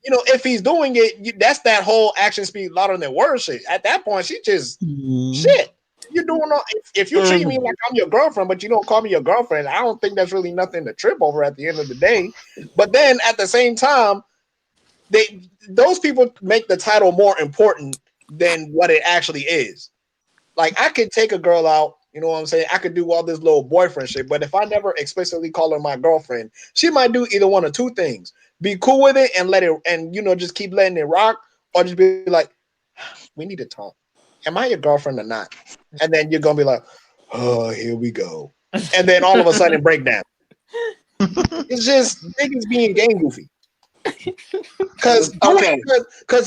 Speaker 6: if he's doing it, that's that whole action speed louder than words shit. At that point, she just shit. You're doing all, if you treat me like I'm your girlfriend, but you don't call me your girlfriend, I don't think that's really nothing to trip over at the end of the day. But then at the same time, those people make the title more important than what it actually is. Like, I could take a girl out, you know what I'm saying? I could do all this little boyfriend shit, but if I never explicitly call her my girlfriend, she might do either one or two things: be cool with it and let it, and just keep letting it rock, or just be like, we need to talk. Am I your girlfriend or not? And then you're gonna be like, oh, here we go. And then all of a sudden break down. It's just niggas being game goofy. Because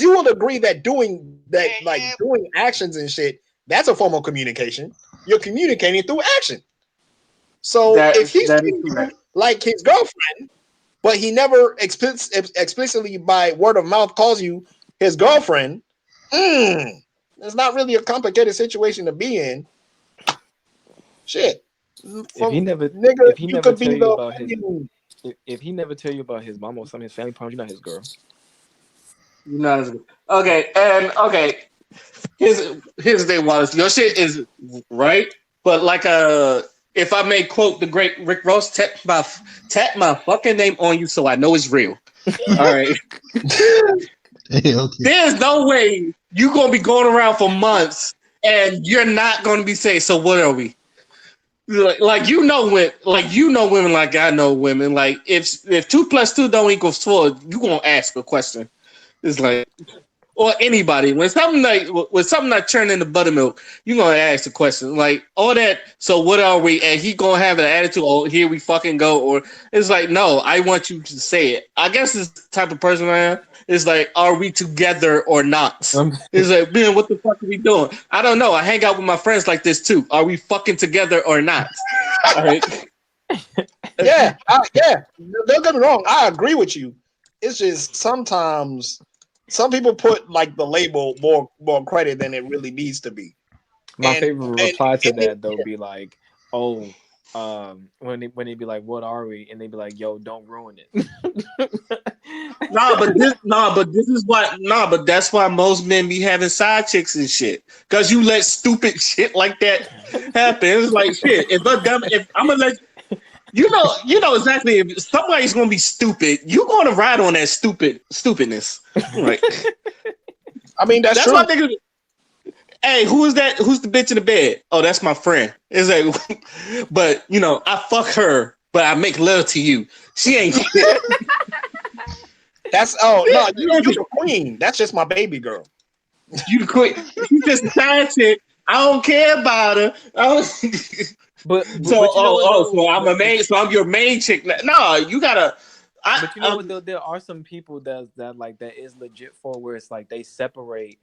Speaker 6: you will agree that doing actions and shit, that's a form of communication. You're communicating through action. So if he's treating you like his girlfriend, but he never explicitly by word of mouth calls you his girlfriend, it's not really a complicated situation to be in. Shit.
Speaker 3: if he never tell you about his if he never tell you about his mom or some of his family problems, you're not his girl.
Speaker 4: Okay. Here's the thing, Wallace. Your shit is right, but like if I may quote the great Rick Ross, tap my fucking name on you so I know it's real. All right.
Speaker 2: Hey, okay.
Speaker 4: There's no way you're gonna be going around for months and you're not gonna be saying, so what are we? Like women like I know women. Like if 2 + 2 don't equal 4, you gonna ask a question. It's like, or anybody when something not turning into buttermilk, you gonna ask a question like all that. So what are we? And he gonna have an attitude. Oh, here we fucking go. Or it's like, no, I want you to say it. I guess this type of person I am. It's like, are we together or not? It's like, man, what the fuck are we doing? I don't know. I hang out with my friends like this too. Are we fucking together or not? All right.
Speaker 6: Yeah. Don't get me wrong. I agree with you. It's just sometimes some people put like the label more credit than it really needs to be.
Speaker 3: My favorite reply to that though be like, oh, when they be like, what are we? And they be like, yo, don't ruin it.
Speaker 4: But that's why most men be having side chicks and shit. Cause you let stupid shit like that happen. It's like shit. If I'm gonna let you know exactly if somebody's gonna be stupid, you're gonna ride on that stupidness. Right.
Speaker 6: I mean, that's true.
Speaker 4: Why niggas. Hey, who is that? Who's the bitch in the bed? Oh, that's my friend. It's like, but I fuck her, but I make love to you. She ain't shit.
Speaker 6: That's no, you're the queen. That's just my baby girl.
Speaker 4: You the queen. You just a side chick. I don't care about her. So I'm your main chick. No, you gotta.
Speaker 3: But you know what? Though there are some people that is legit for where it's like they separate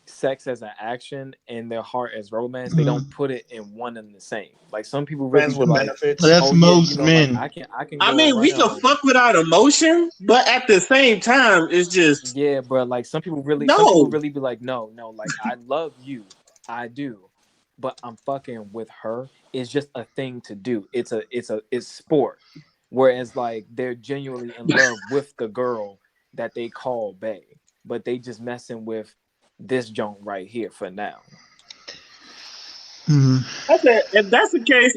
Speaker 3: sex as an action and their heart as romance. They don't put it in one and the same. Like some people really
Speaker 6: with
Speaker 3: like
Speaker 6: benefits.
Speaker 2: That's most men.
Speaker 3: Like, I can.
Speaker 4: We can fuck without emotion, but at the same time, it's just
Speaker 3: But like some people really be like, no, like I love you, I do, but I'm fucking with her. It's just a thing to do. It's sport. Whereas like they're genuinely in love with the girl that they call bae, but they just messing with this joint right here for now.
Speaker 4: If that's the case,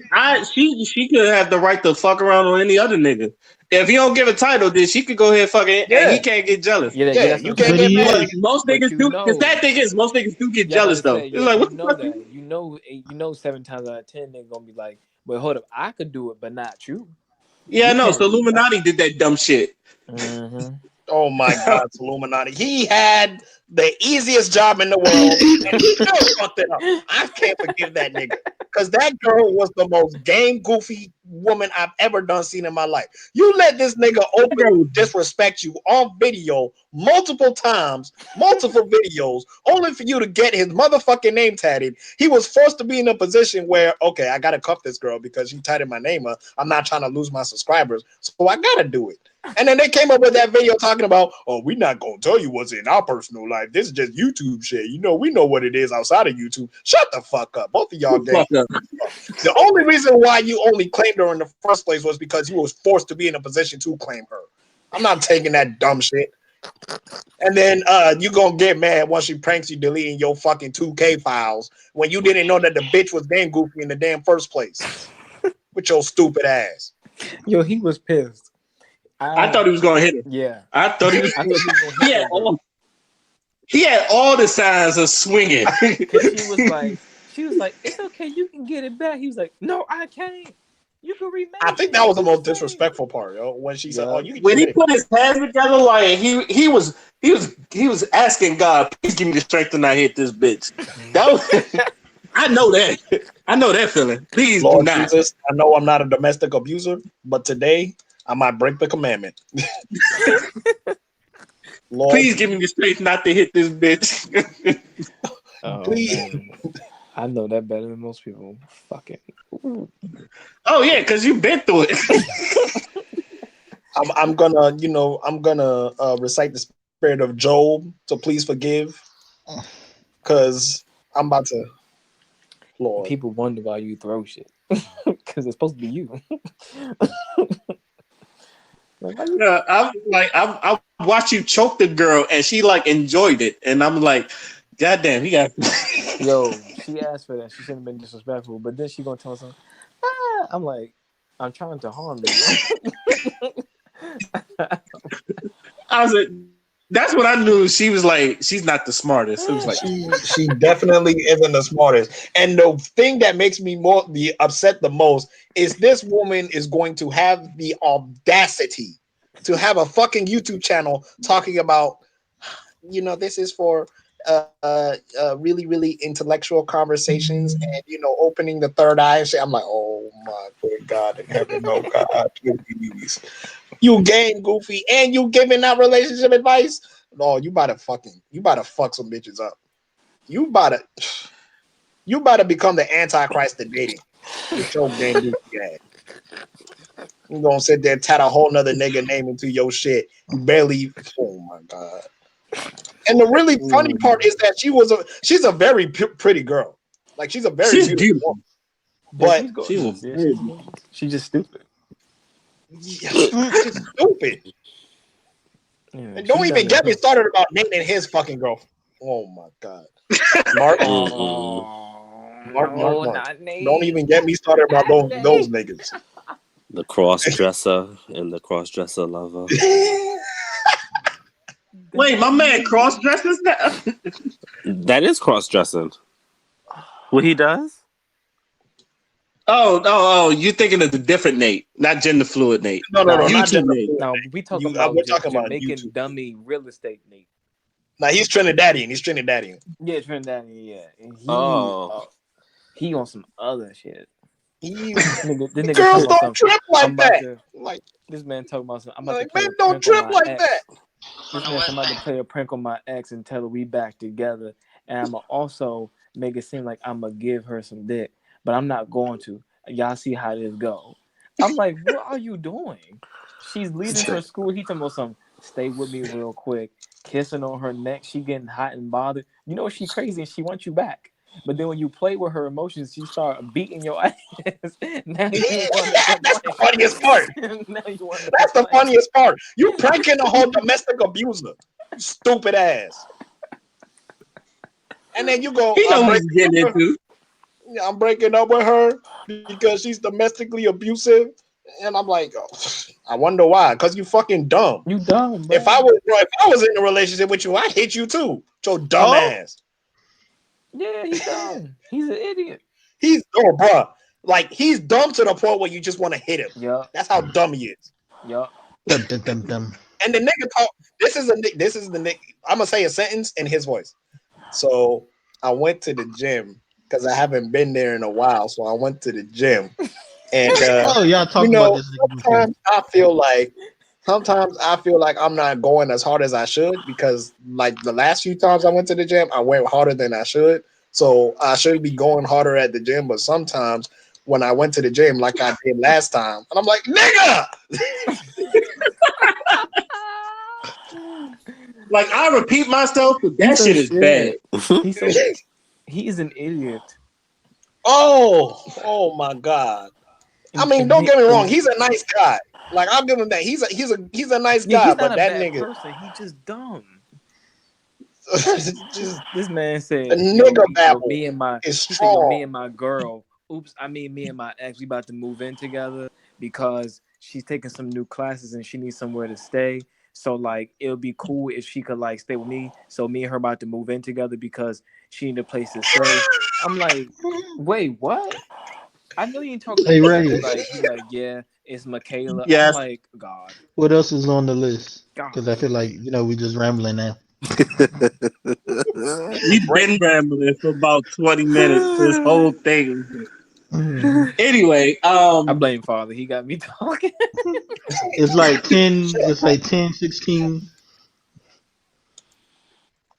Speaker 4: she could have the right to fuck around on any other nigga. If he don't give a title, then she could go ahead fucking and he can't get jealous.
Speaker 3: Yeah,
Speaker 6: Yeah,
Speaker 3: that's
Speaker 6: you
Speaker 3: what I'm
Speaker 6: can't
Speaker 2: But
Speaker 3: saying.
Speaker 6: get
Speaker 2: he
Speaker 6: mad.
Speaker 2: is.
Speaker 4: Most
Speaker 3: But
Speaker 4: niggas
Speaker 3: you
Speaker 4: do. The
Speaker 3: know,
Speaker 4: sad thing is, most niggas do get
Speaker 3: yeah, I'm about
Speaker 4: jealous
Speaker 3: to
Speaker 4: though.
Speaker 3: say,
Speaker 4: It's
Speaker 3: yeah,
Speaker 4: like,
Speaker 3: you
Speaker 4: what the
Speaker 3: know
Speaker 4: fuck?
Speaker 3: that. You know 7 times out of 10 they're gonna be like, well, hold up, I could do it, but not you.
Speaker 4: Yeah, I
Speaker 3: You
Speaker 4: know.
Speaker 3: can't
Speaker 4: So
Speaker 3: do that.
Speaker 4: Illuminati did that dumb shit.
Speaker 3: Mm-hmm.
Speaker 6: Oh my God, it's Illuminati. He had the easiest job in the world, and he still fucked it up. I can't forgive that nigga. Because that girl was the most game goofy woman I've ever done seen in my life. You let this nigga openly disrespect you on video multiple times, multiple videos, only for you to get his motherfucking name tatted. He was forced to be in a position where, okay, I gotta cuff this girl because she tatted my name up. I'm not trying to lose my subscribers, so I gotta do it. And then they came up with that video talking about, oh, we're not gonna tell you what's in our personal life. This is just YouTube shit. You know, we know what it is outside of YouTube. Shut the fuck up. Both of y'all gay.
Speaker 4: Fuck up.
Speaker 6: The only reason why you only claimed her in the first place was because you was forced to be in a position to claim her. I'm not taking that dumb shit. And then you gonna get mad once she pranks you deleting your fucking 2K files when you didn't know that the bitch was damn goofy in the damn first place. With your stupid ass.
Speaker 3: Yo, he was pissed.
Speaker 4: I thought he was gonna hit her.
Speaker 3: Yeah,
Speaker 4: I thought he was.
Speaker 3: I thought he was gonna
Speaker 4: He
Speaker 3: hit
Speaker 4: had
Speaker 3: that girl.
Speaker 4: he had all the signs of swinging.
Speaker 3: Cause she was like, it's okay, you can get it back. He was like, no, I can't. You can remake
Speaker 6: I think
Speaker 3: it.
Speaker 6: that was the
Speaker 3: Do the
Speaker 6: most
Speaker 3: same.
Speaker 6: disrespectful part, yo. When she said, "Oh,
Speaker 3: Yeah.
Speaker 6: you can
Speaker 4: When
Speaker 6: get
Speaker 4: he
Speaker 6: it."
Speaker 4: put his hands together, like he was asking God, please give me the strength to not hit this bitch. That was, I know that feeling. Please do
Speaker 6: Lord
Speaker 4: not.
Speaker 6: Jesus, I know I'm not a domestic abuser, but today I might break the commandment. Lord,
Speaker 4: Please give me the strength not to hit this bitch.
Speaker 3: Oh
Speaker 6: please.
Speaker 3: man, I know that better than most people. Fucking.
Speaker 4: Oh yeah, because you've been through it.
Speaker 6: I'm gonna, recite the spirit of Job to please forgive, because I'm about to, Lord.
Speaker 3: People wonder why you throw shit because it's supposed to be you. Like, why you?
Speaker 4: Yeah, I watched you choke the girl and she like enjoyed it, and I'm like, God damn, he got.
Speaker 3: Yo, she asked for that. She shouldn't have been disrespectful, but then she gonna tell something. I'm like, I'm trying to harm you.
Speaker 4: I was like, that's what I knew. She was like, she's not the smartest. It was like,
Speaker 6: She definitely isn't the smartest. And the thing that makes me more upset the most is this woman is going to have the audacity to have a fucking YouTube channel talking about, this is for really, really intellectual conversations and opening the third eye and shit. I'm like, oh my good God in heaven, no God, please. You game goofy and you giving out relationship advice. No, you about to fuck some bitches up. You about to become the antichrist of dating. With your game goofy ass. You gonna sit there and tat a whole nother nigga name into your shit. You barely. Oh my God. And the really funny part is that she's a very pretty girl. Like she's a very
Speaker 4: she's
Speaker 6: beautiful
Speaker 4: beautiful.
Speaker 6: woman.
Speaker 3: Yeah,
Speaker 6: But
Speaker 3: she's
Speaker 4: She
Speaker 3: gorgeous.
Speaker 4: was
Speaker 3: Yeah,
Speaker 4: very
Speaker 3: she's
Speaker 4: beautiful.
Speaker 3: gorgeous. She's just stupid.
Speaker 6: yeah, she's stupid.
Speaker 3: Yeah,
Speaker 6: And
Speaker 3: she
Speaker 6: don't even
Speaker 3: dumb as
Speaker 6: get me
Speaker 3: hell.
Speaker 6: started about Nate and his fucking girlfriend. Oh my God. Mark,
Speaker 5: Mm-mm.
Speaker 3: No,
Speaker 6: Mark.
Speaker 3: not
Speaker 6: Don't
Speaker 3: Nate.
Speaker 6: even get me started about
Speaker 3: Not
Speaker 6: those
Speaker 3: Nate.
Speaker 6: niggas.
Speaker 5: The cross dresser and the cross dresser lover.
Speaker 4: Wait, my man cross dresses now.
Speaker 5: That is cross dressing. What he does?
Speaker 4: Oh, you're thinking of the different Nate, not gender fluid Nate.
Speaker 6: No,
Speaker 3: No,
Speaker 6: not
Speaker 4: YouTube
Speaker 6: gender
Speaker 4: Nate.
Speaker 6: fluid.
Speaker 3: no, we talking
Speaker 6: We're
Speaker 3: about
Speaker 6: talking about
Speaker 3: Jamaican
Speaker 6: YouTube.
Speaker 3: dummy real estate Nate.
Speaker 6: Now he's Trinidadian.
Speaker 3: Yeah, Trinidad. Yeah, and
Speaker 5: Oh.
Speaker 3: he on some other shit.
Speaker 6: He,
Speaker 3: This nigga talking
Speaker 6: girls
Speaker 3: about
Speaker 6: don't
Speaker 3: something.
Speaker 6: trip
Speaker 3: I'm
Speaker 6: like
Speaker 3: about
Speaker 6: that.
Speaker 3: to.
Speaker 6: Like,
Speaker 3: This man talking about something. I'm about to play
Speaker 6: men
Speaker 3: a
Speaker 6: don't
Speaker 3: prank on
Speaker 6: trip
Speaker 3: my
Speaker 6: like that.
Speaker 3: ex. This man, I'm about to play a prank on my ex and tell her we back together, and I'ma also make it seem like I'ma give her some dick, but I'm not going to. Y'all see how this go. I'm like, what are you doing? She's leaving for school. He talking about some. Stay with me real quick. Kissing on her neck. She getting hot and bothered. You know she crazy and she wants you back. But then when you play with her emotions, she start beating your ass. Now you want to
Speaker 6: That's the
Speaker 3: complain.
Speaker 6: funniest part.
Speaker 3: Now you want to
Speaker 6: That's the
Speaker 3: complain.
Speaker 6: funniest part. You pranking a whole domestic abuser. You stupid ass. And then you go,
Speaker 4: He know what he's getting into.
Speaker 6: I'm breaking up with her because she's domestically abusive. And I'm like, oh, I wonder why. Because you fucking dumb.
Speaker 3: You dumb, bro.
Speaker 6: If I was in a relationship with you, I'd hit you too. Your dumb
Speaker 2: Oh,
Speaker 6: ass.
Speaker 3: Yeah, he's dumb. He's an idiot.
Speaker 6: He's bruh. Like he's dumb to the point where you just want to hit him.
Speaker 3: Yup.
Speaker 6: That's how dumb he is.
Speaker 3: Yup.
Speaker 2: dum, dum, dum, dum.
Speaker 6: And the nigga talk. This is the nigga. I'm gonna say a sentence in his voice. So I went to the gym because I haven't been there in a while. So I went to the gym, and
Speaker 2: Oh, y'all
Speaker 6: you
Speaker 2: talked about
Speaker 6: know,
Speaker 2: this nigga before.
Speaker 6: sometimes I feel like I'm not going as hard as I should because like the last few times I went to the gym, I went harder than I should. So I should be going harder at the gym, but sometimes when I went to the gym like I did last time, and I'm like, nigga,
Speaker 4: Like I repeat myself, but that
Speaker 3: He's so
Speaker 4: shit is bad.
Speaker 3: shit. He's so he's an idiot.
Speaker 6: oh my god. I mean, don't get me wrong, he's a nice guy. Like I'll give him that. He's a nice
Speaker 3: Yeah,
Speaker 6: guy,
Speaker 3: he's not
Speaker 6: but
Speaker 3: a
Speaker 6: that
Speaker 3: bad
Speaker 6: nigga
Speaker 3: person. He's just dumb.
Speaker 6: just
Speaker 3: This man said,
Speaker 6: the nigga babble
Speaker 3: me and my
Speaker 6: is
Speaker 3: he said, yo, me
Speaker 6: strong.
Speaker 3: and my girl. Oops, I mean me and my ex, we about to move in together because she's taking some new classes and she needs somewhere to stay. So like it'll be cool if she could like stay with me. So me and her about to move in together because she need a place to stay. I'm like, wait, what? I know you ain't talking to
Speaker 2: Hey,
Speaker 3: me.
Speaker 2: Ray,
Speaker 3: He like, yeah, it's Michaela. I'm
Speaker 4: Yes,
Speaker 3: like, God,
Speaker 2: what else is on the list?
Speaker 3: God.
Speaker 2: Because I feel like we just rambling now.
Speaker 4: we've
Speaker 6: Break.
Speaker 4: been rambling for about 20 minutes. This whole thing.
Speaker 2: Mhm.
Speaker 4: Anyway,
Speaker 3: I blame Father. He got me talking.
Speaker 2: It's like 10.
Speaker 6: Shut
Speaker 2: It's like 10, 16.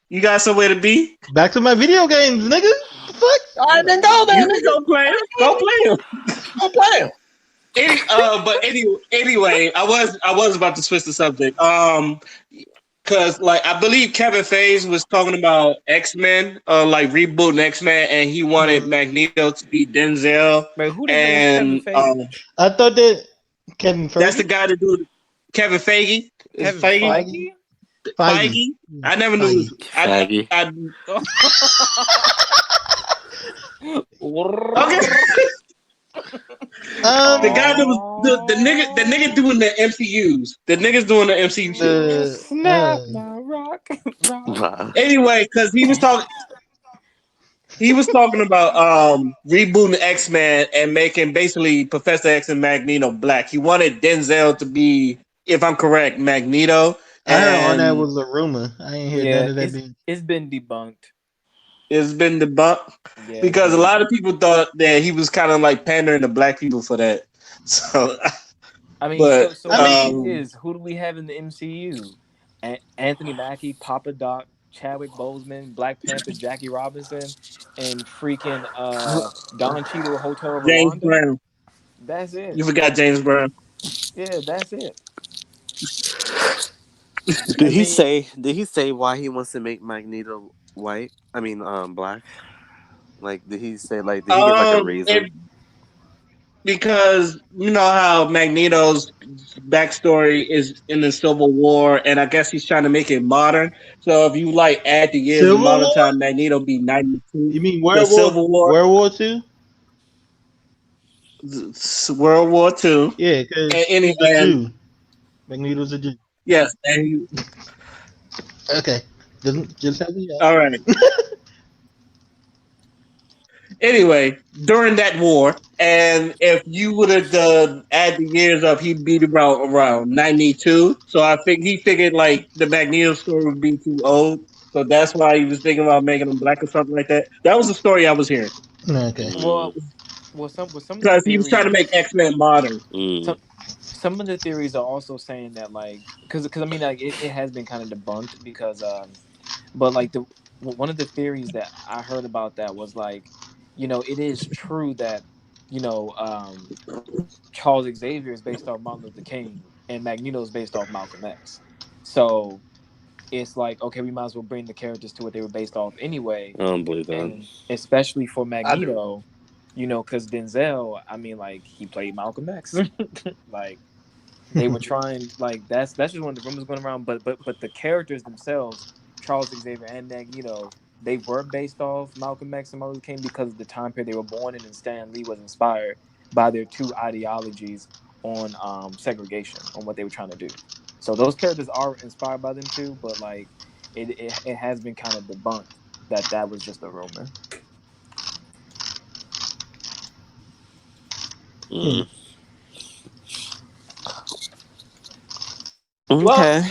Speaker 4: you got somewhere to be?
Speaker 2: Back to my video games, nigga. The fuck?
Speaker 6: All right,
Speaker 3: What
Speaker 6: then
Speaker 3: up,
Speaker 6: go
Speaker 3: man?
Speaker 6: there,
Speaker 4: You can
Speaker 6: nigga.
Speaker 4: go play 'em. Go play 'em.
Speaker 6: Go play him.
Speaker 4: Anyway, I was about to switch the subject. Cause like I believe Kevin Feige was talking about X-Men, like rebooting X-Men, and he wanted
Speaker 2: Mhm.
Speaker 4: Magneto to be Denzel,
Speaker 3: Wait, who the hell is Kevin
Speaker 4: and
Speaker 3: Feige?
Speaker 2: I thought that Kevin
Speaker 4: that's the
Speaker 2: Fergie,
Speaker 4: guy to do Kevin Feige. Is
Speaker 3: Kevin
Speaker 4: Feige?
Speaker 2: Feige,
Speaker 3: Feige?
Speaker 2: Feige,
Speaker 4: Feige? I never knew.
Speaker 2: Feige.
Speaker 5: Faggy.
Speaker 4: Okay. The guy that was the nigga doing the MCUs. The niggas doing the MCU shit.
Speaker 2: The
Speaker 3: Snap my rock.
Speaker 5: Wow.
Speaker 4: Anyway, because he was talking about rebooting X Men and making basically Professor X and Magneto black. He wanted Denzel to be, if I'm correct, Magneto,
Speaker 2: I heard all that
Speaker 4: and
Speaker 2: was a rumor. I ain't hear none
Speaker 3: Yeah,
Speaker 2: of that being.
Speaker 3: it's been debunked.
Speaker 4: it's been debunked
Speaker 3: Yeah, it's
Speaker 4: because a
Speaker 3: been
Speaker 4: lot of
Speaker 3: debunked.
Speaker 4: people thought that he was kind of like pandering to black people for that. So,
Speaker 3: I mean,
Speaker 4: but
Speaker 3: so
Speaker 2: I
Speaker 3: my thing
Speaker 2: mean,
Speaker 3: is, who do we have in the MCU? Anthony Mackie, Papa Doc, Chadwick Boseman, Black Panther, Jackie Robinson, and freaking Don Cheadle, Hotel
Speaker 4: James
Speaker 3: Rwanda.
Speaker 4: Brown,
Speaker 3: That's it.
Speaker 4: you forgot James Brown.
Speaker 3: Yeah, that's it. I
Speaker 5: Did he
Speaker 3: mean,
Speaker 5: say? Did he say why he wants to make Magneto white? I mean, black. Like, did he say? Like, did he give like a reason?
Speaker 4: Because you know how Magneto's backstory is in the Civil War, and I guess he's trying to make it modern. So if you like add the years of
Speaker 2: Civil
Speaker 4: modern
Speaker 2: War?
Speaker 4: time, Magneto be 92.
Speaker 2: You mean
Speaker 4: The
Speaker 2: World War
Speaker 4: Civil War,
Speaker 2: World War Two?
Speaker 4: World War Two,
Speaker 2: Yeah, because he's a
Speaker 4: and
Speaker 2: Jew. Magneto's a Jew.
Speaker 4: yes, and
Speaker 2: Okay, doesn't just help me out.
Speaker 4: all right. Anyway, during that war, and if you would have add the years up, he'd be around 92. So I think he figured like the Magneto story would be too old. So that's why he was thinking about making him black or something like that. That was the story I was hearing.
Speaker 2: Okay.
Speaker 5: Mm,
Speaker 3: some of the
Speaker 4: Because he was trying to
Speaker 3: theories,
Speaker 4: make X-Men modern.
Speaker 3: some
Speaker 5: mm.
Speaker 3: some of the theories are also saying that like, because I mean like it has been kind of debunked because but like one of the theories that I heard about that was like, it is true that you know Charles Xavier is based off Martin Luther King and Magneto is based off Malcolm X. So it's like, okay, we might as well bring the characters to what they were based off anyway,
Speaker 5: I don't believe that.
Speaker 3: and especially for
Speaker 6: I do.
Speaker 3: Magneto, because Denzel, I mean, like he played Malcolm X, like they were trying, like that's just one of the rumors going around, but the characters themselves, Charles Xavier and Magneto, they were based off Malcolm X and Martin Luther King because of the time period they were born in, and Stan Lee was inspired by their two ideologies on segregation, on what they were trying to do. So those characters are inspired by them too, but like it has been kind of debunked that that was just a rumor.
Speaker 2: Hmm.
Speaker 4: Well,
Speaker 5: Okay.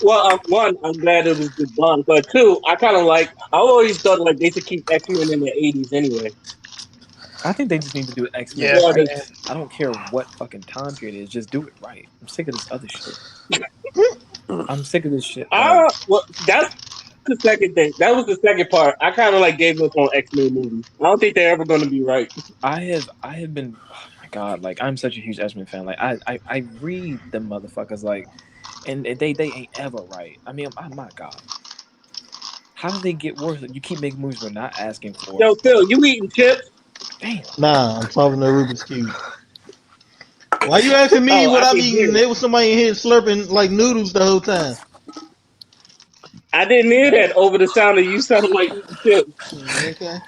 Speaker 4: well, one, I'm glad it was debunked, but two, I kind of like. I always thought like they should keep X Men in the '80s anyway.
Speaker 3: I think they just need to do X Men
Speaker 6: Yeah,
Speaker 4: Well,
Speaker 3: right.
Speaker 6: same.
Speaker 3: I don't care what fucking time period it is. Just do it right. I'm sick of this other shit. I'm sick of this shit. Like
Speaker 4: well, that's the second thing. That was the second part. I kind of like gave up on X Men movies. I don't think they're ever going to be right.
Speaker 3: I have been. Oh my god! Like I'm such a huge X Men fan. Like I read the motherfuckers like, and they ain't ever right. I mean, my god, how do they get worse? You keep making movies we're not asking for.
Speaker 4: Yo, Phil, you eating chips?
Speaker 3: Damn.
Speaker 2: Nah, I'm solving the Rubik's cube. Why you asking me
Speaker 4: Oh,
Speaker 2: what
Speaker 4: I
Speaker 2: I'm
Speaker 4: can hear
Speaker 2: eating?
Speaker 4: it.
Speaker 2: There was somebody in here slurping like noodles the whole time.
Speaker 4: I didn't hear that over the sound of you sounding like eating chips.
Speaker 2: Okay.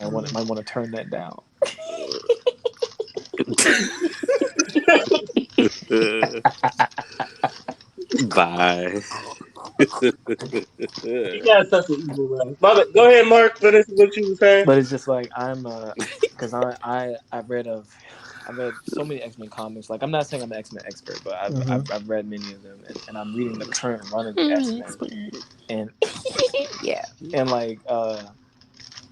Speaker 3: I might want to turn that down.
Speaker 5: Bye.
Speaker 4: You got such an evil man. Go ahead, Mark. Finish what you were saying.
Speaker 3: But it's just like I'm because I've read so many X Men comics. Like I'm not saying I'm an X Men expert, but
Speaker 2: Mm-hmm.
Speaker 3: I've read many of them, and I'm reading the current run of the X Men, and yeah, and like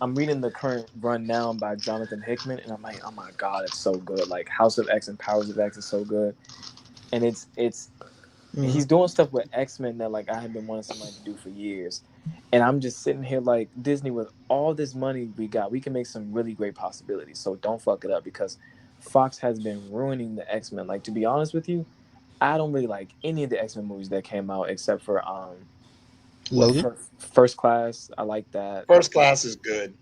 Speaker 3: I'm reading the current run now by Jonathan Hickman, and I'm like, oh my god, it's so good. Like House of X and Powers of X is so good, and it's
Speaker 2: Mm-hmm.
Speaker 3: he's doing stuff with X-Men that like I have been wanting somebody to do for years. And I'm just sitting here like Disney, with all this money we got, we can make some really great possibilities. So don't fuck it up, because Fox has been ruining the X-Men. Like, to be honest with you, I don't really like any of the X-Men movies that came out except for
Speaker 2: Logan.
Speaker 3: First Class. I like that.
Speaker 6: First Class is good.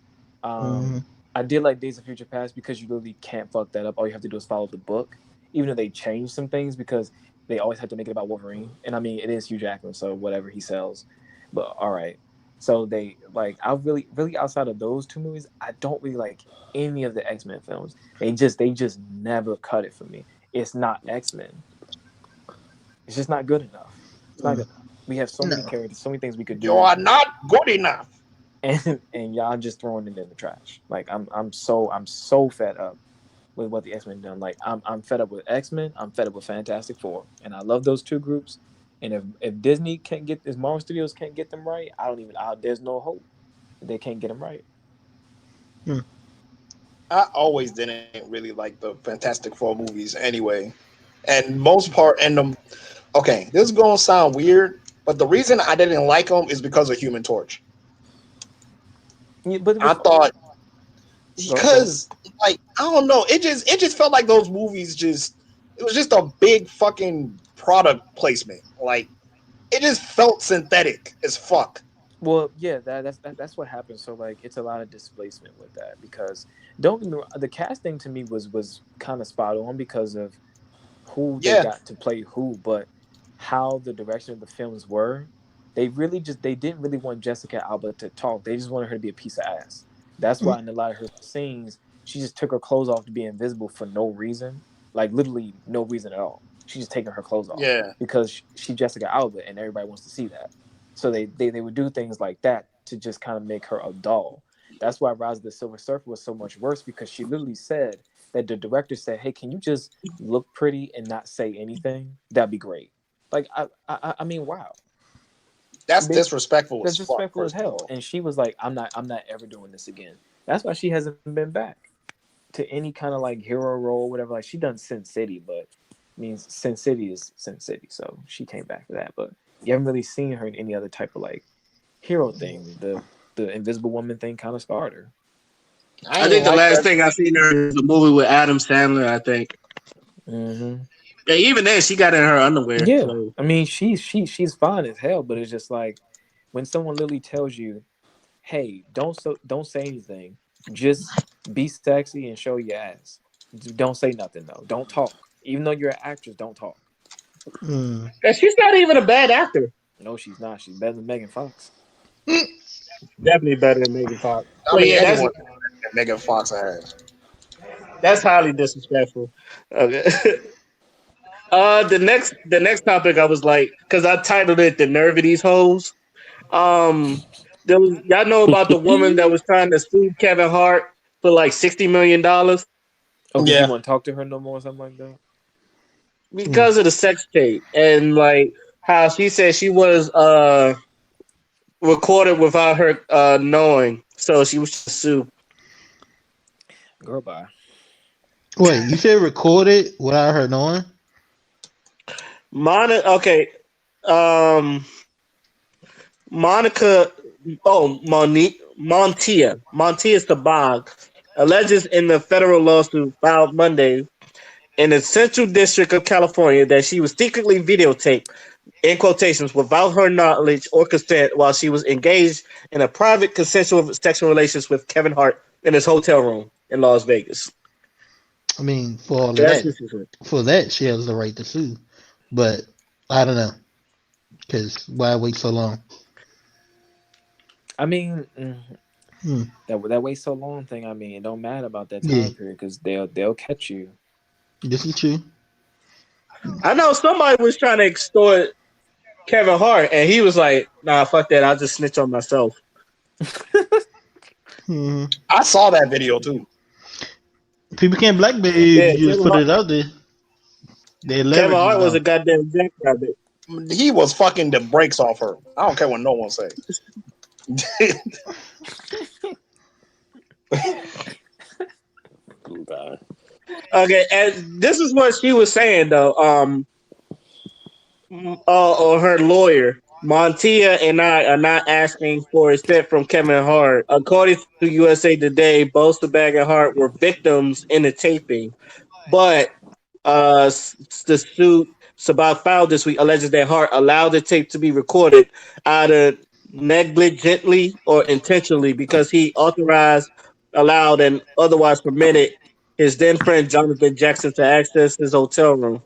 Speaker 2: Mm-hmm.
Speaker 3: Um, I did like Days of Future Past because you literally can't fuck that up. All you have to do is follow the book, even though they changed some things because they always have to make it about Wolverine. And I mean, it is Hugh Jackman, so whatever he sells. But all right. So they like I really outside of those two movies, I don't really like any of the X Men films. They just never cut it for me. It's not X Men. It's just not good enough. It's not
Speaker 2: Mm.
Speaker 3: good enough. We have so many
Speaker 2: No.
Speaker 3: characters, so many things we could
Speaker 6: You
Speaker 3: do,
Speaker 6: are not good enough.
Speaker 3: and y'all just throwing it in the trash. Like I'm so fed up with what the X Men done. Like I'm fed up with X Men. I'm fed up with Fantastic Four, and I love those two groups. And if Disney can't get, if Marvel Studios can't get them right, I don't even. There's no hope. They can't get them right.
Speaker 2: Mm.
Speaker 6: I always didn't really like the Fantastic Four movies anyway. And most part, and okay, this is gonna sound weird, but the reason I didn't like them is because of Human Torch.
Speaker 3: Yeah, but it
Speaker 6: I
Speaker 3: was
Speaker 6: thought
Speaker 3: go ahead.
Speaker 6: because like I don't know, it just felt like those movies just it was just a big fucking product placement. Like it just felt synthetic as fuck.
Speaker 3: Well, yeah, that's what happened. So like, it's a lot of displacement with that because don't get me wrong, the casting to me was kind of spot on because of who they
Speaker 6: Yeah,
Speaker 3: got to play who, but how the direction of the films were, they didn't really want Jessica Alba to talk. They just wanted her to be a piece of ass. That's why in a lot of her scenes, she just took her clothes off to be invisible for no reason, like literally no reason at all. She's just taking her clothes off
Speaker 6: yeah.
Speaker 3: because she Jessica Alba, and everybody wants to see that. So they would do things like that to just kind of make her a doll. That's why Rise of the Silver Surfer was so much worse, because she literally said that the director said, "Hey, can you just look pretty and not say anything? That'd be great." Like I mean, wow,
Speaker 6: That's disrespectful
Speaker 3: that's
Speaker 6: as fuck,
Speaker 3: disrespectful as
Speaker 6: first of
Speaker 3: hell.
Speaker 6: all.
Speaker 3: And she was like, I'm not ever doing this again." That's why she hasn't been back to any kind of like hero role, whatever. Like she done Sin City, but means Sin City is Sin City, so she came back for that. But you haven't really seen her in any other type of like hero thing. The Invisible Woman thing kind of scarred her.
Speaker 6: I
Speaker 4: I
Speaker 6: ain't
Speaker 4: think the
Speaker 6: like
Speaker 4: last
Speaker 6: that.
Speaker 4: thing I seen her is a movie with Adam Sandler. I think.
Speaker 3: Mm-hmm.
Speaker 4: Yeah, even then, she got in her underwear.
Speaker 3: Yeah,
Speaker 4: So
Speaker 3: I mean she's fine as hell, but it's just like when someone literally tells you, "Hey, don't say anything, just be sexy and show your ass. Don't say nothing though. Don't talk. Even though you're an actress, don't talk."
Speaker 2: Mm.
Speaker 4: and she's not even a bad actor.
Speaker 3: No, she's not. She's better than Megan Fox.
Speaker 4: Definitely better than Megan Fox.
Speaker 6: I
Speaker 4: So
Speaker 6: mean,
Speaker 4: yeah, that's
Speaker 6: anyone. Megan Fox has.
Speaker 4: That's highly disrespectful. Okay. The next topic I was like, because I titled it "The Nerve of These Hoes." Y'all know about the woman that was trying to sue Kevin Hart for like $60 million
Speaker 3: Oh, because he
Speaker 6: Yeah.
Speaker 3: won't talk to her no more or something like that.
Speaker 4: because of the sex tape and like how she said she was recorded without her knowing, so she was sued.
Speaker 3: Girl, bye.
Speaker 2: Wait, you said recorded without her knowing?
Speaker 4: Okay, um, Monica, Montia Sabag alleges in the federal lawsuit filed Monday in the Central District of California that she was secretly videotaped, in quotations, without her knowledge or consent while she was engaged in a private consensual sexual relations with Kevin Hart in his hotel room in Las Vegas.
Speaker 2: I mean, for all of
Speaker 4: That's
Speaker 2: that,
Speaker 4: what she said.
Speaker 2: for that, she has the right to sue. But I don't know, because why wait so long?
Speaker 3: I mean,
Speaker 2: Hmm.
Speaker 3: that wait so long thing. I mean, it don't matter about that
Speaker 2: Yeah,
Speaker 3: time period because they'll catch you.
Speaker 2: this is true.
Speaker 4: I know somebody was trying to extort Kevin Hart, and he was like, "Nah, fuck that. I'll just snitch on myself."
Speaker 2: Hmm.
Speaker 6: I saw that video too.
Speaker 2: People can't blackmail you if
Speaker 4: Yeah,
Speaker 2: you just put it out there. They
Speaker 4: Kevin
Speaker 2: leverage it
Speaker 4: Hart was
Speaker 2: now.
Speaker 4: a goddamn jackrabbit.
Speaker 6: He was fucking the brakes off her. I don't care what no one say.
Speaker 5: Okay.
Speaker 4: Okay, and this is what she was saying though. Or her lawyer, Montia and I are not asking for a step from Kevin Hart. According to USA Today, both Sabag and Hart were victims in the taping, but the suit Sabag filed this week alleges that Hart allowed the tape to be recorded either negligently or intentionally because he authorized, allowed, and otherwise permitted his then friend Jonathan Jackson to access his hotel room.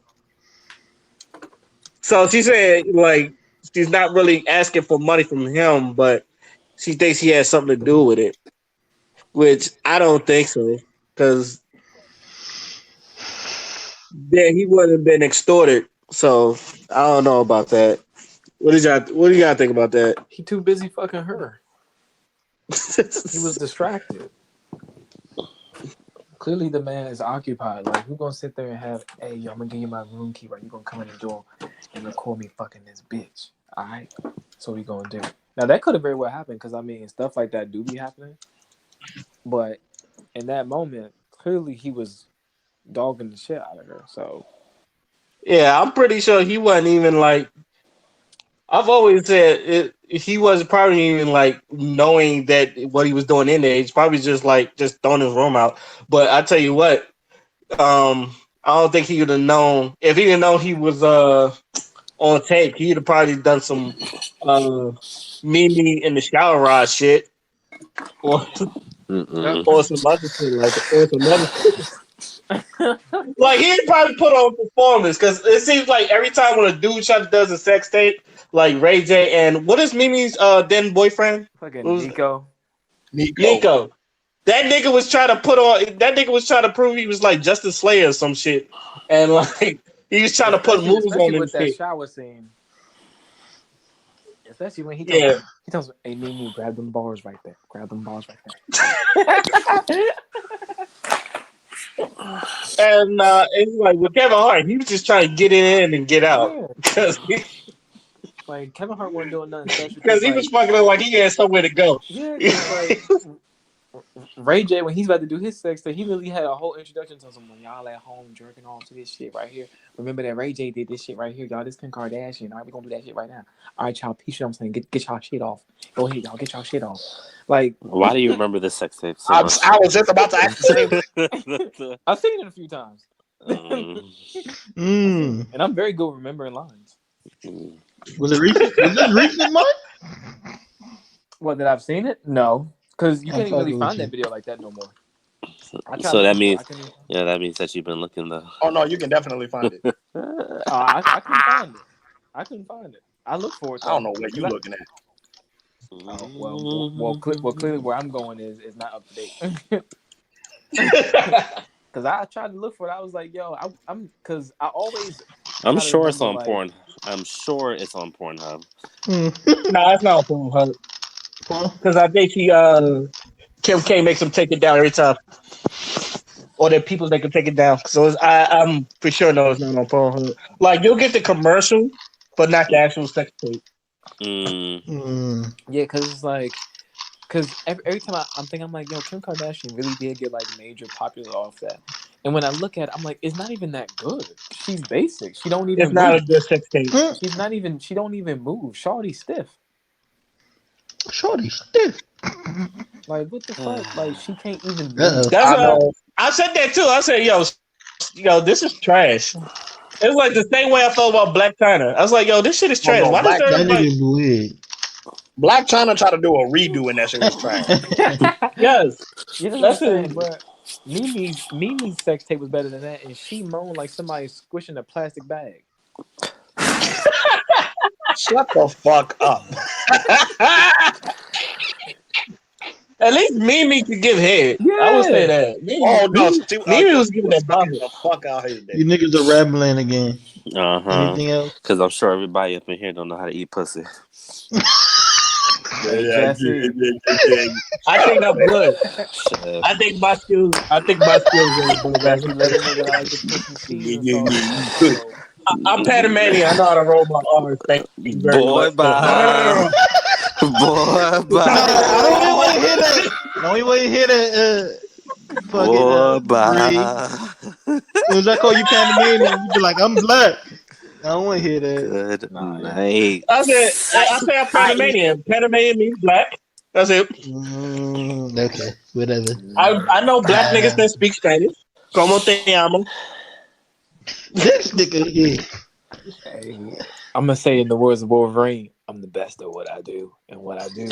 Speaker 4: So she said, like, she's not really asking for money from him, but she thinks he has something to do with it, which I don't think so, because then he wouldn't have been extorted. So I don't know about that. What do you think about that?
Speaker 3: He too busy fucking her. He was distracted. Clearly, the man is occupied. Like, who gonna sit there and have, hey, yo, I'm gonna give you my room key, right? You gonna come in the door and record me fucking this bitch, all right? So we gonna do. Now that could have very well happened because I mean, stuff like that do be happening. But in that moment, clearly he was dogging the shit out of her. So
Speaker 4: Yeah, I'm pretty sure he wasn't even like. I've always said he was probably even like knowing that what he was doing in there. He's probably just throwing his room out. But I tell you what, I don't think he would have known if he didn't know he was on tape. He'd have probably done some me in the shower rod shit, or
Speaker 3: yep.
Speaker 4: or some other shit like that, or some other like he'd probably put on performance because it seems like every time when a dude does a sex tape, like Ray J and what is Mimi's then boyfriend?
Speaker 3: Fucking Nico.
Speaker 4: Nico. That nigga was trying to prove he was like Justin Slayer or some shit, and like he was trying to put moves
Speaker 3: Especially
Speaker 4: on him.
Speaker 3: with that
Speaker 4: Shit.
Speaker 3: shower scene. Especially when he
Speaker 4: Yeah.
Speaker 3: tells me, hey, Mimi, grab them bars right there. Grab them bars right there.
Speaker 4: And it's like with Kevin Hart, he was just trying to get in and get out
Speaker 3: Yeah.
Speaker 4: because
Speaker 3: Like, Kevin Hart wasn't doing nothing special.
Speaker 4: he was fucking up like he had somewhere to go.
Speaker 3: Yeah, because, like, Ray J, when he's about to do his sex thing, he literally had a whole introduction to someone. Y'all at home jerking off to this shit right here. Remember that Ray J did this shit right here, y'all. This Kim Kardashian. All right, we're gonna do that shit right now. All right, y'all. Peace. I'm saying, get y'all shit off. Go ahead, y'all. Get y'all shit off. Like,
Speaker 5: Why do you remember the sex tape so
Speaker 6: I
Speaker 5: much?
Speaker 6: was just about to ask the same thing.
Speaker 3: I've seen it a few times,
Speaker 2: Mm.
Speaker 3: and I'm very good remembering lines.
Speaker 2: Was it recent? Was this recent, Mark?
Speaker 3: What, that I've seen it? No, because you
Speaker 2: I'm
Speaker 3: can't even really
Speaker 2: fucking with
Speaker 3: find
Speaker 2: you.
Speaker 3: that video like that no more.
Speaker 5: So that means, that means that you've been looking though.
Speaker 6: Oh no, you can definitely find it.
Speaker 3: I couldn't find it. I couldn't find it. I look for it though.
Speaker 6: I don't know what you looking at.
Speaker 3: Oh well, clearly where I'm going is not up to date. Because I tried to look for it. I was like, yo, I'm because I always
Speaker 5: I'm
Speaker 3: try to
Speaker 5: sure it's
Speaker 3: remember
Speaker 5: on
Speaker 3: like
Speaker 5: porn. I'm sure it's on Pornhub.
Speaker 4: No, it's not from her. Because I think Kim K makes them take it down every time. Or that people make them take it down. So I'm for sure no, it's not on Pornhub. Like you'll get the commercial, but not the actual sex tape.
Speaker 5: Mm.
Speaker 3: yeah, because it's like because every time I'm thinking I'm like, yo, Kim Kardashian really did get like major popular off that. And when I look at it, I'm like, it's not even that good. She's basic. She don't
Speaker 4: It's
Speaker 3: even
Speaker 4: not a
Speaker 3: move.
Speaker 4: good sex tape.
Speaker 3: She's not even. She don't even move. Shawty's stiff.
Speaker 2: Shorty stiff.
Speaker 3: Like what the fuck? Like she can't even
Speaker 2: Uh-oh.
Speaker 3: move.
Speaker 4: That's
Speaker 6: I know.
Speaker 4: I said that too. I said, yo, this is trash. It's like the same way I felt about Black China. I was like, yo, this shit is
Speaker 6: Oh
Speaker 4: trash.
Speaker 6: no,
Speaker 4: Why does
Speaker 2: That
Speaker 4: everybody?
Speaker 2: nigga's weird.
Speaker 6: Black China tried to do a redo and that shit was trash.
Speaker 4: Yes,
Speaker 3: You know what I'm
Speaker 4: that's
Speaker 3: saying,
Speaker 4: it.
Speaker 3: bro? Mimi's sex tape was better than that, and she moaned like somebody squishing a plastic bag.
Speaker 6: Shut the fuck up.
Speaker 4: At least Mimi could give head. I would say
Speaker 3: Yeah.
Speaker 4: that. Mimi,
Speaker 6: Oh no,
Speaker 4: Mimi,
Speaker 6: she,
Speaker 4: Mimi was
Speaker 6: she
Speaker 4: giving
Speaker 6: was
Speaker 4: that
Speaker 6: sucking
Speaker 4: bottom.
Speaker 6: the fuck out his dick.
Speaker 2: You niggas are rambling again.
Speaker 5: Uh-huh.
Speaker 2: Anything else?
Speaker 5: Because I'm sure everybody up in here don't know how to eat pussy.
Speaker 3: Hey Jesse.
Speaker 4: I think I'm good.
Speaker 5: Shit.
Speaker 4: I think my skills. I think my skills are above
Speaker 3: Jesse, let a
Speaker 4: average.
Speaker 3: nigga know I like to put some cheese and
Speaker 6: Yeah,
Speaker 3: sauce
Speaker 6: yeah,
Speaker 3: on my
Speaker 6: you good.
Speaker 3: taco.
Speaker 4: I'm Panamanian. I know how to roll my R's. Thank you very
Speaker 5: Boy,
Speaker 4: much.
Speaker 5: bye. Boy,
Speaker 2: No, I don't even want to
Speaker 5: bye.
Speaker 2: hear that. I don't even want to hear that. Fucking
Speaker 5: Boy,
Speaker 2: Bree.
Speaker 5: bye.
Speaker 2: As soon as I call you Panamanian, you be like, I'm black. I don't want to hear that.
Speaker 5: Good
Speaker 3: Nah, yeah.
Speaker 5: night.
Speaker 4: I said I'm Panamanian. Panamanian means black. That's it.
Speaker 2: Okay, whatever.
Speaker 4: I know black niggas that speak Spanish. Como te llamo?
Speaker 2: This nigga here.
Speaker 3: Hey, I'm gonna say in the words of Wolverine, I'm the best at what I do, and what I do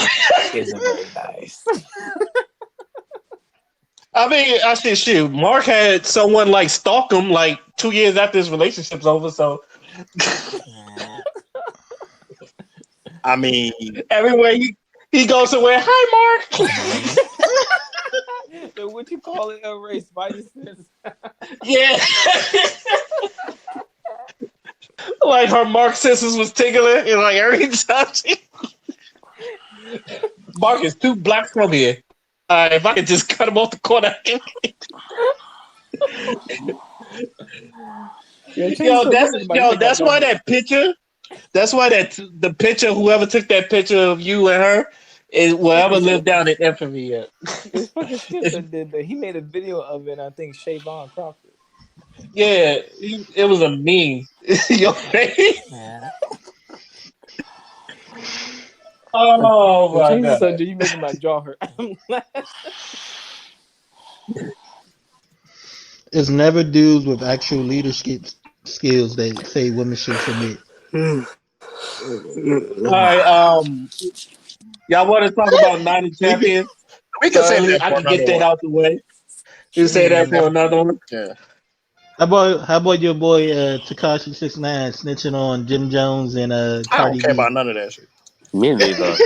Speaker 3: isn't very nice.
Speaker 4: I mean, I said shit. Mark had someone like stalk him like 2 years after his relationship's over. So
Speaker 6: I mean,
Speaker 4: everywhere he goes somewhere, hi Mark.
Speaker 3: So what you call it? Ray Spidey sense.
Speaker 4: Yeah. Like her Mark senses was tingling, and like every time Mark is 2 blocks from here. If I could just cut him off the corner. That's why that picture. That's why the picture. Whoever took that picture of you and her will ever live down in infamy. Yet.
Speaker 3: It's fucking Skip that did that. He made a video of it. I think Shavon cropped it.
Speaker 4: Yeah, it was a meme. Your face. Oh
Speaker 3: So
Speaker 4: my
Speaker 3: change the
Speaker 4: god.
Speaker 3: subject. You making my jaw hurt.
Speaker 2: It's never dudes with actual leadership skills that say women should submit.
Speaker 4: All right. Y'all want to talk about Night of
Speaker 6: we can,
Speaker 4: Champions?
Speaker 6: we can
Speaker 4: So
Speaker 6: save that
Speaker 4: I
Speaker 6: for
Speaker 4: can get
Speaker 6: another
Speaker 4: that
Speaker 6: one.
Speaker 4: out the way. You
Speaker 6: We
Speaker 4: say
Speaker 6: can
Speaker 4: that
Speaker 6: save that
Speaker 4: for another one.
Speaker 6: Yeah.
Speaker 2: How about your boy Takashi 69 snitching on Jim Jones and
Speaker 6: I don't
Speaker 2: Cardi
Speaker 6: care about
Speaker 2: B?
Speaker 6: none of that shit.
Speaker 5: Me neither.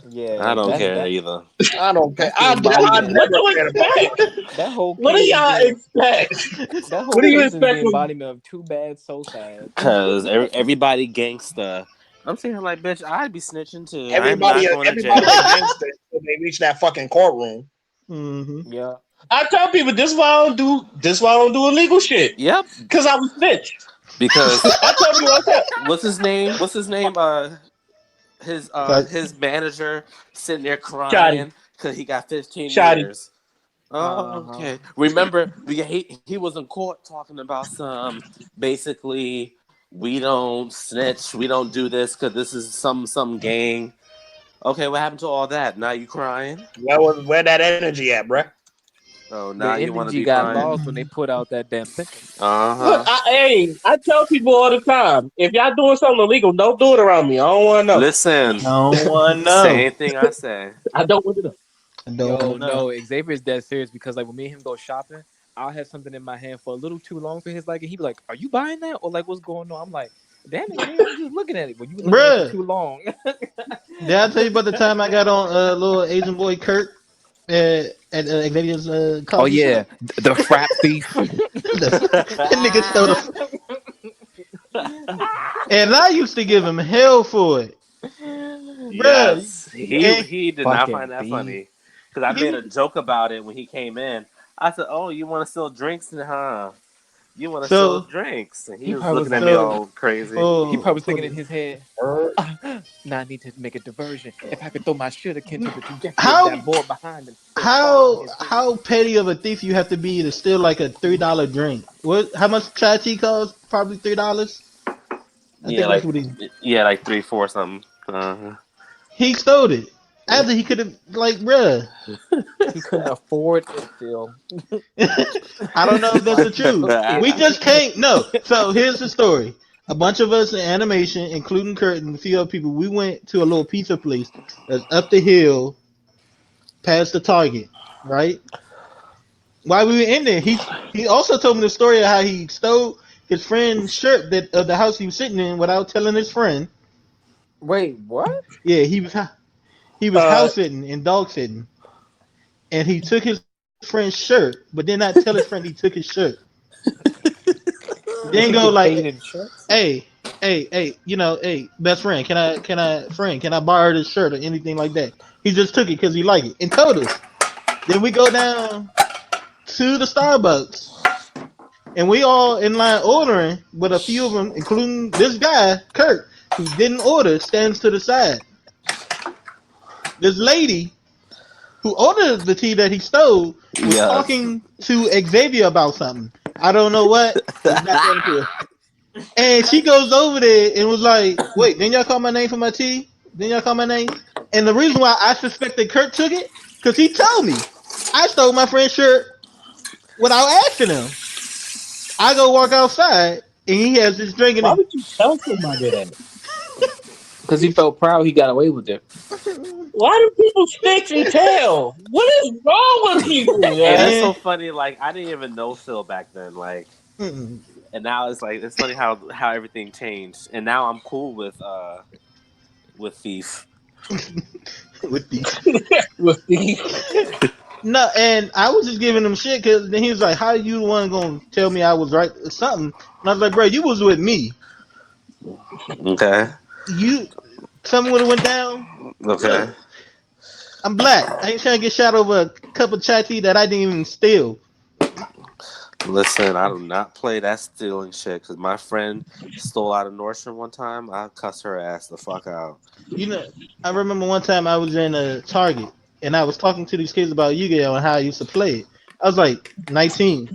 Speaker 3: Yeah,
Speaker 5: I don't
Speaker 3: that's
Speaker 5: care either.
Speaker 6: I don't care.
Speaker 3: that's the
Speaker 6: I
Speaker 3: embodiment.
Speaker 4: What
Speaker 6: never
Speaker 4: do you
Speaker 6: cared about
Speaker 4: expect?
Speaker 3: That whole
Speaker 4: What do
Speaker 3: case is
Speaker 4: y'all
Speaker 3: being
Speaker 4: expect?
Speaker 3: that
Speaker 4: What
Speaker 3: whole
Speaker 4: do you
Speaker 3: case is the
Speaker 4: expect?
Speaker 3: embodiment of too bad, so sad.
Speaker 5: Because everybody gangsta. I'm sitting here like, bitch, I'd be snitching too. I'm
Speaker 6: everybody.
Speaker 5: not going to
Speaker 6: Everybody
Speaker 5: jail.
Speaker 6: a gangster until they reach that fucking courtroom.
Speaker 2: Mm-hmm.
Speaker 3: Yeah.
Speaker 4: I tell people this is why I don't do illegal shit.
Speaker 5: Yep.
Speaker 4: Cause I was snitch.
Speaker 5: Because
Speaker 4: I tell people like that.
Speaker 5: what's his name? His manager sitting there
Speaker 4: Shoddy.
Speaker 5: crying because he got 15
Speaker 4: Shoddy.
Speaker 5: years. Oh,
Speaker 3: Uh-huh.
Speaker 5: okay. Remember, he was in court talking about basically we don't snitch, we don't do this because this is some gang. Okay, what happened to all that? Now you crying?
Speaker 6: Where that energy at, bruh?
Speaker 5: Oh,
Speaker 3: The
Speaker 5: now you want to
Speaker 3: energy
Speaker 5: be
Speaker 3: got
Speaker 5: crying?
Speaker 3: lost when they put out that damn sentence.
Speaker 5: Uh-huh.
Speaker 4: I tell people all the time, if y'all doing something illegal, don't do it around me. I don't want to know.
Speaker 5: Listen,
Speaker 2: I don't want to know.
Speaker 5: same thing I say.
Speaker 4: I don't want to know.
Speaker 2: I don't
Speaker 3: Yo,
Speaker 2: want to know.
Speaker 3: no, Xavier's dead serious because like when me and him go shopping, I'll have something in my hand for a little too long for his liking. He'd be like, "Are you buying that?" Or like, "What's going on?" I'm like, Damn it, nigga, I'm just looking at it. But you were looking at it for
Speaker 2: Bruh.
Speaker 3: too long.
Speaker 2: Did I tell you about the time I got on little Asian boy Kurt at Xavier's
Speaker 3: Oh
Speaker 2: coffee
Speaker 3: yeah,
Speaker 2: shop?
Speaker 3: the frap thief.
Speaker 2: That nigga stole the. And I used to give him hell for it, bruh.
Speaker 5: Yes,
Speaker 2: And
Speaker 5: he did not
Speaker 3: Fucking
Speaker 5: find that
Speaker 3: thief.
Speaker 5: funny because I
Speaker 2: he
Speaker 5: made
Speaker 2: was
Speaker 5: a joke about it when he came in. I said, "Oh, you want to sell drinks, huh? You want to sell
Speaker 2: so
Speaker 5: drinks?" And he
Speaker 3: He
Speaker 5: was
Speaker 3: probably was
Speaker 5: looking at me
Speaker 3: like,
Speaker 2: so
Speaker 5: all crazy.
Speaker 3: he
Speaker 2: for
Speaker 3: probably was
Speaker 2: for
Speaker 3: thinking in
Speaker 2: the
Speaker 3: his head,
Speaker 6: Word.
Speaker 3: now I need to make a diversion. If I could throw my shuriken to the trajectory of
Speaker 2: how
Speaker 3: that board behind him, so it falls on
Speaker 2: how
Speaker 3: his head.
Speaker 2: how petty of a thief you have to be to steal like a $3 drink? What? How much chai tea cost? Probably $3. I
Speaker 5: Yeah,
Speaker 2: think that's what he.
Speaker 5: like 3, 4 something. Uh-huh.
Speaker 2: He stole it after he could have like, bruh.
Speaker 3: He couldn't afford it, Phil.
Speaker 2: I don't know if that's the
Speaker 3: Like he
Speaker 2: truth.
Speaker 3: took it.
Speaker 2: We just can't. No. So here's the story. A bunch of us in animation, including Kurt and a few other people, we went to a little pizza place that's up the hill past the Target, right? While we were in there, he also told me the story of how he stole his friend's shirt that of the house he was sitting in without telling his friend.
Speaker 3: Wait, what?
Speaker 2: Yeah, he was
Speaker 4: Uh,
Speaker 2: house sitting and dog sitting, and he took his friend's shirt, but did not tell his friend he took his shirt.
Speaker 3: Does
Speaker 2: Then
Speaker 3: he
Speaker 2: go
Speaker 3: get
Speaker 2: like,
Speaker 3: paid in shirts?
Speaker 2: hey, hey, best friend, can I borrow this shirt or anything like that? He just took it because he liked it and told us. Then we go down to the Starbucks and we all in line ordering, but a few of them, including this guy, Kurt, who didn't order, stands to the side. This lady who ordered the tea that he stole was
Speaker 5: Yes.
Speaker 2: talking to Xavier about something. I don't know what. It's not that clear. And she goes over there and was like, "Wait, didn't y'all call my name for my tea? Didn't y'all call my name?" And the reason why I suspected Kurt took it, because he told me I stole my friend's shirt without asking him. I go walk outside and he has this drink in
Speaker 8: Why
Speaker 2: it.
Speaker 8: would you tell somebody that?
Speaker 3: Because he felt proud he got away with it.
Speaker 8: Why do people snitch and tell? What is wrong with people,
Speaker 5: And
Speaker 8: man?
Speaker 5: it's
Speaker 2: And
Speaker 5: so funny. Like I didn't even know Phil back then. Like,
Speaker 2: mm,
Speaker 5: and now it's like it's funny how everything changed. And now I'm cool with Thief.
Speaker 2: with the
Speaker 8: With the
Speaker 2: no, and I was just giving him shit because then he was like, "How you the one gonna tell me I was right or something?" And I was like, "Bro, you was with me.
Speaker 5: Okay.
Speaker 2: You something would have went down.
Speaker 5: Okay.
Speaker 2: Look, I'm black. I ain't trying to get shot over a cup of chai tea that I didn't even steal."
Speaker 5: Listen, I do not play that stealing shit because my friend stole out of Nordstrom one time. I cuss her ass the fuck out.
Speaker 2: You know, I remember one time I was in a Target and I was talking to these kids about Yu-Gi-Oh and how I used to play it. I was like 19,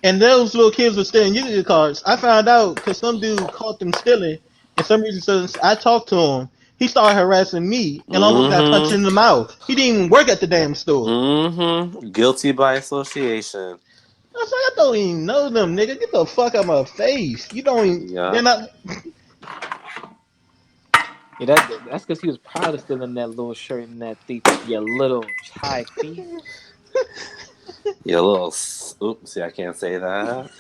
Speaker 2: and those little kids were stealing Yu-Gi-Oh cards. I found out because some dude caught them stealing, and some reason since I talked to him, he started harassing me and almost got punched in
Speaker 5: Mm-hmm.
Speaker 2: the mouth. He didn't even work at the damn store.
Speaker 5: Mm-hmm. Guilty by association.
Speaker 2: I was like, I don't even know them, nigga. Get the fuck out of my face. You don't even.
Speaker 5: Yeah.
Speaker 2: They're not.
Speaker 3: Yeah, that's because he was proud of stealing that little shirt and that thief. You little chai thief.
Speaker 5: You little. Oops. See, I can't say that.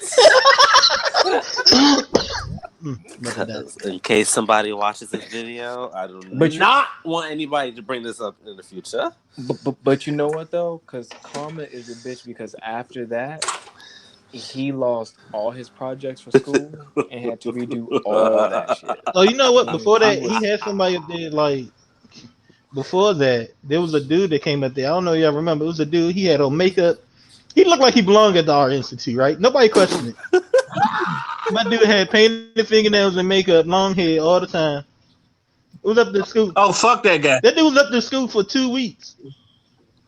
Speaker 2: About to die.
Speaker 5: Because in case somebody watches this video, I do
Speaker 3: But you,
Speaker 5: not want anybody to bring this up in the future.
Speaker 3: but you know what though? Because karma is a bitch. Because after that, he lost all his projects for school and had to redo all that shit.
Speaker 2: Oh, you know what?
Speaker 3: And
Speaker 2: Before
Speaker 3: he
Speaker 2: that,
Speaker 3: was
Speaker 2: he had somebody up there like. Before that, there was a dude that came up there. I don't know if y'all remember. It was a dude. He had on makeup. He looked like he belonged at the art institute, right? Nobody questioned it. My dude had painted fingernails and makeup, long hair all the time. It was up to school.
Speaker 4: oh fuck that guy.
Speaker 2: That dude was up to school for 2 weeks.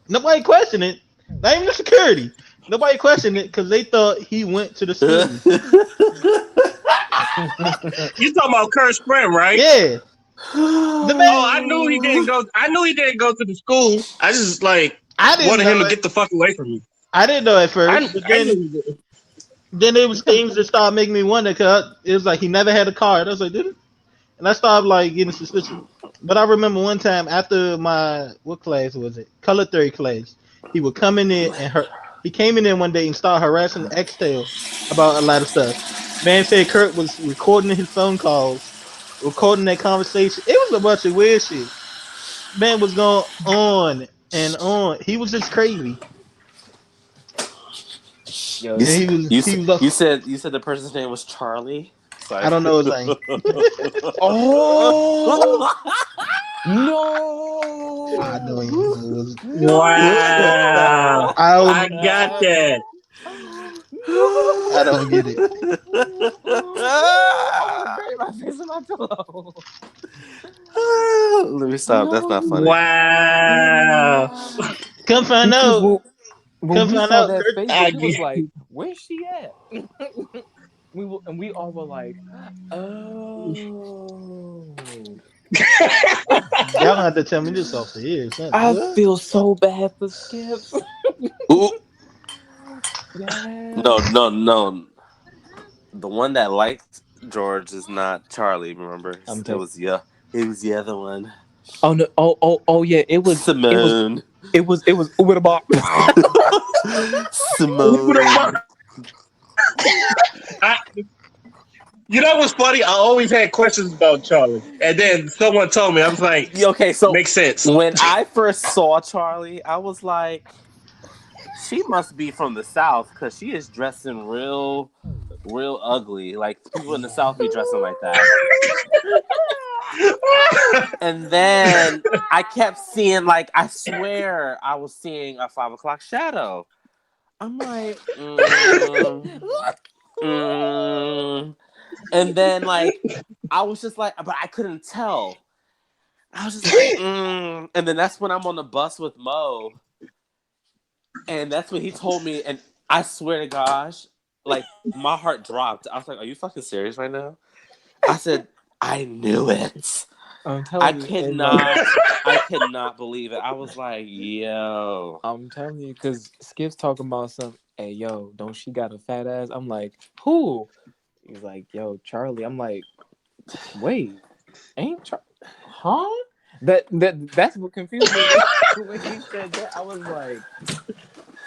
Speaker 2: Nobody questioned it. Not even the security. Nobody questioned it because they thought he went to the school.
Speaker 4: You talking about Kurt Sprint, right?
Speaker 2: Yeah, the
Speaker 4: Oh,
Speaker 2: man.
Speaker 4: I knew he didn't go. I knew he didn't go to the school. I just like
Speaker 2: I didn't
Speaker 4: wanted him
Speaker 2: know
Speaker 4: to
Speaker 2: it.
Speaker 4: get the fuck away from me.
Speaker 2: I didn't know at first, but
Speaker 4: I knew he did.
Speaker 2: then there was things that started making me wonder. Cause it was like he never had a card. I was like, did it? And I started like getting suspicious. But I remember one time after my what class was it? Color theory class. He would come in there and he came in there one day and started harassing Xtail about a lot of stuff. Man said Kurt was recording his phone calls, recording that conversation. It was a bunch of weird shit. Man was going on and on. He was just crazy.
Speaker 3: Yo,
Speaker 2: And
Speaker 5: you said the person's name was Charlie.
Speaker 2: I don't know his name.
Speaker 3: oh
Speaker 2: I
Speaker 3: no,
Speaker 2: don't even know his
Speaker 8: Wow.
Speaker 2: I don't,
Speaker 8: I got that.
Speaker 2: I don't get it.
Speaker 3: I would bury my face in my pillow.
Speaker 5: Let me stop. That's not funny.
Speaker 8: Wow.
Speaker 2: Come find
Speaker 3: Because
Speaker 2: out.
Speaker 3: when
Speaker 2: Come
Speaker 3: we
Speaker 2: find
Speaker 3: saw
Speaker 2: out.
Speaker 3: that
Speaker 2: Kurt,
Speaker 3: Facebook,
Speaker 8: I
Speaker 3: it was
Speaker 8: get
Speaker 3: like, "Where's she at?" we all were like, "Oh."
Speaker 2: y'all gonna have to tell me this off the air or something.
Speaker 3: I
Speaker 2: What?
Speaker 3: feel so bad for Skips.
Speaker 5: Ooh.
Speaker 3: Yeah.
Speaker 5: No. The one that liked George is not Charlie. Remember,
Speaker 3: I'm
Speaker 5: it
Speaker 3: telling.
Speaker 5: was it was the other one,
Speaker 3: Oh no! Oh yeah!
Speaker 5: Simone.
Speaker 3: It was Uber the Bob.
Speaker 5: Simone.
Speaker 8: I, you know what's funny? I always had questions about Charlie, and then someone told me. I was like,
Speaker 5: Okay, so
Speaker 8: makes sense.
Speaker 5: when I first saw Charlie, I was like, she must be from the South because she is dressing real ugly. Like people in the South be dressing like that. And then I kept seeing, like, I swear I was seeing a 5 o'clock shadow. I'm like, and then like I was just like, but I couldn't tell. I was just like, and then that's when I'm on the bus with Mo, and that's when he told me, and I swear to gosh, like my heart dropped. I was like, "Are you fucking serious right now?" I said, "I knew it."
Speaker 3: I'm
Speaker 5: I
Speaker 3: telling you, and
Speaker 5: I cannot believe it. I was like, "Yo."
Speaker 3: I'm telling you, because Skip's talking about some. Hey, yo, don't she got a fat ass? I'm like, who? He's like, yo, Charlie. I'm like, wait, ain't Charlie? Huh? That's what confused me when he said that. I was like,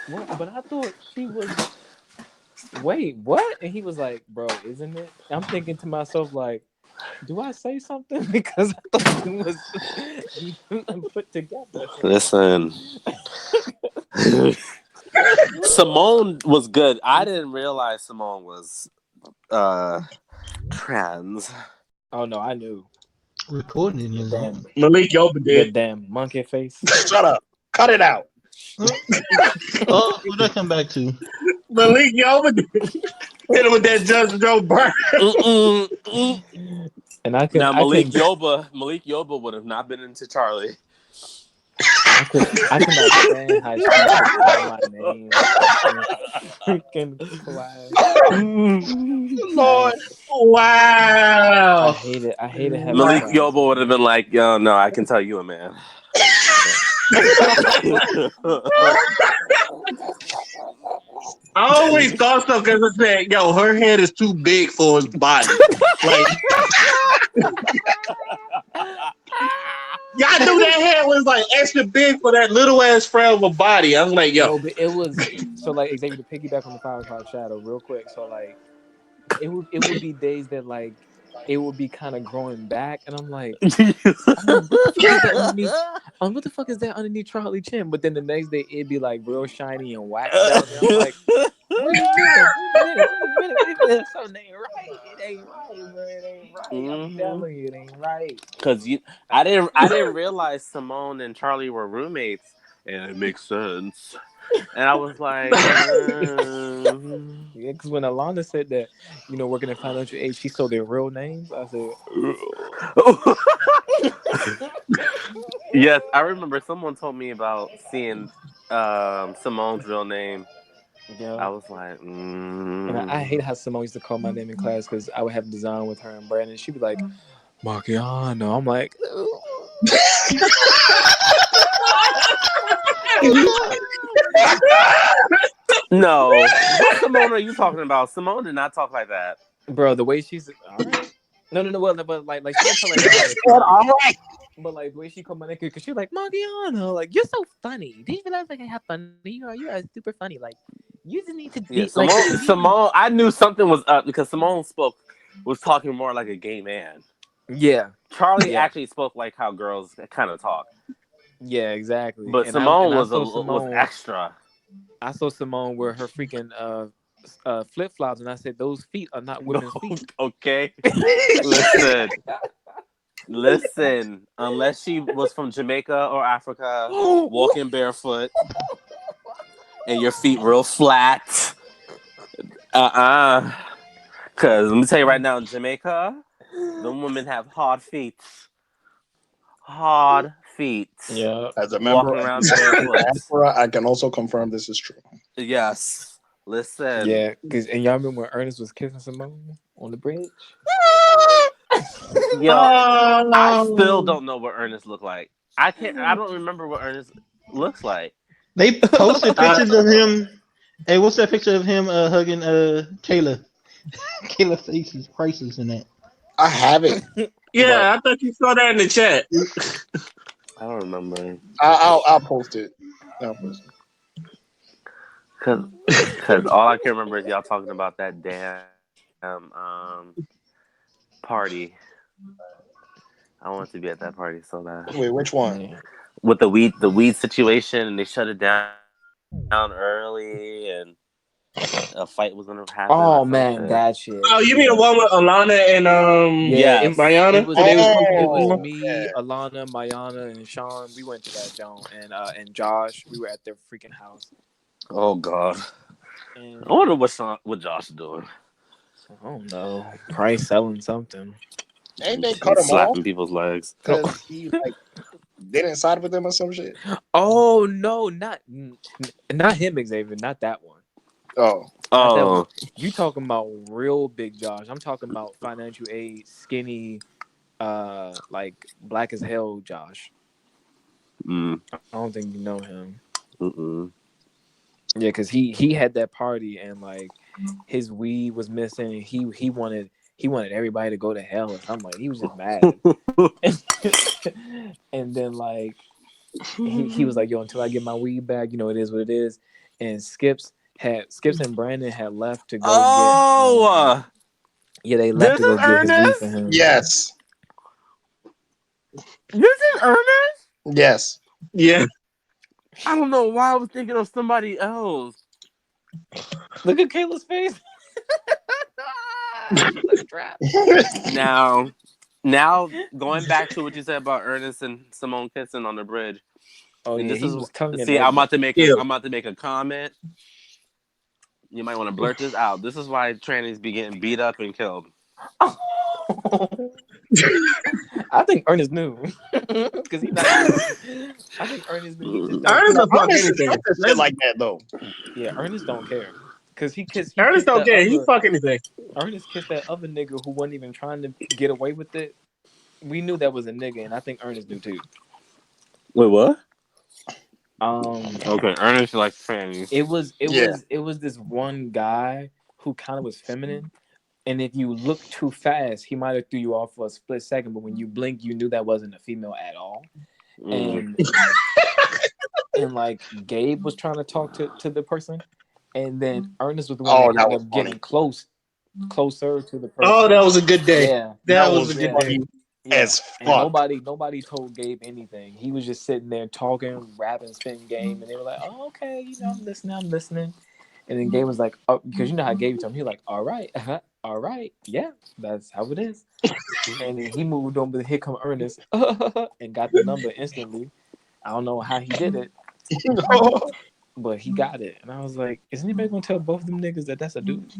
Speaker 3: what? But I thought she was. Wait, what? And he was like, bro, isn't it? I'm thinking to myself like, do I say something because I thought it was put together?
Speaker 5: Listen. Simone was good. I didn't realize Simone was trans.
Speaker 3: Oh no, I knew.
Speaker 2: Recording
Speaker 3: The
Speaker 2: is
Speaker 3: damn,
Speaker 2: on.
Speaker 8: Malik Yoba
Speaker 3: the
Speaker 8: did.
Speaker 3: damn monkey face.
Speaker 6: Shut up. Cut it out.
Speaker 2: Oh, what did I come back to?
Speaker 8: Malik Yoba did. Hit him with that Judge Joe Burn.
Speaker 3: And I
Speaker 5: Now
Speaker 3: I couldn't,
Speaker 5: Malik Yoba would have not been into Charlie.
Speaker 3: I cannot stand how she could call my name in freaking class.
Speaker 6: Lord.
Speaker 8: Wow.
Speaker 3: I hate it. I hated having
Speaker 5: Malik
Speaker 3: class.
Speaker 5: Yoba would have been like, "Yo, no, I can tell you a man."
Speaker 8: I always thought so because I said, yo, her head is too big for his body. Like, y'all knew that head was like extra big for that little ass frail of a body. I was like, yo.
Speaker 3: No, but it was so like Xavier to piggyback on the 5 o'clock shadow real quick. So like it would be days that like it would be kind of growing back, and I'm like, what the fuck is that underneath? What the fuck is that underneath Charlie Chin? But then the next day it'd be like real shiny and waxed down there. I'm like, wait a minute, something ain't right. It ain't right, bro. It ain't right. I'm telling you, it ain't right.
Speaker 5: Because I didn't realize Simone and Charlie were roommates, and it makes sense. And I was like,
Speaker 3: Yeah, because when Alana said that, working in financial aid, she saw their real names. I said,
Speaker 5: yes, I remember someone told me about seeing Simone's real name.
Speaker 3: yeah.
Speaker 5: I was like,
Speaker 3: And I hate how Simone used to call my name in class because I would have design with her and Brandon. She'd be like, Marciano. I'm like,
Speaker 5: no. What Simone are you talking about? Simone did not talk like that.
Speaker 3: bro, the way she's all right. No, well, but like she didn't tell like that
Speaker 6: All right.
Speaker 3: but like the way she called my name, because she was like, Marciano, like, you're so funny. Do you realize like how funny you are? You are super funny. Like,
Speaker 9: You just need to
Speaker 5: Yeah,
Speaker 9: be like
Speaker 5: Simone. I knew something was up because Simone was talking more like a gay man.
Speaker 9: Yeah,
Speaker 5: Charlie
Speaker 9: yeah,
Speaker 5: actually spoke like how girls kind of talk,
Speaker 9: yeah, exactly.
Speaker 5: but
Speaker 9: And
Speaker 5: Simone
Speaker 9: I
Speaker 5: was
Speaker 9: saw
Speaker 5: was
Speaker 9: Simone.
Speaker 5: extra.
Speaker 9: I saw Simone wear her freaking flip flops, and I said those feet are not women's feet.
Speaker 5: Okay, listen. Unless she was from Jamaica or Africa, walking barefoot, and your feet real flat. Cause let me tell you right now, in Jamaica, the women have hard feet. Hard feet.
Speaker 9: Yeah.
Speaker 6: As a member
Speaker 5: Walking
Speaker 6: of
Speaker 5: around
Speaker 6: the
Speaker 5: barefoot.
Speaker 6: diaspora, I can also confirm this is true.
Speaker 5: Yes. Listen.
Speaker 9: Yeah, and y'all remember when Ernest was kissing Simone on the bridge?
Speaker 5: Yo, I still don't know what Ernest looked like. I don't remember what Ernest looks like.
Speaker 2: They posted pictures of him. Hey, what's that picture of him hugging Kayla? Kayla faces priceless in that.
Speaker 6: I have it.
Speaker 8: Yeah, I thought you saw that in the chat.
Speaker 5: I don't remember.
Speaker 6: I'll post it. I'll post it.
Speaker 5: Cause all I can remember is y'all talking about that damn party. I want to be at that party so bad.
Speaker 6: Wait, which one?
Speaker 5: With the weed situation, and they shut it down early, and a fight was gonna happen.
Speaker 9: Oh man, that shit.
Speaker 8: Oh, you mean the one with Alana and
Speaker 9: Yeah,
Speaker 8: and Mayana?
Speaker 9: it was
Speaker 8: They was
Speaker 9: it was
Speaker 6: Oh,
Speaker 9: me,
Speaker 6: yeah.
Speaker 9: Alana, Mayana, and Sean. We went to that Joan, and Josh. We were at their freaking house.
Speaker 5: Oh God.
Speaker 9: And
Speaker 5: I wonder what Josh is doing.
Speaker 9: I don't know. Probably selling something.
Speaker 6: Ain't they cut him off
Speaker 5: Slapping people's legs.
Speaker 6: because he like didn't side with them or some shit?
Speaker 9: Oh no, not him, Xavier. Not that one.
Speaker 6: Oh,
Speaker 9: Not that one.
Speaker 5: Oh,
Speaker 9: You talking about real big Josh? I'm talking about financial aid, skinny, like black as hell Josh. I don't think you know him.
Speaker 5: mm-mm.
Speaker 9: Yeah, because he had that party and like his weed was missing. And he wanted everybody to go to hell or something. Like he was just mad. And then like he was like, yo, until I get my weed back, it is what it is. And Skips and Brandon had left to go get. Yeah, they left
Speaker 5: This
Speaker 9: to go
Speaker 5: is
Speaker 9: get his weed for
Speaker 5: Ernest.
Speaker 9: him.
Speaker 6: yes,
Speaker 5: This is Ernest.
Speaker 6: yes.
Speaker 8: Yeah.
Speaker 5: I don't know why I was thinking of somebody else.
Speaker 9: Look at Kayla's face.
Speaker 5: Now going back to what you said about Ernest and Simone kissing on the bridge.
Speaker 9: Oh
Speaker 5: And
Speaker 9: yeah,
Speaker 5: this
Speaker 9: he
Speaker 5: is
Speaker 9: was tonguing.
Speaker 5: see, I'm about to make
Speaker 8: Yeah.
Speaker 5: a comment. You might want to blurt this out. This is why trannies be getting beat up and killed.
Speaker 9: I think Ernest knew because he not. I think Ernest knew. He just don't.
Speaker 8: Ernest will fuck
Speaker 6: Ernest is
Speaker 8: anything.
Speaker 6: up to shit like that though.
Speaker 9: Yeah, Ernest don't care because he
Speaker 8: Ernest
Speaker 9: kissed
Speaker 8: don't
Speaker 9: that
Speaker 8: care. He
Speaker 9: other.
Speaker 8: fuck anything.
Speaker 9: Ernest kissed that other nigga who wasn't even trying to get away with it. We knew that was a nigga, and I think Ernest knew too.
Speaker 5: Wait, what?
Speaker 9: Okay,
Speaker 5: Ernest likes trannies.
Speaker 9: It was
Speaker 6: Yeah.
Speaker 9: this one guy who kind of was feminine, and if you look too fast, he might have threw you off for a split second. But when you blink, you knew that wasn't a female at all. And like Gabe was trying to talk to the person, and then Ernest was the one
Speaker 6: Oh,
Speaker 9: that
Speaker 6: that
Speaker 9: ended
Speaker 6: was
Speaker 9: up
Speaker 6: funny.
Speaker 9: getting closer to the person.
Speaker 8: Oh, that was a good day.
Speaker 9: Yeah,
Speaker 8: That was a good day.
Speaker 6: As
Speaker 9: and
Speaker 6: fuck.
Speaker 9: nobody told Gabe anything. He was just sitting there talking, rapping, spitting game, and they were like, "Oh, okay, I'm listening." And then Gabe was like, "Oh," because you know how Gabe told him, he was like, "All right, all right, yeah, that's how it is." And then he moved on, but here come Ernest and got the number instantly. I don't know how he did it, but he got it. And I was like, "Is anybody gonna tell both of them niggas that that's a dude?"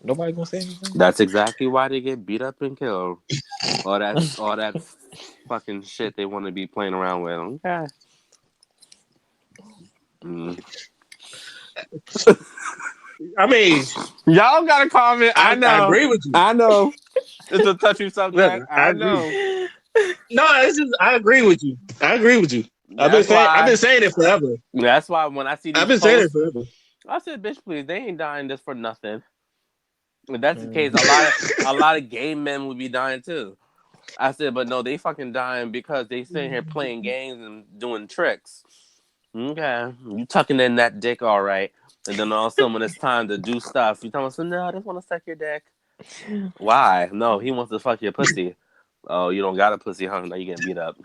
Speaker 9: Nobody gonna say anything.
Speaker 5: That's exactly why they get beat up and killed. All that fucking shit they want to be playing around with. Okay.
Speaker 8: I mean,
Speaker 5: Y'all got a comment. I know.
Speaker 8: I agree with you.
Speaker 5: I know. It's a touchy subject.
Speaker 8: Listen,
Speaker 5: I
Speaker 8: agree.
Speaker 5: know.
Speaker 8: No, it's just I agree with you. I've been saying it forever.
Speaker 5: That's why when I see these
Speaker 8: I've been saying it forever.
Speaker 5: I said, "Bitch, please, they ain't dying just for nothing." If that's the case, a lot of gay men would be dying too. I said, but no, they fucking dying because they sitting here playing games and doing tricks. Okay, you tucking in that dick all right, and then all of a sudden when it's time to do stuff, you tell us, no, I just want to suck your dick. Why? No, he wants to fuck your pussy. Oh, you don't got a pussy, huh? Now you getting beat up.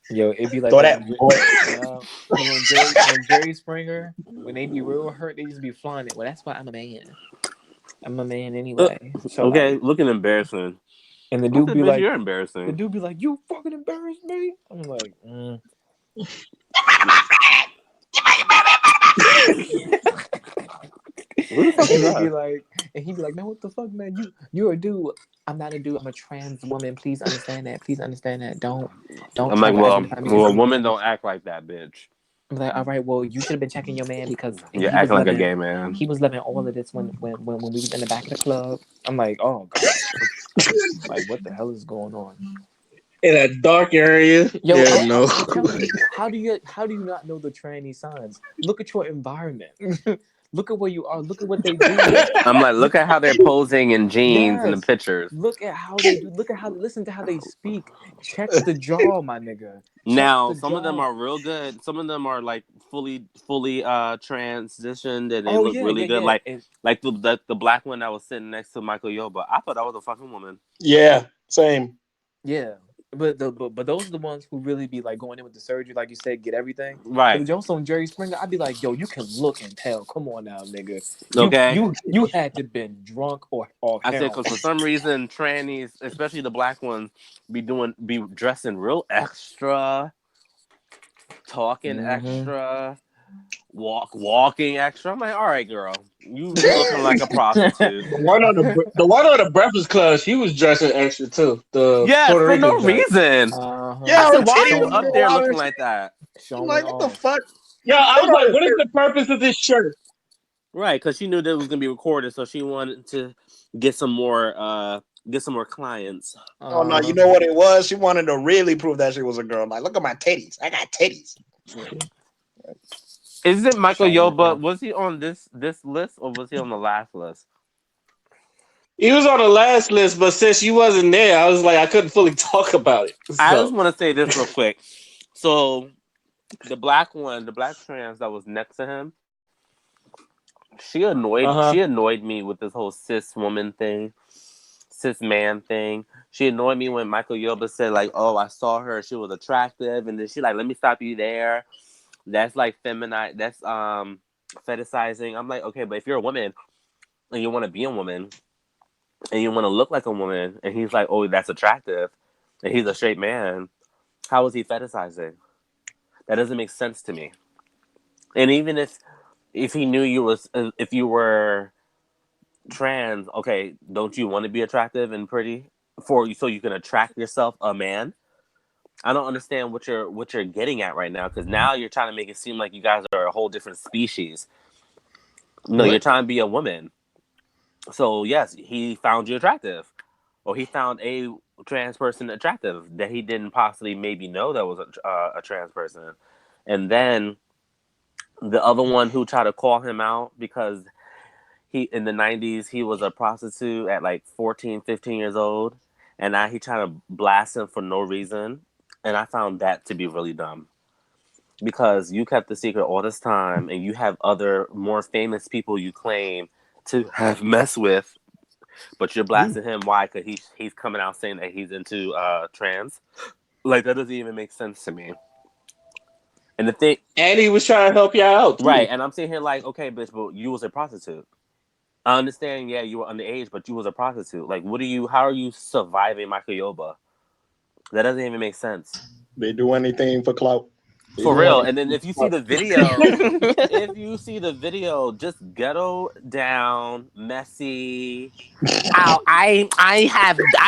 Speaker 9: Yo, it'd be like
Speaker 6: Throw
Speaker 9: that.
Speaker 6: that boy.
Speaker 9: Yeah, because on Jerry Springer, when they be real hurt, they just be flying it. Well, that's why I'm a man. I'm a man anyway. So
Speaker 5: Okay,
Speaker 9: like,
Speaker 5: looking embarrassing.
Speaker 9: and the
Speaker 5: I
Speaker 9: dude
Speaker 5: said,
Speaker 9: be
Speaker 5: bitch,
Speaker 9: like,
Speaker 5: you're embarrassing.
Speaker 9: you fucking embarrassed me. I'm like,
Speaker 5: Who the fuck is
Speaker 9: and he'd
Speaker 5: that?
Speaker 9: be like, man, what the fuck, man? You're a dude. I'm not a dude. I'm a trans woman. Please understand that. Please understand that. Don't
Speaker 5: I'm
Speaker 9: try
Speaker 5: like,
Speaker 9: to
Speaker 5: well,
Speaker 9: identify me as
Speaker 5: women
Speaker 9: anything.
Speaker 5: don't act like that, bitch.
Speaker 9: I'm like, all right, well, you should have been checking your man because
Speaker 5: You're acting like a gay man.
Speaker 9: he was loving all of this when we was in the back of the club. I'm like, oh god, like what the hell is going on?
Speaker 8: In a dark area.
Speaker 9: Yo,
Speaker 8: Yeah, no.
Speaker 9: I'm telling you, how do you not know the tranny signs? Look at your environment. Look at where you are. Look at what they do.
Speaker 5: I'm like, look at how they're posing in jeans in the
Speaker 9: Yes.
Speaker 5: pictures.
Speaker 9: Look at how they do. Listen to how they speak. Check the jaw, my nigga. Check
Speaker 5: Now,
Speaker 9: the
Speaker 5: some of them
Speaker 9: jaw.
Speaker 5: are real good. Some of them are like fully transitioned and they
Speaker 9: Oh
Speaker 5: look
Speaker 9: yeah,
Speaker 5: really
Speaker 9: yeah,
Speaker 5: good.
Speaker 9: yeah.
Speaker 5: Like the black one that was sitting next to Michael Yoba. I thought that was a fucking woman.
Speaker 6: Yeah, same.
Speaker 9: Yeah, but those are the ones who really be like going in with the surgery, like you said, get everything.
Speaker 5: Right.
Speaker 9: But Jones on Jerry Springer, I'd be like, yo, you can look and tell. Come on now, nigga.
Speaker 5: Okay.
Speaker 9: You had to been drunk or
Speaker 5: I said
Speaker 9: heroin.
Speaker 5: because for some reason trannies, especially the black ones, be dressing real extra, talking extra, walking extra. I'm like, all right, girl, you looking like a prostitute.
Speaker 8: The one on the Breakfast Club, she was dressing extra too. The
Speaker 5: Yes,
Speaker 8: Puerto
Speaker 5: for
Speaker 8: Rican
Speaker 5: no
Speaker 8: joint.
Speaker 5: reason.
Speaker 6: Yeah,
Speaker 5: I
Speaker 6: her
Speaker 5: said, why are
Speaker 6: titties
Speaker 5: you
Speaker 6: was
Speaker 5: up
Speaker 6: all
Speaker 5: there
Speaker 6: out
Speaker 5: looking
Speaker 6: and
Speaker 5: like that?
Speaker 6: I'm
Speaker 9: Showing
Speaker 6: like, what the
Speaker 9: off.
Speaker 6: fuck?
Speaker 8: Yeah, I
Speaker 6: They
Speaker 8: was like,
Speaker 6: don't
Speaker 8: what is
Speaker 6: understand.
Speaker 8: the purpose of this shirt?
Speaker 5: Right, because she knew that it was gonna be recorded, so she wanted to get some more clients.
Speaker 6: Oh no, you know what it was? She wanted to really prove that she was a girl. Like, look at my titties. I got titties.
Speaker 5: Is it Michael
Speaker 9: Showing
Speaker 5: Yoba?
Speaker 9: off.
Speaker 5: Was he on this list or was he on the last list?
Speaker 8: He was on the last list, but since you wasn't there, I was like, I couldn't fully talk about it.
Speaker 5: I
Speaker 8: So
Speaker 5: just want to say this real quick. So the black trans that was next to him, she annoyed me with this whole cis woman thing, cis man thing. She annoyed me when Michael Yoba said like, "Oh, I saw her, she was attractive," and then she like, "Let me stop you there." That's like feminine. That's fetishizing. I'm like, okay, but if you're a woman and you want to be a woman and you want to look like a woman, and he's like, "Oh, that's attractive," and he's a straight man, how is he fetishizing? That doesn't make sense to me. And even if he knew if you were trans, okay, don't you want to be attractive and pretty so you can attract yourself a man? I don't understand what you're getting at right now because now you're trying to make it seem like you guys are a whole different species. No, you're trying to be a woman. So yes, he found you attractive, or he found a trans person attractive that he didn't possibly maybe know that was a trans person, and then the other one who tried to call him out because he in the 90s he was a prostitute at like 14, 15 years old, and now he trying to blast him for no reason, and I found that to be really dumb because you kept the secret all this time and you have other more famous people you claim to have messed with, but you're blasting him. Why? Because he's coming out saying that he's into trans. Like that doesn't even make sense to me. And the thing,
Speaker 8: and he was trying to help you out too.
Speaker 5: right? And I'm sitting here like, okay, bitch, but you was a prostitute. I understand, yeah, you were underage, but you was a prostitute. Like, how are you surviving Michael Yoba? That doesn't even make sense.
Speaker 6: They do anything for clout. They
Speaker 5: For
Speaker 6: do
Speaker 5: real.
Speaker 6: anything
Speaker 5: And then if you see
Speaker 6: for
Speaker 5: the video, just ghetto down, messy. Oh, I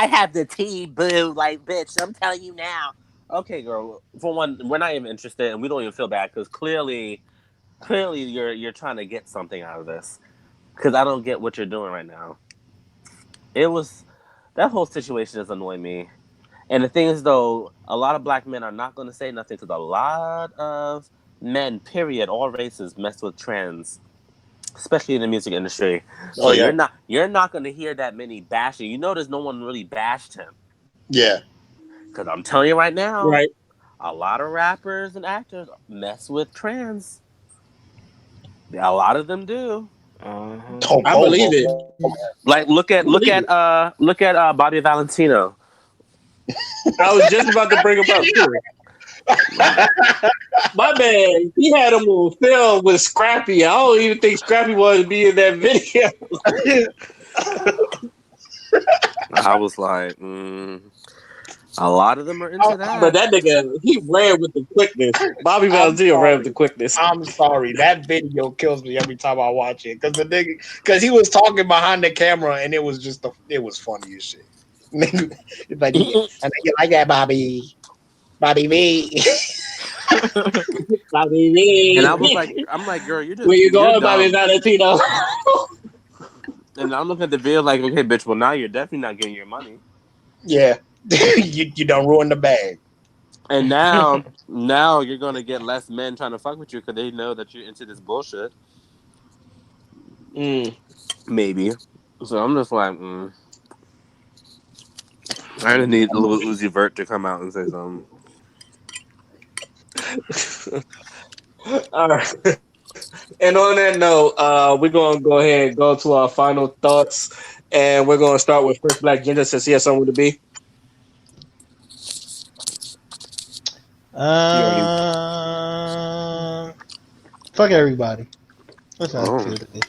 Speaker 5: have the tea, boo. Like, bitch, I'm telling you now. Okay, girl. For one, we're not even interested, and we don't even feel bad because clearly you're trying to get something out of this. Because I don't get what you're doing right now. That whole situation is annoying me. And the thing is, though, a lot of black men are not going to say nothing because a lot of men, period, all races, mess with trends, especially in the music industry.
Speaker 6: Oh
Speaker 5: So
Speaker 6: yeah.
Speaker 5: you're not going to hear that many bashing. You notice no one really bashed him
Speaker 6: Yeah.
Speaker 5: because I'm telling you right now,
Speaker 8: Right.
Speaker 5: a lot of rappers and actors mess with trans. Yeah, a lot of them do.
Speaker 6: Oh,
Speaker 4: I believe it.
Speaker 5: Like look
Speaker 4: I
Speaker 5: at
Speaker 4: believe it.
Speaker 5: Bobby Valentino.
Speaker 4: I was just about to bring him up too. My man, he had him on film with Scrappy. I don't even think Scrappy wanted to be in that video.
Speaker 5: I was like, a lot of them are into
Speaker 4: But
Speaker 5: that.
Speaker 4: that nigga, he ran with the quickness. Bobby
Speaker 6: I'm
Speaker 4: Valentino ran with the
Speaker 6: sorry.
Speaker 4: quickness.
Speaker 6: I'm sorry. That video kills me every time I watch it because he was talking behind the camera and it was just it was funny as shit. It's like, I think you like that, Bobby V.
Speaker 5: And I
Speaker 4: Bobby
Speaker 5: was
Speaker 4: V.
Speaker 5: like, I'm like, girl,
Speaker 4: Where you
Speaker 5: you're
Speaker 4: going, Bobby
Speaker 5: dumb.
Speaker 4: Valentino?
Speaker 5: And I'm looking at the video like, okay, bitch, well now you're definitely not getting your money.
Speaker 6: Yeah, you don't ruin the bag.
Speaker 5: And now you're gonna get less men trying to fuck with you because they know that you're into this bullshit. Maybe. So I'm just like, I didn't need Lil Uzi Vert to come out and say something.
Speaker 4: All right. And on that note, we're gonna go ahead and go to our final thoughts, and we're gonna start with First Black Ginger since he has somewhere to be.
Speaker 2: Fuck everybody. That's how I
Speaker 5: Oh.
Speaker 2: feel today.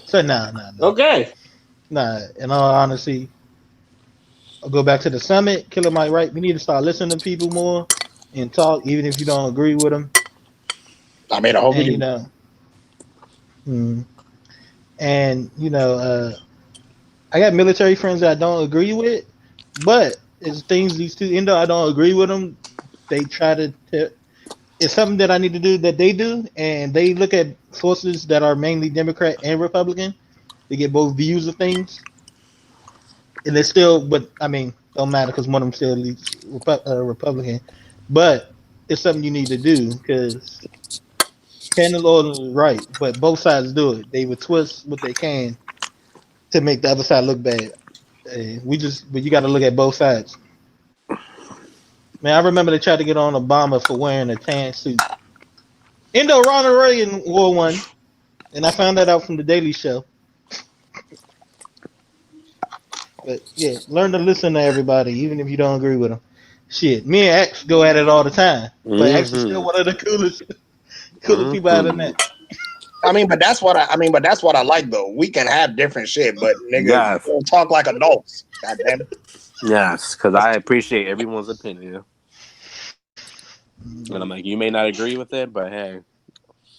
Speaker 2: So nah.
Speaker 4: Okay.
Speaker 2: Nah, in all honesty, I'll go back to the summit. Killer Mike right. We need to start listening to people more and talk, even if you don't agree with them.
Speaker 6: I mean, I hope we
Speaker 2: And
Speaker 6: do.
Speaker 2: mm, and I got military friends that I don't agree with, but it's things these two, even though I don't agree with them, they try to. It's something that I need to do that they do, and they look at sources that are mainly Democrat and Republican. They get both views of things, and they still, but I mean, don't matter because one of them still leads Republican. But it's something you need to do because Cannon Law is right, but both sides do it. They would twist what they can to make the other side look bad. But you got to look at both sides. Man, I remember they tried to get on Obama for wearing a tan suit. Endo Ronald Reagan wore one, and I found that out from the Daily Show. But yeah, learn to listen to everybody, even if you don't agree with them. Shit, me and X go at it all the time, but X is still one of the coolest people out of that.
Speaker 6: But that's what I like though. We can have different shit, but nigga,
Speaker 5: Yes.
Speaker 6: don't talk like adults. God damn it.
Speaker 5: Yes, because I appreciate everyone's opinion. And I'm like, you may not agree with it, but hey,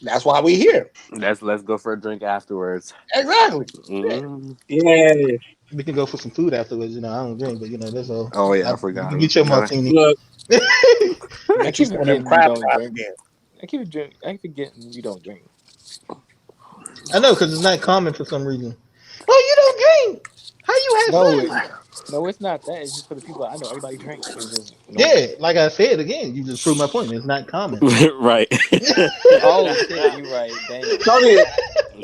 Speaker 6: That's why we here.
Speaker 5: let's go for a drink afterwards.
Speaker 6: Exactly.
Speaker 4: Yeah.
Speaker 2: We can go for some food afterwards. I don't drink, but that's all.
Speaker 5: Oh yeah, I
Speaker 2: You
Speaker 5: forgot.
Speaker 2: can get your martini.
Speaker 4: Look,
Speaker 9: I
Speaker 6: Get you
Speaker 9: keep
Speaker 6: some of them
Speaker 9: forgetting you
Speaker 6: crab
Speaker 9: don't
Speaker 6: chops
Speaker 9: drink.
Speaker 6: again.
Speaker 9: I keep forgetting you don't drink.
Speaker 2: I know because it's not common for some reason. Oh, you don't drink? How you have
Speaker 9: No,
Speaker 2: fun?
Speaker 9: no, it's not that. It's just for the people I know. Everybody drink. It's just
Speaker 2: Yeah, like I said again, you just proved my point. It's not common.
Speaker 5: Right.
Speaker 9: Oh shit, you right. Damn.
Speaker 4: Tony,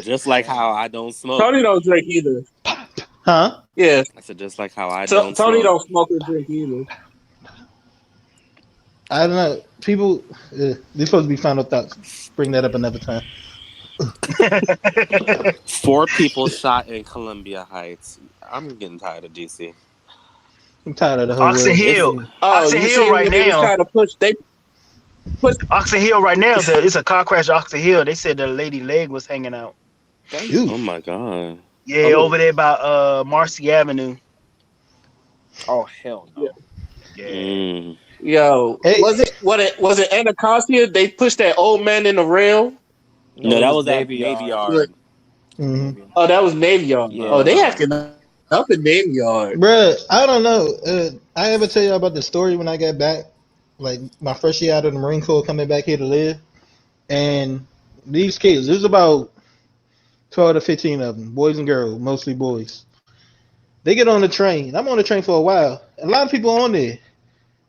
Speaker 5: Just like how I don't smoke.
Speaker 4: Tony don't drink either.
Speaker 2: Huh?
Speaker 4: Yeah.
Speaker 5: I said just like how I
Speaker 4: So,
Speaker 5: don't
Speaker 4: Tony
Speaker 5: smoke.
Speaker 4: don't smoke or drink either.
Speaker 2: I don't know. People, they're supposed to be final thoughts. Bring that up another time.
Speaker 5: 4 people shot in Columbia Heights. I'm getting tired of DC.
Speaker 2: I'm tired of the whole
Speaker 7: Oxon
Speaker 2: world.
Speaker 5: It's
Speaker 7: Hill.
Speaker 4: Oh,
Speaker 7: Oxon
Speaker 4: you
Speaker 7: Hill
Speaker 4: see
Speaker 7: right
Speaker 4: when they was
Speaker 7: now.
Speaker 4: trying to push, they pushed.
Speaker 7: Oxon Hill right now. It's a car crash. Oxon Hill. They said the lady leg was hanging out.
Speaker 2: Ew.
Speaker 5: oh my god.
Speaker 7: Yeah,
Speaker 4: Oh,
Speaker 7: over there by Marcy Avenue.
Speaker 9: Oh hell no.
Speaker 7: Yeah.
Speaker 4: yo,
Speaker 2: Hey,
Speaker 4: was it Anacostia? They pushed that old man in the rail.
Speaker 5: No,
Speaker 9: It
Speaker 5: that
Speaker 9: was
Speaker 5: was at
Speaker 9: Navy
Speaker 5: Navy
Speaker 9: Yard.
Speaker 5: Yard.
Speaker 2: mm-hmm.
Speaker 9: Navy.
Speaker 4: Oh, that was Navy Yard. Oh,
Speaker 9: Yeah.
Speaker 4: they acting up in Navy Yard.
Speaker 2: Bruh, I don't know. I ever tell you about the story when I got back? Like my first year out of the Marine Corps coming back here to live. And these kids, there's about 12 to 15 of them, boys and girls, mostly boys. They get on the train. I'm on the train for a while. A lot of people on there.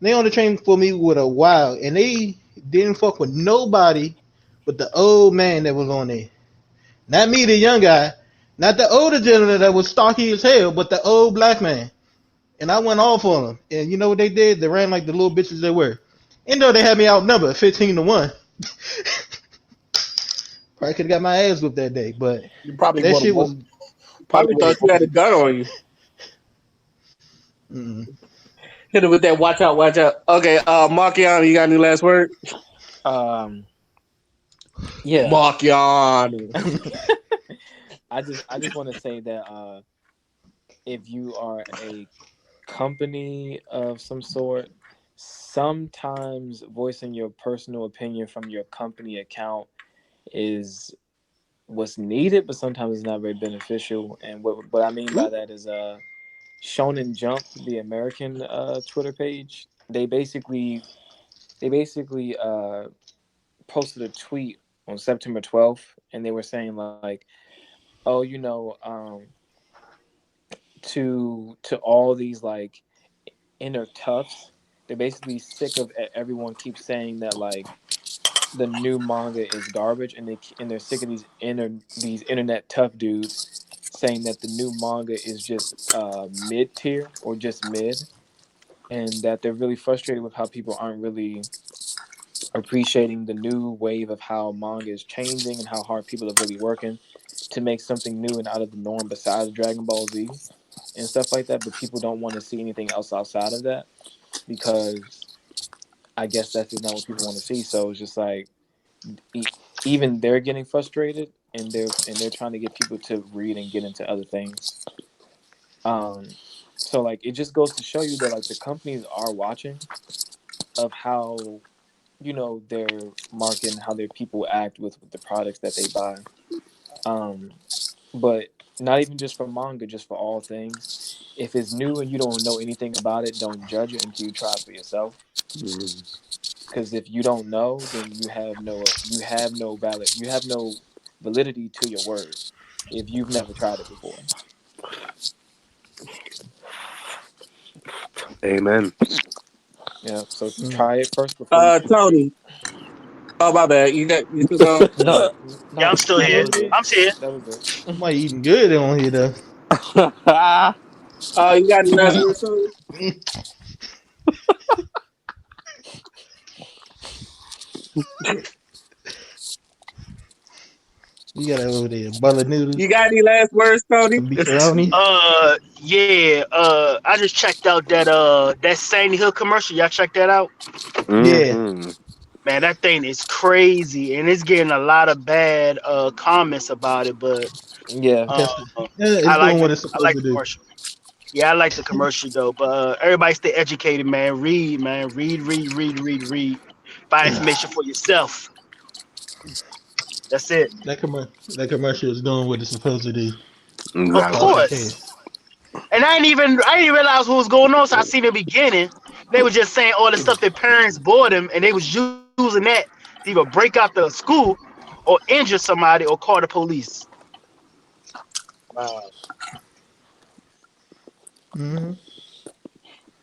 Speaker 2: They on the train for me with a while. And they didn't fuck with nobody but the old man that was on there. Not me, the young guy. Not the older gentleman that was stocky as hell, but the old black man. And I went off on them. And you know what they did? They ran like the little bitches they were. And though they had me outnumbered 15-1. Probably could have got my ass whooped that day, but
Speaker 6: You probably
Speaker 2: that
Speaker 6: would have
Speaker 2: shit
Speaker 6: won.
Speaker 2: was.
Speaker 6: Probably
Speaker 4: Probably
Speaker 6: would have
Speaker 4: thought you had a gun on you.
Speaker 2: Mm.
Speaker 4: Hit it with that. Watch out! Watch out! Okay, Markian, you got any last word?
Speaker 9: Yeah.
Speaker 4: Markian.
Speaker 9: I just want to say that if you are a company of some sort, sometimes voicing your personal opinion from your company account is what's needed, but sometimes it's not very beneficial. And what I mean by that is Shonen Jump, the American Twitter page, they basically posted a tweet on September 12th, and they were saying like, oh, to all these like inner toughs, they're basically sick of everyone keeps saying that like the new manga is garbage, and they're sick of these internet tough dudes saying that the new manga is just mid tier or just mid, and that they're really frustrated with how people aren't really appreciating the new wave of how manga is changing and how hard people are really working to make something new and out of the norm besides Dragon Ball Z and stuff like that. But people don't want to see anything else outside of that because I guess that's just not what people want to see. So it's just like e- even they're getting frustrated, and they're trying to get people to read and get into other things. Um, so like it just goes to show you that like the companies are watching of how their market and how their people act with the products that they buy. Um, but not even just for manga, just for all things. If it's new and you don't know anything about it, don't judge it until you try it for yourself.
Speaker 5: Mm.
Speaker 9: Because if you don't know, then you have no validity to your word if you've never tried it before.
Speaker 5: Amen.
Speaker 9: Yeah, so
Speaker 2: Mm.
Speaker 9: try it first before you speak.
Speaker 4: Tony. Oh my bad. You still going?
Speaker 9: No,
Speaker 7: Yeah,
Speaker 9: no,
Speaker 7: I'm still
Speaker 9: no, that
Speaker 7: here.
Speaker 9: was it.
Speaker 7: I'm here.
Speaker 9: That was it.
Speaker 2: Somebody eating good on here though.
Speaker 4: You got any last words, Tony?
Speaker 2: We got over there bowl of noodles,
Speaker 4: You got any last words, Tony?
Speaker 2: some beefaroni.
Speaker 7: Yeah. I just checked out that Sandy Hook commercial. Y'all check that out?
Speaker 2: Yeah,
Speaker 5: Mm-hmm.
Speaker 7: Man, that thing is crazy, and it's getting a lot of bad comments about it. But
Speaker 9: Yeah,
Speaker 7: uh,
Speaker 2: that's it's doing what it's
Speaker 7: I
Speaker 2: supposed
Speaker 7: like
Speaker 2: to
Speaker 7: the
Speaker 2: do.
Speaker 7: commercial. Yeah, I like the commercial though. But everybody stay educated, man. Read, man. Read, read, read, read, read. Find information for yourself. That's it.
Speaker 2: That commercial is doing what it's supposed to do.
Speaker 7: Of
Speaker 2: All
Speaker 5: Exactly.
Speaker 2: she
Speaker 7: course.
Speaker 2: can.
Speaker 7: And I didn't realize what was going on. So I seen the beginning. They were just saying all the stuff their parents bought them, and they was using that to either break out the school or injure somebody or call the police. Wow.
Speaker 2: Mm-hmm.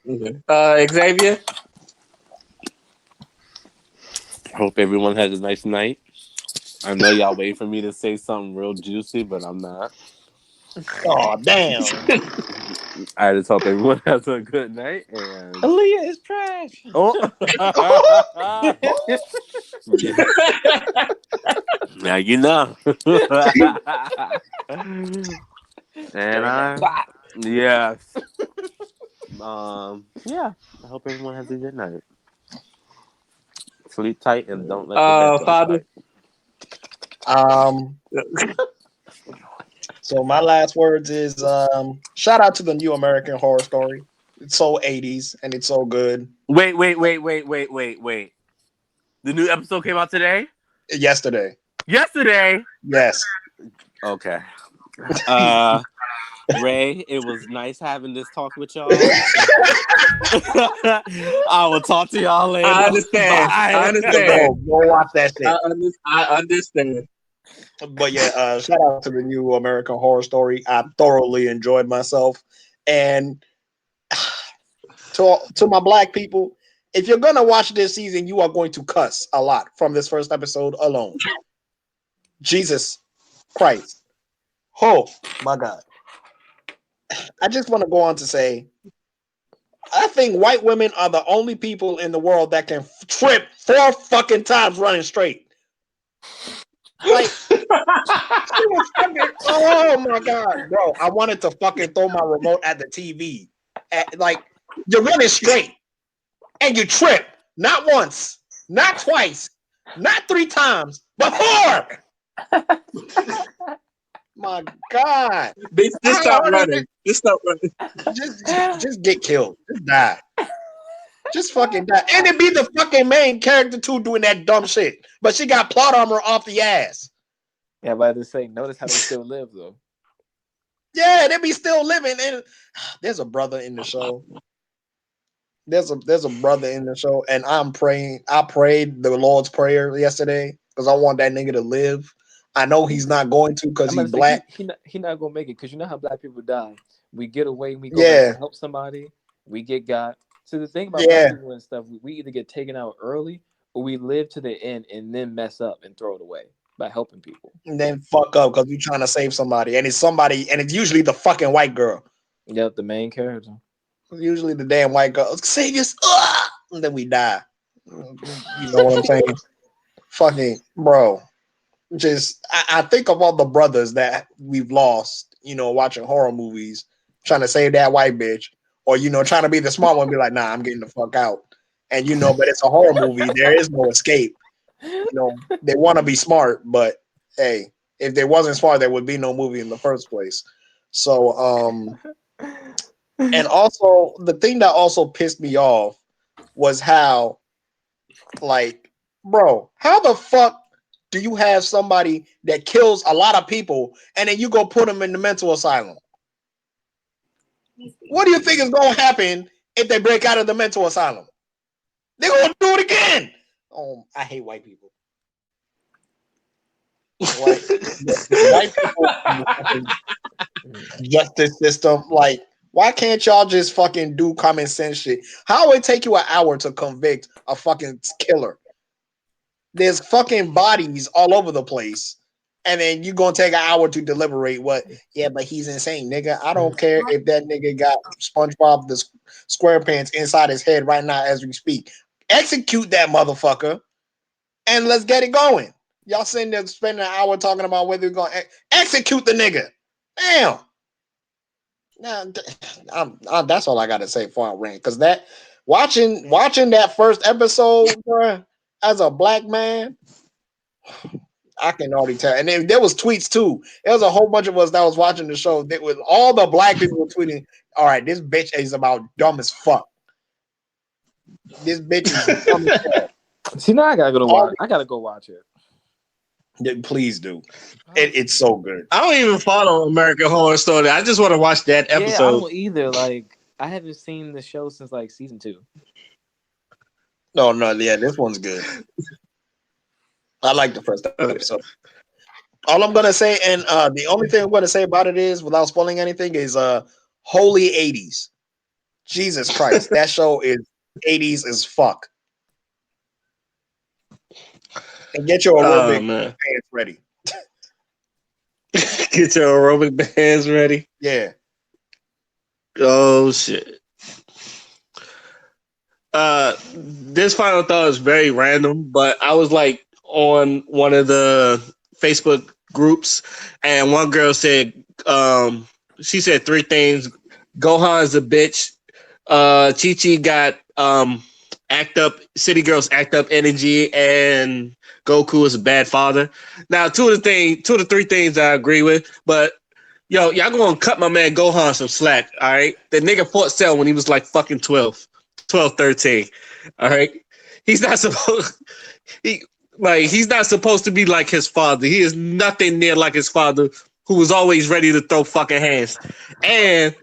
Speaker 4: Okay. Xavier.
Speaker 5: Hope everyone has a nice night. I know y'all waiting for me to say something real juicy, but I'm not.
Speaker 6: Oh damn!
Speaker 5: I just hope everyone has a good night and
Speaker 9: Aaliyah is trash.
Speaker 5: oh now you know. And
Speaker 9: Bring that
Speaker 5: I
Speaker 9: bop.
Speaker 5: yes. Yeah. I hope everyone has a good night. Sleep tight and don't let the bed bugs
Speaker 4: Father.
Speaker 5: bite.
Speaker 6: Um, so my last words is shout out to the new American Horror Story. It's so 80s and it's so good.
Speaker 5: Wait. The new episode came out today?
Speaker 6: Yesterday,
Speaker 5: Yesterday?
Speaker 6: yes.
Speaker 5: Okay. Uh Ray, it was nice having this talk with y'all. I will talk to y'all
Speaker 4: I
Speaker 5: later.
Speaker 4: understand. I
Speaker 5: Bye.
Speaker 4: understand.
Speaker 6: Go watch that shit.
Speaker 4: I understand.
Speaker 6: But yeah, shout out to the new American Horror Story. I thoroughly enjoyed myself, and to my black people, if you're gonna watch this season, you are going to cuss a lot from this first episode alone. Jesus Christ! Oh my God! I just want to go on to say, I think white women are the only people in the world that can trip 4 fucking times running straight. Like, she was fucking, oh my god, bro! I wanted to fucking throw my remote at the TV. Like, you're running straight and you trip not once, not twice, not 3 times, but 4. My god!
Speaker 4: Bitch, just
Speaker 6: How
Speaker 4: stop
Speaker 6: hard is
Speaker 4: running. Just stop running.
Speaker 6: it? Just get killed. Just die. Just fucking die. And it be the fucking main character too doing that dumb shit. But she got plot armor off the ass.
Speaker 9: Yeah, but I just say, notice how they still live though.
Speaker 6: Yeah, they be still living. And there's a brother in the show. There's a brother in the show, and I'm praying. I prayed the Lord's Prayer yesterday because I want that nigga to live. I know he's not going to because
Speaker 9: I'm
Speaker 6: he's
Speaker 9: about to say
Speaker 6: black.
Speaker 9: he not gonna make it because you know how black people die. We get away and we go back
Speaker 6: Yeah,
Speaker 9: to help somebody. We get got. So the thing about black
Speaker 6: yeah.
Speaker 9: people and stuff, we either get taken out early or we live to the end and then mess up and throw it away by helping people.
Speaker 6: And then fuck up because you're trying to save somebody, and it's somebody, and it's usually the fucking white girl.
Speaker 9: Yep, the main character.
Speaker 6: It's usually the damn white girl. Save us, and then we die. You know what I'm saying? Fucking bro. Just I think of all the brothers that we've lost, watching horror movies, trying to save that white bitch, or trying to be the smart one, be like, nah, I'm getting the fuck out. And but it's a horror movie, there is no escape. They want to be smart, but hey, if they wasn't smart, there would be no movie in the first place. So and also the thing that also pissed me off was how, like, bro, how the fuck do you have somebody that kills a lot of people and then you go put them in the mental asylum? What do you think is going to happen if they break out of the mental asylum? They're going to do it again. Oh, I hate white people. White people in the fucking justice system, like, why can't y'all just fucking do common sense shit? How would it take you an hour to convict a fucking killer? There's fucking bodies all over the place. And then you gonna take an hour to deliberate what? Yeah, but he's insane, nigga. I don't care if that nigga got SpongeBob the SquarePants inside his head right now as we speak. Execute that motherfucker, and let's get it going. Y'all sitting there spending an hour talking about whether you're gonna execute the nigga. Damn. Now, that's all I gotta say for a rant. Because that watching that first episode, bruh, as a black man, I can already tell. And then there was tweets too. There was a whole bunch of us that was watching the show that with all the black people were tweeting, all right, this bitch is about dumb as fuck. This bitch is dumb as fuck.
Speaker 9: See, now I gotta go watch it.
Speaker 6: Please do. It's so good.
Speaker 4: I don't even follow American Horror Story. I just want to watch that
Speaker 9: Yeah, I
Speaker 4: episode.
Speaker 9: don't either. Like, I haven't seen the show since like season 2.
Speaker 6: No, yeah, this one's good. I like the first episode. All I'm gonna say, and the only thing I'm gonna say about it is, without spoiling anything, is holy 80s. Jesus Christ, that show is 80s as fuck. And get your aerobic pants ready.
Speaker 4: Get your aerobic bands ready.
Speaker 6: Yeah.
Speaker 4: Oh shit. This final thought is very random, but I was like on one of the Facebook groups, and one girl said, she said 3 things. Gohan's a bitch. Chi-Chi got act up, City Girls act up energy, and Goku is a bad father. Now, 2 of the 3 things I agree with, but yo, y'all gonna cut my man Gohan some slack, all right? The nigga fought Cell when he was like fucking 12, 13, all right? He's not supposed he's not supposed to be like his father. He is nothing near like his father, who was always ready to throw fucking hands. And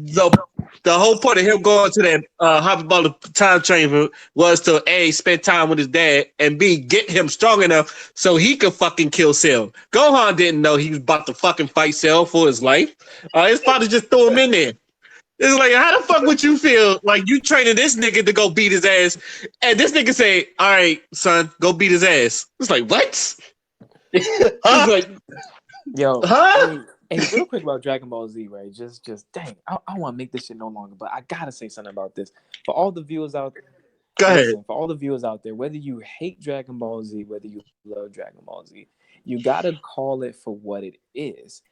Speaker 4: the whole point of him going to that hyperbolic time chamber was to A, spend time with his dad, and B, get him strong enough so he could fucking kill Cell. Gohan didn't know he was about to fucking fight Cell for his life. His father just threw him in there. It's like, how the fuck would you feel like you training this nigga to go beat his ass, and this nigga say, all right, son, go beat his ass. It's like, what? It's like,
Speaker 9: Yo,
Speaker 4: huh?
Speaker 9: Hey, real quick about Dragon Ball Z, right? Just dang, I want to make this shit no longer, but I gotta say something about this for all the viewers out.
Speaker 8: Go ahead.
Speaker 9: Listen, for all the viewers out there, whether you hate Dragon Ball Z, whether you love Dragon Ball Z, you gotta call it for what it is.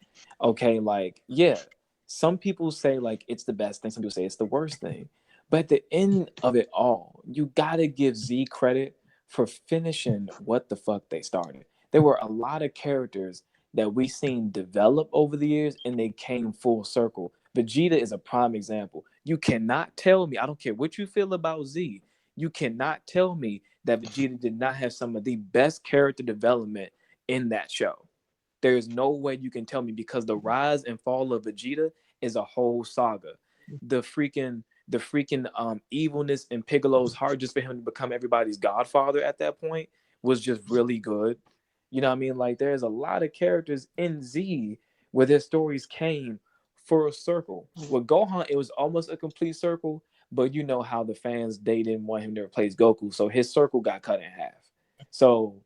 Speaker 9: Okay, like yeah, some people say like it's the best thing, some people say it's the worst thing, but at the end of it all, you gotta give Z credit for finishing what the fuck they started. There were a lot of characters that we seen develop over the years and they came full circle. Vegeta is a prime example. You cannot tell me, I don't care what you feel about Z, you cannot tell me that Vegeta did not have some of the best character development in that show. There is no way you can tell me, because the rise and fall of Vegeta is a whole saga. The freaking evilness in Piccolo's heart, just for him to become everybody's godfather at that point, was just really good. You know what I mean? Like there's a lot of characters in Z where their stories came for a circle. With Gohan, it was almost a complete circle, but you know how the fans, they didn't want him to replace Goku, so his circle got cut in half. So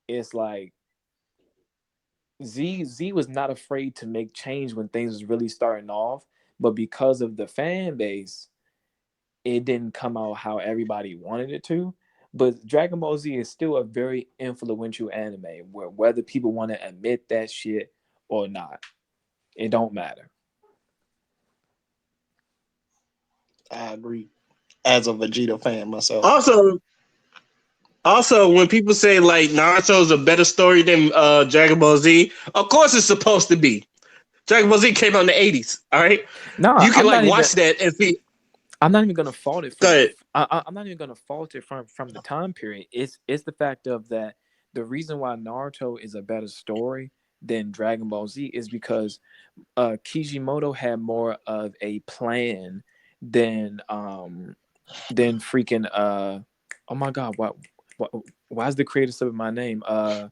Speaker 9: it's like Z was not afraid to make change when things was really starting off, but because of the fan base, it didn't come out how everybody wanted it to. But Dragon Ball Z is still a very influential anime, where whether people want to admit that shit or not, it don't matter.
Speaker 6: I agree. As a Vegeta fan myself.
Speaker 8: Also, when people say like Naruto is a better story than Dragon Ball Z, of course it's supposed to be. Dragon Ball Z came out in the 80s. All right,
Speaker 9: No,
Speaker 8: you can
Speaker 9: I'm
Speaker 8: like
Speaker 9: not
Speaker 8: watch
Speaker 9: even.
Speaker 8: that and see.
Speaker 9: I'm not even gonna fault it
Speaker 8: Go
Speaker 9: from.
Speaker 8: ahead.
Speaker 9: I'm not even gonna fault it from the time period. It's the fact of that. The reason why Naruto is a better story than Dragon Ball Z is because Kishimoto had more of a plan than freaking oh my god, why is the creator slipping my name? Uh,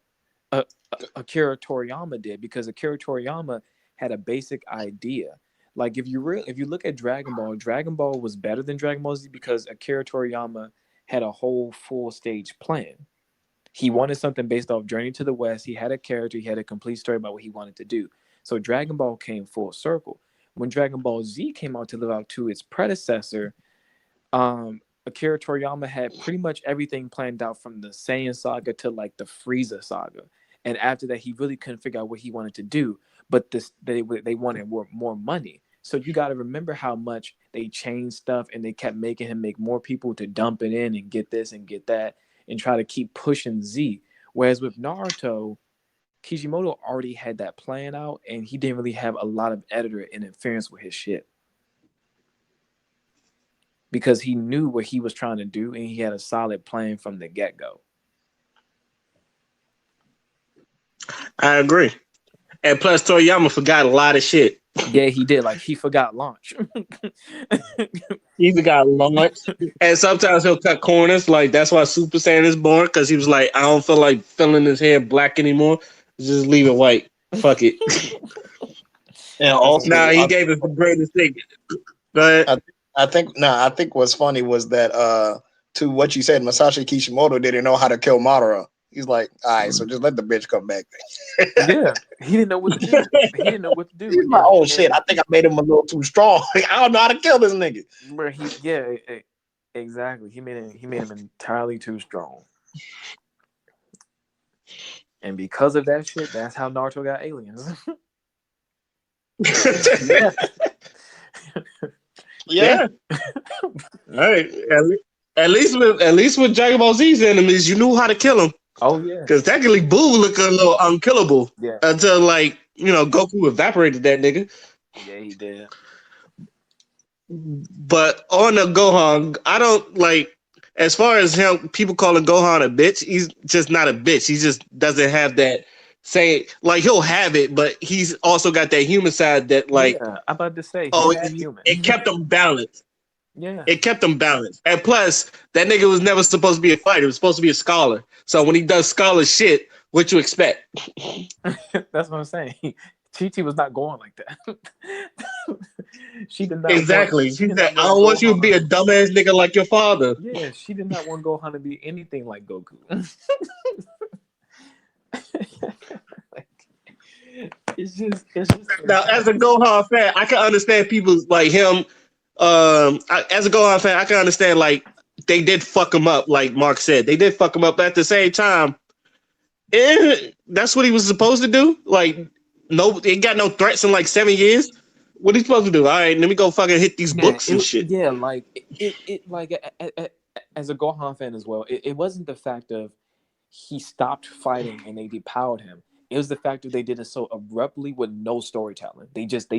Speaker 9: Akira Toriyama did, because Akira Toriyama had a basic idea. Like if you look at Dragon Ball was better than Dragon Ball Z because Akira Toriyama had a whole full stage plan. He wanted something based off Journey to the West. He had a character, he had a complete story about what he wanted to do. So Dragon Ball came full circle. When Dragon Ball Z came out to live out to its predecessor, Akira Toriyama had pretty much everything planned out from the Saiyan saga to like the Frieza saga. And after that, he really couldn't figure out what he wanted to do. But they wanted more money. So you got to remember how much they changed stuff, and they kept making him make more people to dump it in and get this and get that and try to keep pushing Z. Whereas with Naruto, Kishimoto already had that plan out, and he didn't really have a lot of editor interference with his shit, because he knew what he was trying to do and he had a solid plan from the get-go.
Speaker 8: I agree. And plus, Toriyama forgot a lot of shit.
Speaker 9: Yeah, he did. Like, he forgot launch.
Speaker 8: He forgot lunch. And sometimes he'll cut corners. Like, that's why Super Saiyan is born, because he was like, I don't feel like filling his hair black anymore. Just leave it white. Fuck it.
Speaker 6: And also,
Speaker 8: Nah, he gave us the greatest thing. But
Speaker 6: I think what's funny was that to what you said, Masashi Kishimoto didn't know how to kill Madara. He's like, all right, so just let the bitch come back.
Speaker 9: Yeah, he didn't know what to do. He didn't know what to do.
Speaker 6: He's like, oh shit, I think I made him a little too strong. I don't know how to kill this nigga.
Speaker 9: Where exactly. He made him entirely too strong. And because of that shit, that's how Naruto got aliens.
Speaker 6: Yeah.
Speaker 8: All right. At least with Dragon Ball Z's enemies, you knew how to kill them.
Speaker 9: Oh yeah.
Speaker 8: Because technically, Boo looked a little unkillable.
Speaker 9: Yeah.
Speaker 8: Until Goku evaporated that nigga.
Speaker 9: Yeah, he did.
Speaker 8: But on the Gohan, I don't like. As far as him, people calling Gohan a bitch, he's just not a bitch. He just doesn't have that same, like, he'll have it, but he's also got that human side that, like,
Speaker 9: yeah, I'm about to say, human.
Speaker 8: It kept him balanced.
Speaker 9: Yeah.
Speaker 8: It kept him balanced. And plus, that nigga was never supposed to be a fighter. He was supposed to be a scholar. So when he does scholar shit, what you expect?
Speaker 9: That's what I'm saying. Chi was not going like that. She did not.
Speaker 8: Exactly. She said, I don't want you to be a dumbass nigga like your father.
Speaker 9: Yeah, she did not want Gohan to be anything like Goku. it's just
Speaker 8: Now, as a Gohan fan, I can understand people like him. As a Gohan fan, I can understand like they did fuck him up, like Mark said. They did fuck him up. But at the same time, that's what he was supposed to do. Like, no, he got no threats in like 7 years. What he supposed to do? All right, let me go fucking hit these
Speaker 9: man.
Speaker 8: books and shit.
Speaker 9: Yeah, like it like as a Gohan fan as well. It wasn't the fact of he stopped fighting and they depowered him. It was the fact that they did it so abruptly with no storytelling. They just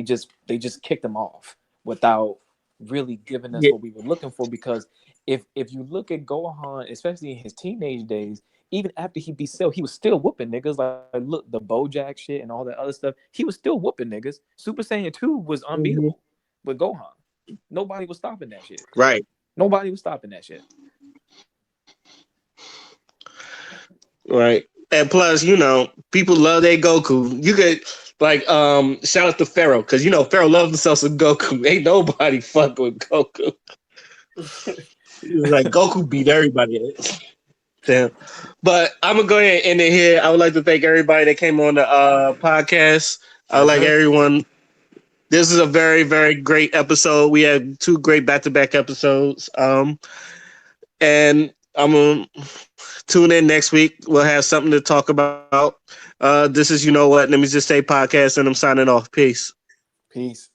Speaker 9: kicked him off without really giving us
Speaker 8: Yeah,
Speaker 9: what we were looking for. Because if you look at Gohan, especially in his teenage days, even after he beat Cell, he was still whooping niggas. Like look, the Bojack shit and all that other stuff. He was still whooping niggas. Super Saiyan 2 was unbeatable with Gohan. Nobody was stopping that shit.
Speaker 8: right,
Speaker 9: Nobody was stopping that shit.
Speaker 8: right. And plus, people love their Goku. You could like shout out to Pharaoh because Pharaoh loves himself some Goku. Ain't nobody fuck with Goku. Like Goku beat everybody. Damn. But I'm gonna go ahead and end it here. I would like to thank everybody that came on the podcast. I would like everyone. This is a very, very great episode. We had 2 great back-to-back episodes. And I'm gonna tune in next week. We'll have something to talk about. This is You Know What. Let me just say podcast, and I'm signing off. Peace.
Speaker 9: Peace.